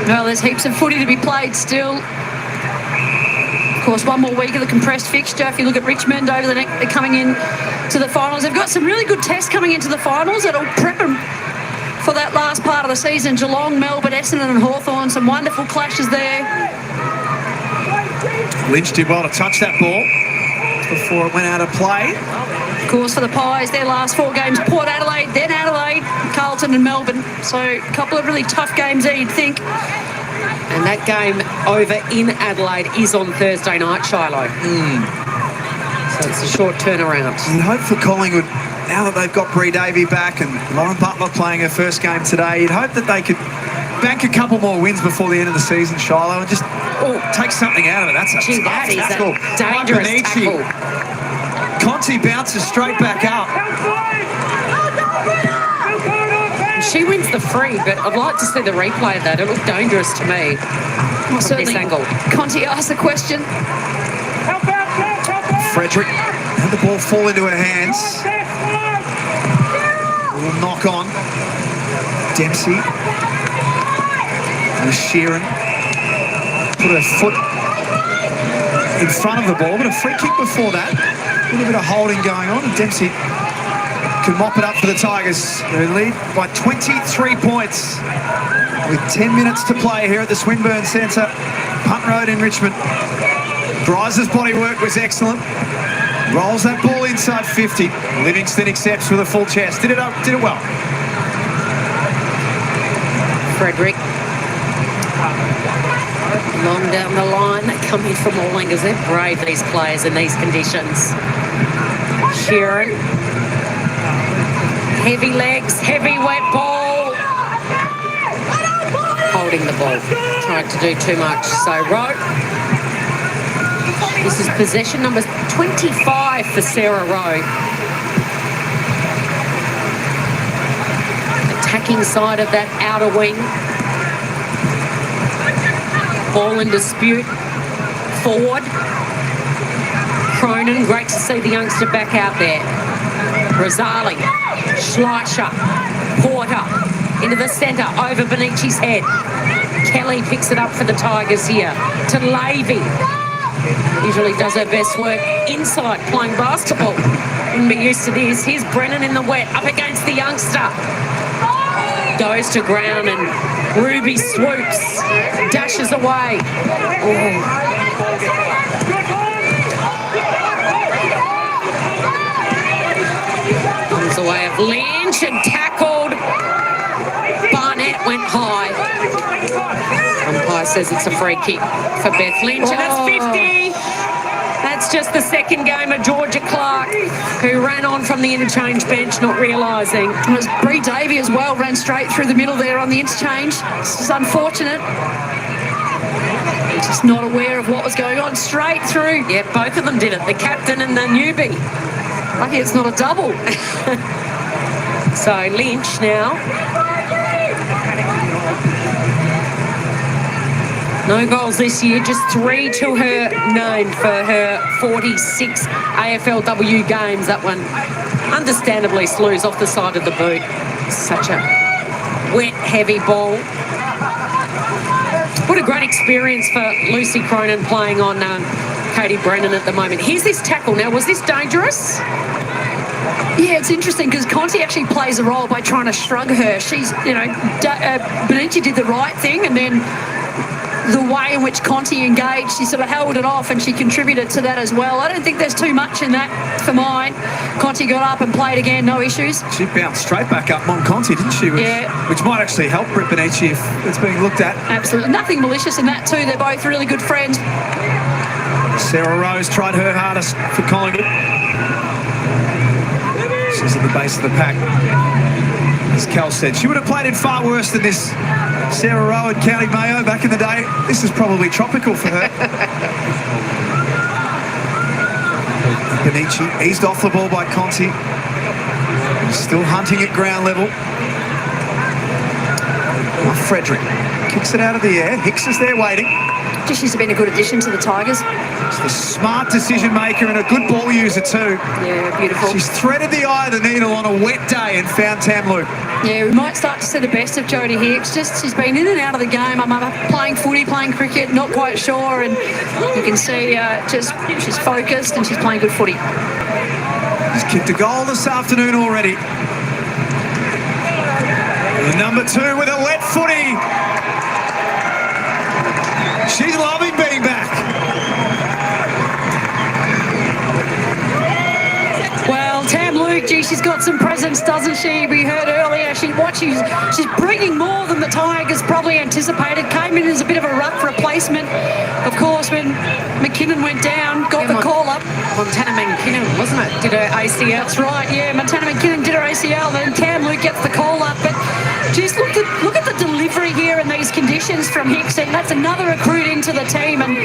Well, there's heaps of footy to be played still. Of course, one more week of the compressed fixture. If you look at Richmond over the next, they're coming in to the finals. They've got some really good tests coming into the finals that'll prep them for that last part of the season. Geelong, Melbourne, Essendon and Hawthorn. Some wonderful clashes there. Lynch did well to touch that ball before it went out of play. Of course, for the Pies, their last 4 games, Port Adelaide, then Adelaide, Carlton and Melbourne. So a couple of really tough games there, you'd think. And that game over in Adelaide is on Thursday night, Shiloh. So it's a short turnaround. And hope for Collingwood, now that they've got Bree Davey back and Lauren Butler playing her first game today, you'd hope that they could bank a couple more wins before the end of the season, Shiloh, and just take something out of it. That's a that is tackle. a dangerous tackle. Conti bounces straight back up. She wins the free, but I'd like to see the replay of that. It looked dangerous to me Well, from this angle. Conti asked the question. Frederick had the ball fall into her hands. A little knock on. Dempsey. And Sheeran put her foot in front of the ball, but a free kick before that. A little bit of holding going on, and Dempsey can mop it up for the Tigers, who lead by 23 points with 10 minutes to play here at the Swinburne Centre, Punt Road in Richmond. Bryce's body work was excellent. Rolls that ball inside 50. Livingston accepts with a full chest. Did it well. Frederick. Long down the line, they come in from all angles. They're brave, these players, in these conditions. Sheeran. Heavy legs, heavy wet ball. Holding the ball. Tried to do too much. So Rowe. This is possession number 25 for Sarah Rowe. Attacking side of that outer wing. Ball in dispute. Forward. Cronin, great to see the youngster back out there. Rosali. Schleicher, Porter, into the centre, over Bonici's head. Kelly picks it up for the Tigers here, to Levy. Usually does her best work inside playing basketball. Wouldn't be used to this. Here's Brennan in the wet, up against the youngster. Goes to ground and Ruby swoops, dashes away. Comes the way of Lynch and tackled. Barnett went high. Umpire says it's a free kick for Beth Lynch, and it's 50. That's just the second game of Georgia Clark, who ran on from the interchange bench, not realising. It was Bree Davey as well, ran straight through the middle there on the interchange. This is unfortunate. Just not aware of what was going on, straight through. Yeah, both of them did it, the captain and the newbie. Lucky it's not a double. So Lynch now. No goals this year, just 3 to her name for her 46 AFLW games. That one understandably slews off the side of the boot. Such a wet, heavy ball. What a great experience for Lucy Cronin playing on Katie Brennan at the moment. Here's this tackle. Now, was this dangerous? Yeah, it's interesting because Conti actually plays a role by trying to shrug her. She's, Benici did the right thing, and then the way in which Conti engaged, she sort of held it off and she contributed to that as well. I don't think there's too much in that for mine. Conti got up and played again, no issues. She bounced straight back up on Conti, didn't she? Which might actually help Britt Benici if it's being looked at. Absolutely. Nothing malicious in that too. They're both really good friends. Sarah Rose tried her hardest for Collingwood. She's at the base of the pack. As Cal said, she would have played in far worse than this. Sarah Rowe at County Mayo back in the day. This is probably tropical for her. Benici eased off the ball by Conti. Still hunting at ground level. Frederick kicks it out of the air. Hicks is there waiting. She's been a good addition to the Tigers. She's a smart decision maker and a good ball user too. Yeah, beautiful. She's threaded the eye of the needle on a wet day and found Tamlu. Yeah, we might start to see the best of Jodie Hicks. She's been in and out of the game. I'm playing footy, playing cricket, not quite sure, and you can see she's focused and she's playing good footy. She's kicked a goal this afternoon already. The number 2 with a wet footy. She's loving being back. Well, Tam Luke, gee, she's got some presence, doesn't she? We heard earlier she's bringing more than the Tigers probably anticipated. Came in as a bit of a rough replacement. Of course, when McKinnon went down, got the call up. Montana McKinnon, wasn't it? Did her ACL. That's right, yeah. Montana McKinnon did her ACL, then Tam Luke gets the call up. But just look at the delivery here in these conditions from Hicks, and that's another recruit into the team. And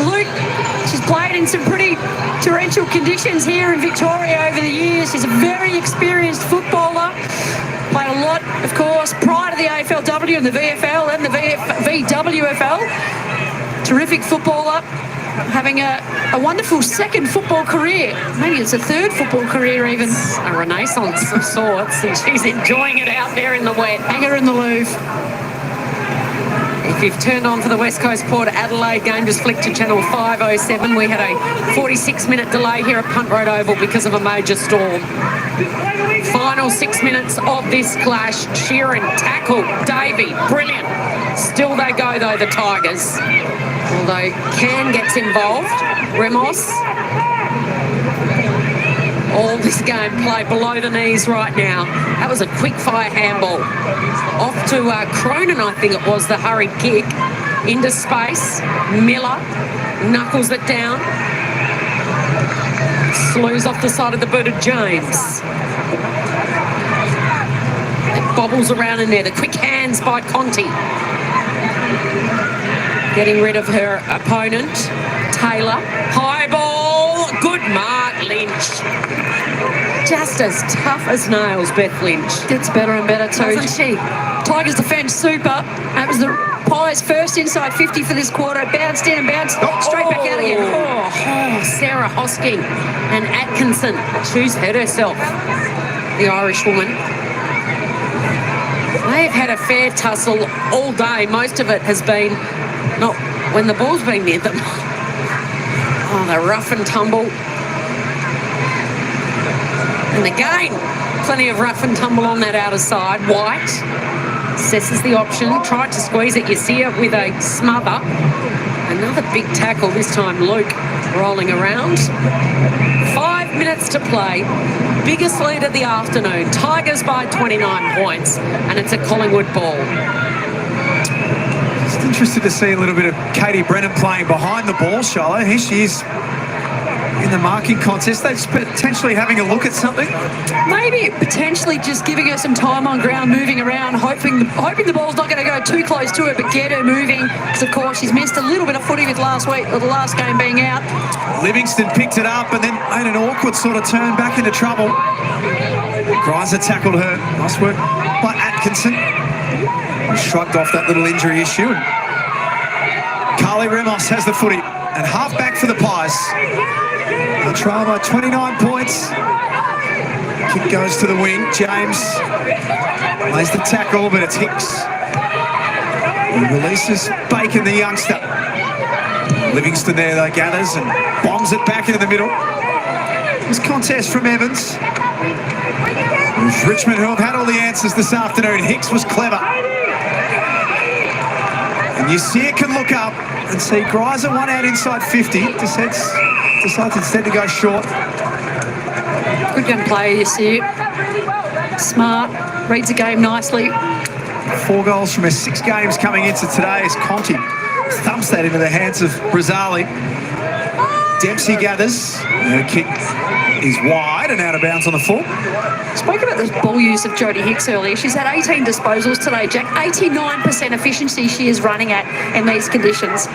Luke, she's played in some pretty torrential conditions here in Victoria over the years. She's a very experienced footballer. Played a lot, of course, prior to the AFLW and the VFL and the VWFL. Terrific footballer. Having a wonderful second football career. Maybe it's a third football career even. A renaissance of sorts, and she's enjoying it out there in the wet. Hang her in the Louvre. If you've turned on to the West Coast Port Adelaide game, just flick to channel 507. We had a 46-minute delay here at Punt Road Oval because of a major storm. Final 6 minutes of this clash. Sheeran, tackle, Davey, brilliant. Still they go though, the Tigers. Although Can gets involved. Remos. All this game played below the knees right now. That was a quick fire handball. Off to Cronin, I think it was, the hurried kick. Into space. Miller knuckles it down. Slews off the side of the boot of James. It bobbles around in there. The quick hands by Conti. Getting rid of her opponent. Taylor. High ball. Good mark, Lynch. Just as tough as nails, Beth Lynch. Gets better and better too. Doesn't she? Tigers defence super. That was the Pies' first inside 50 for this quarter. Bounced in and bounced straight back out again. Oh, Sarah Hosking and Atkinson. She's hurt herself, the Irish woman. They've had a fair tussle all day. Most of it has been not when the ball's been near them. Oh, the rough and tumble. And again, plenty of rough and tumble on that outer side. White assesses the option, tried to squeeze it. You see it with a smother. Another big tackle, this time Luke rolling around. 5 minutes to play. Biggest lead of the afternoon. Tigers by 29 points, and it's a Collingwood ball. Just interested to see a little bit of Katie Brennan playing behind the ball, Charlotte. Here she is in the marking contest. They're potentially having a look at something. Maybe potentially just giving her some time on ground, moving around, hoping the ball's not going to go too close to her, but get her moving. Because of course she's missed a little bit of footy with last week, or the last game being out. Livingston picked it up and then made an awkward sort of turn back into trouble. Greiser tackled her. Nice work by Atkinson. He shrugged off that little injury issue. And Carly Remos has the footy and half back for the Pies. The trial by 29 points. Kick goes to the wing. James lays the tackle, but it's Hicks. He releases Bacon, the youngster. Livingston there, though, gathers and bombs it back into the middle. This contest from Evans. It was Richmond who have had all the answers this afternoon. Hicks was clever. And you see it can look up and see Greiser one out inside 50. Decides instead to go short. Good gun player, you see it. Smart, reads the game nicely. 4 goals from his 6 games coming into today as Conti thumps that into the hands of Brazzali. Dempsey gathers. Her kick is wide and out of bounds on the full. Spoke about the ball use of Jodie Hicks earlier. She's had 18 disposals today, Jack. 89% efficiency she is running at in these conditions.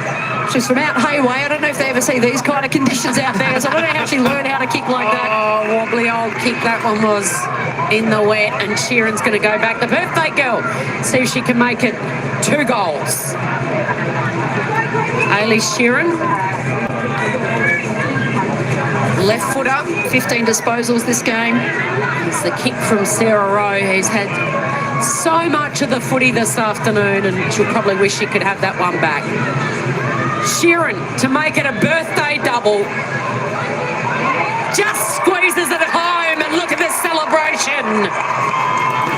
She's from out Hayway. I don't know if they ever see these kind of conditions out there, so I don't know how she learned how to kick like that. Oh, wobbly old kick. That one was in the wet, and Sheeran's going to go back. The birthday girl. See if she can make it 2 goals. Ailey Sheeran. Left footer, 15 disposals this game. It's the kick from Sarah Rowe, who's had so much of the footy this afternoon, and she'll probably wish she could have that one back. Sheeran to make it a birthday double. Just squeezes it home, and look at this celebration.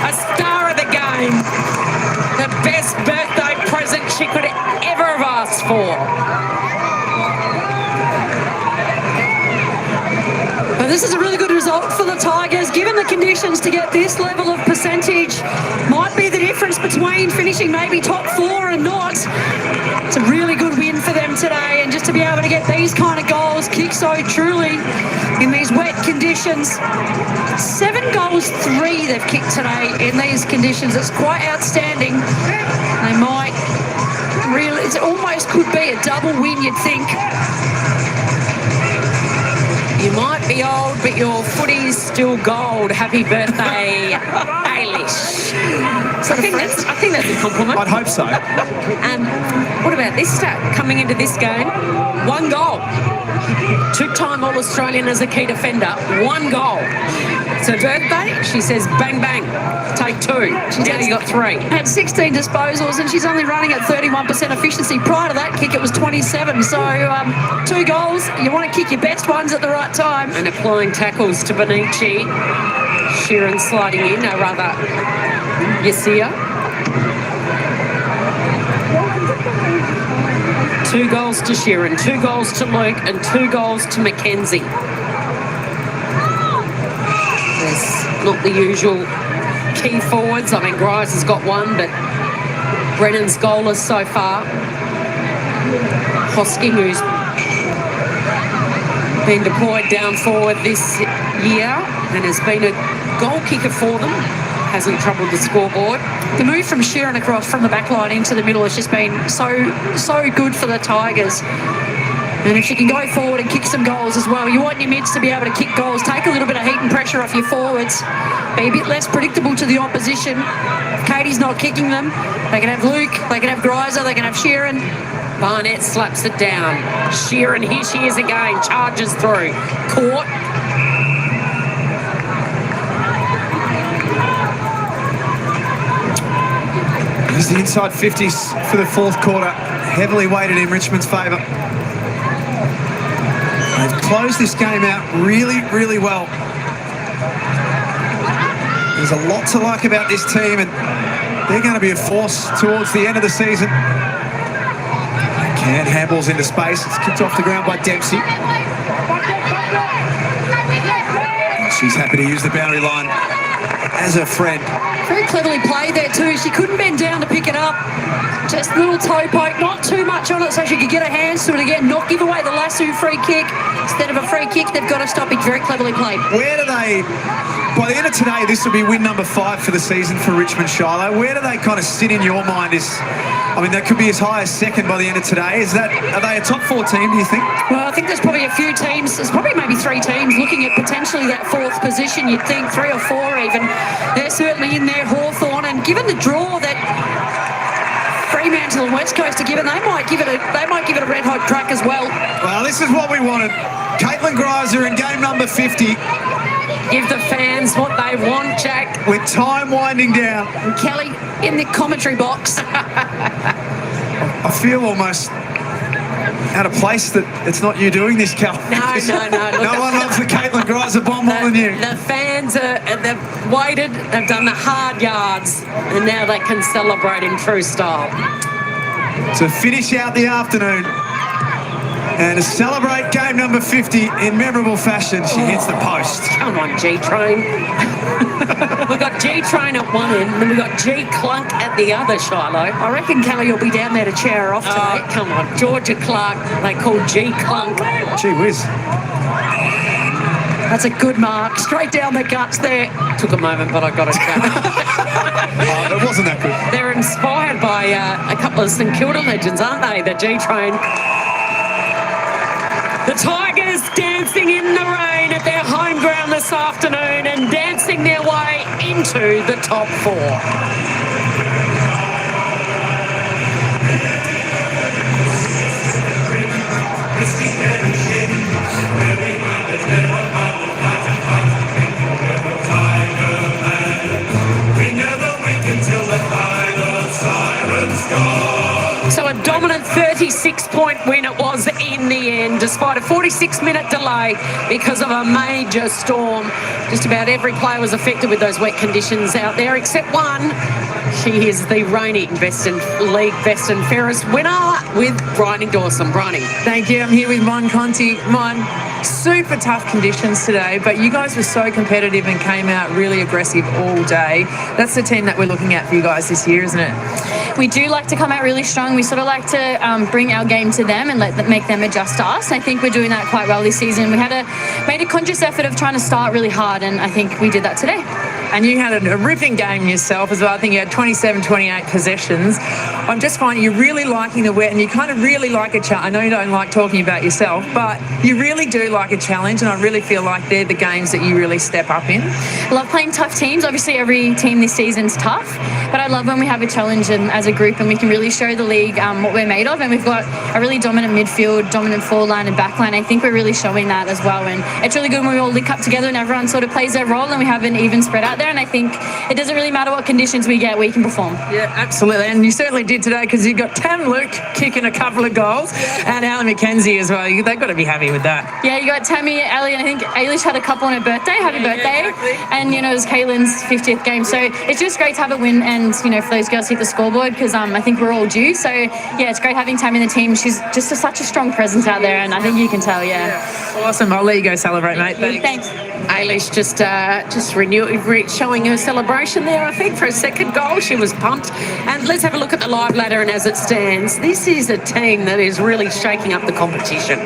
A star of the game. The best birthday present she could ever have asked for. But this is a really good result for the Tigers. Given the conditions, to get this level of percentage might be the difference between finishing maybe top 4 and not. It's a really good win for them today, and just to be able to get these kind of goals, kick so truly in these wet conditions. 7 goals, 3 they've kicked today in these conditions. It's quite outstanding. They might really, it almost could be a double win, you'd think. You might be old, but your footy's still gold. Happy birthday, Ailish. So I think that's a compliment. I'd hope so. What about this stat? Coming into this game, 1 goal. 2-time All-Australian as a key defender. 1 goal. It's her birthday. She says, bang, bang, take 2. She's only got 3. Had 16 disposals, and she's only running at 31% efficiency. Prior to that kick, it was 27. So 2 goals. You want to kick your best ones at the right time. And applying tackles to Benici. Sheeran sliding in, no, rather, Yasia. 2 goals to Sheeran, 2 goals to Luke, and 2 goals to Mackenzie. There's not the usual key forwards. I mean, Grice has got 1, but Brennan's goalless so far. Hosking, who's been deployed down forward this year and has been a goal kicker for them, hasn't troubled the scoreboard. The move from Sheeran across from the back line into the middle has just been so good for the Tigers. And if she can go forward and kick some goals as well, you want your mids to be able to kick goals, take a little bit of heat and pressure off your forwards, be a bit less predictable to the opposition. If Katie's not kicking them, they can have Luke, they can have Greiser, they can have Sheeran. Barnett slaps it down. Sheeran, here she is again, charges through. Caught. There's the inside 50s for the 4th quarter, heavily weighted in Richmond's favour. They've closed this game out really, really well. There's a lot to like about this team, and they're going to be a force towards the end of the season. Can handballs into space. It's kicked off the ground by Dempsey. She's happy to use the boundary line as her friend. Very cleverly played there too. She couldn't bend down to pick it up. Just a little toe poke, not too much on it so she could get her hands to it again, not give away the lasso free kick. Instead of a free kick, they've got to stop it. Very cleverly played. Where do they, by the end of today, this will be win number 5 for the season for Richmond, Shiloh. Where do they kind of sit in your mind? I mean, that could be as high as 2nd by the end of today. Are they a top 4 team, do you think? Well, I think there's probably a few teams, there's probably maybe 3 teams looking at potentially that 4th position. You'd think 3 or 4 even. They're certainly in there, Hawthorn, and given the draw that Fremantle and West Coast are given, they might give it a red hot crack as well. Well, this is what we wanted. Caitlin Greiser in game number 50. Give the fans what they want, Jack. With time winding down. And Kelly in the commentary box. I feel almost at a place that it's not you doing this, Cal. No. No one loves the Caitlin Greiser bomb more than you. The fans they've waited, they've done the hard yards, and now they can celebrate in true style. To finish out the afternoon and to celebrate game number 50 in memorable fashion, she hits the post. Come on, G-Train. We've got G-Train at one end, and then we've got G-Clunk at the other, Shiloh. I reckon Kelly will be down there to cheer her off tonight. Oh, come on. Georgia Clark, they call G-Clunk. Gee whiz. That's a good mark. Straight down the guts there. Took a moment, but I got it done. It wasn't that good. They're inspired by a couple of St Kilda legends, aren't they? The G-Train. The Tigers dancing in the rain at their home ground this afternoon and dancing their way into the top four. So a dominant 36-point win it was in the end, despite a 46-minute delay because of a major storm. Just about every player was affected with those wet conditions out there, except one. She is the reigning League Best and Fairest winner with Bryony Dawson. Bryony. Thank you. I'm here with Mon Conti. Mon, super tough conditions today, but you guys were so competitive and came out really aggressive all day. That's the team that we're looking at for you guys this year, isn't it? We do like to come out really strong. We sort of like to bring our game to them and make them adjust to us. I think we're doing that quite well this season. We made a conscious effort of trying to start really hard, and I think we did that today. And you had a ripping game yourself as well. I think you had 27, 28 possessions. I'm just finding you're really liking the wet, and you kind of really like a challenge. I know you don't like talking about yourself, but you really do like a challenge, and I really feel like they're the games that you really step up in. I love playing tough teams. Obviously, every team this season's tough, but I love when we have a challenge and as a group, and we can really show the league what we're made of. And we've got a really dominant midfield, dominant forward line and back line. I think we're really showing that as well, and it's really good when we all link up together and everyone sort of plays their role and we have an even spread out there. And I think it doesn't really matter what conditions we get, we can perform. Yeah, absolutely. And you certainly did today, because you got Tam Luke kicking a couple of goals and Ali McKenzie as well. They've got to be happy with that. Yeah, you got Tammy, Ali, and I think Ailish had a couple on her birthday. Happy birthday. Exactly. And, it was Kaylin's 50th game. So it's just great to have a win and, for those girls to hit the scoreboard, because I think we're all due. So, yeah, it's great having Tammy in the team. She's just such a strong presence out there, and I think you can tell, Awesome. I'll let you go celebrate, mate. Thanks. Ailish just showing her celebration there, I think, for a second goal. She was pumped. And let's have a look at the live ladder, and as it stands, this is a team that is really shaking up the competition.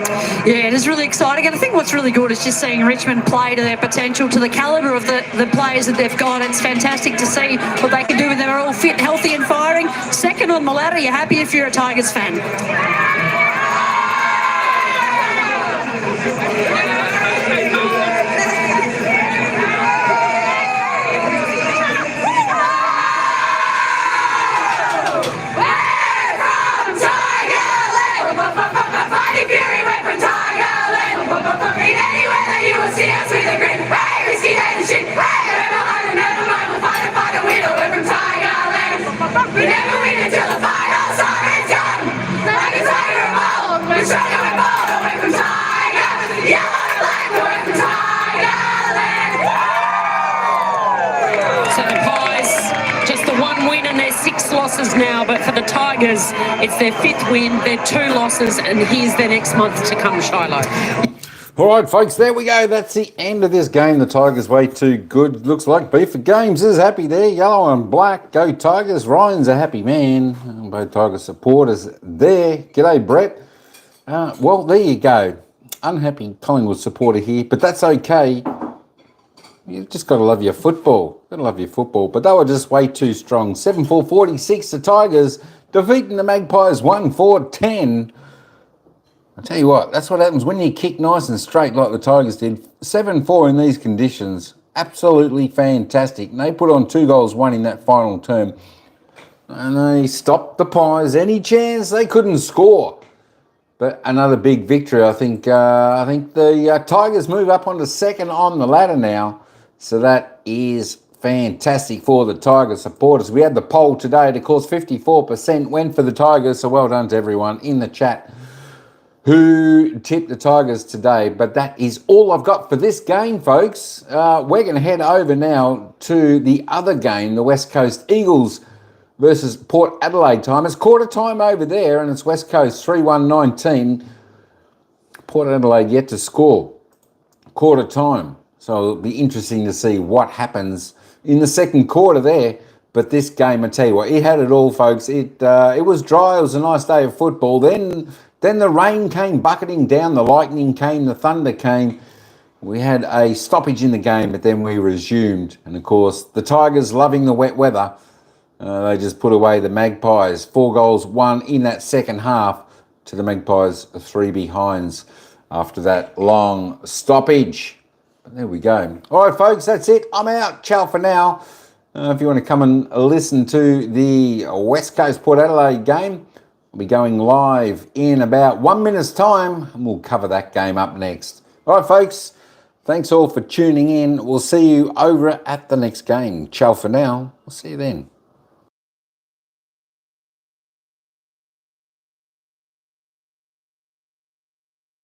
Yeah, it is really exciting, and I think what's really good is just seeing Richmond play to their potential, to the calibre of the players that they've got. It's fantastic to see what they can do when they're all fit, healthy and firing. Second on the ladder, you're happy if you're a Tigers fan. Losses now, but for the Tigers, it's their 5th win, their 2 losses, and here's their next month to come, Shiloh. All right, folks, there we go. That's the end of this game. The Tigers way too good. Looks like Beeford Games is happy there. Yellow and black. Go Tigers. Ryan's a happy man. Both Tigers supporters there. G'day, Brett. Well, there you go. Unhappy Collingwood supporter here, but that's okay. You've just got to love your football. Got to love your football. But they were just way too strong. 7-4-46, the Tigers defeating the Magpies 1-4-10. I tell you what, that's what happens when you kick nice and straight like the Tigers did. 7-4 in these conditions. Absolutely fantastic. And they put on 2 goals, 1 in that final term. And they stopped the Pies. Any chance they couldn't score. But another big victory. I think the Tigers move up onto second on the ladder now. So that is fantastic for the Tigers supporters. We had the poll today. Of course, 54% went for the Tigers. So well done to everyone in the chat. who tipped the Tigers today. But that is all I've got for this game, folks. We're going to head over now to the other game, the West Coast Eagles versus Port Adelaide time. It's quarter time over there, and it's West Coast 3-1-19. Port Adelaide yet to score. Quarter time. So it'll be interesting to see what happens in the second quarter there. But this game, I tell you what, it had it all, folks. It was dry. It was a nice day of football. Then the rain came bucketing down. The lightning came. The thunder came. We had a stoppage in the game, but then we resumed. And, of course, the Tigers, loving the wet weather, they just put away the Magpies. 4 goals, 1 in that second half to the Magpies, 3 behinds after that long stoppage. But there we go. All right, folks, that's it. I'm out. Ciao for now. If you want to come and listen to the West Coast Port Adelaide game, I'll be going live in about 1 minute's time, and we'll cover that game up next. All right, folks, thanks all for tuning in. We'll see you over at the next game. Ciao for now. We'll see you then.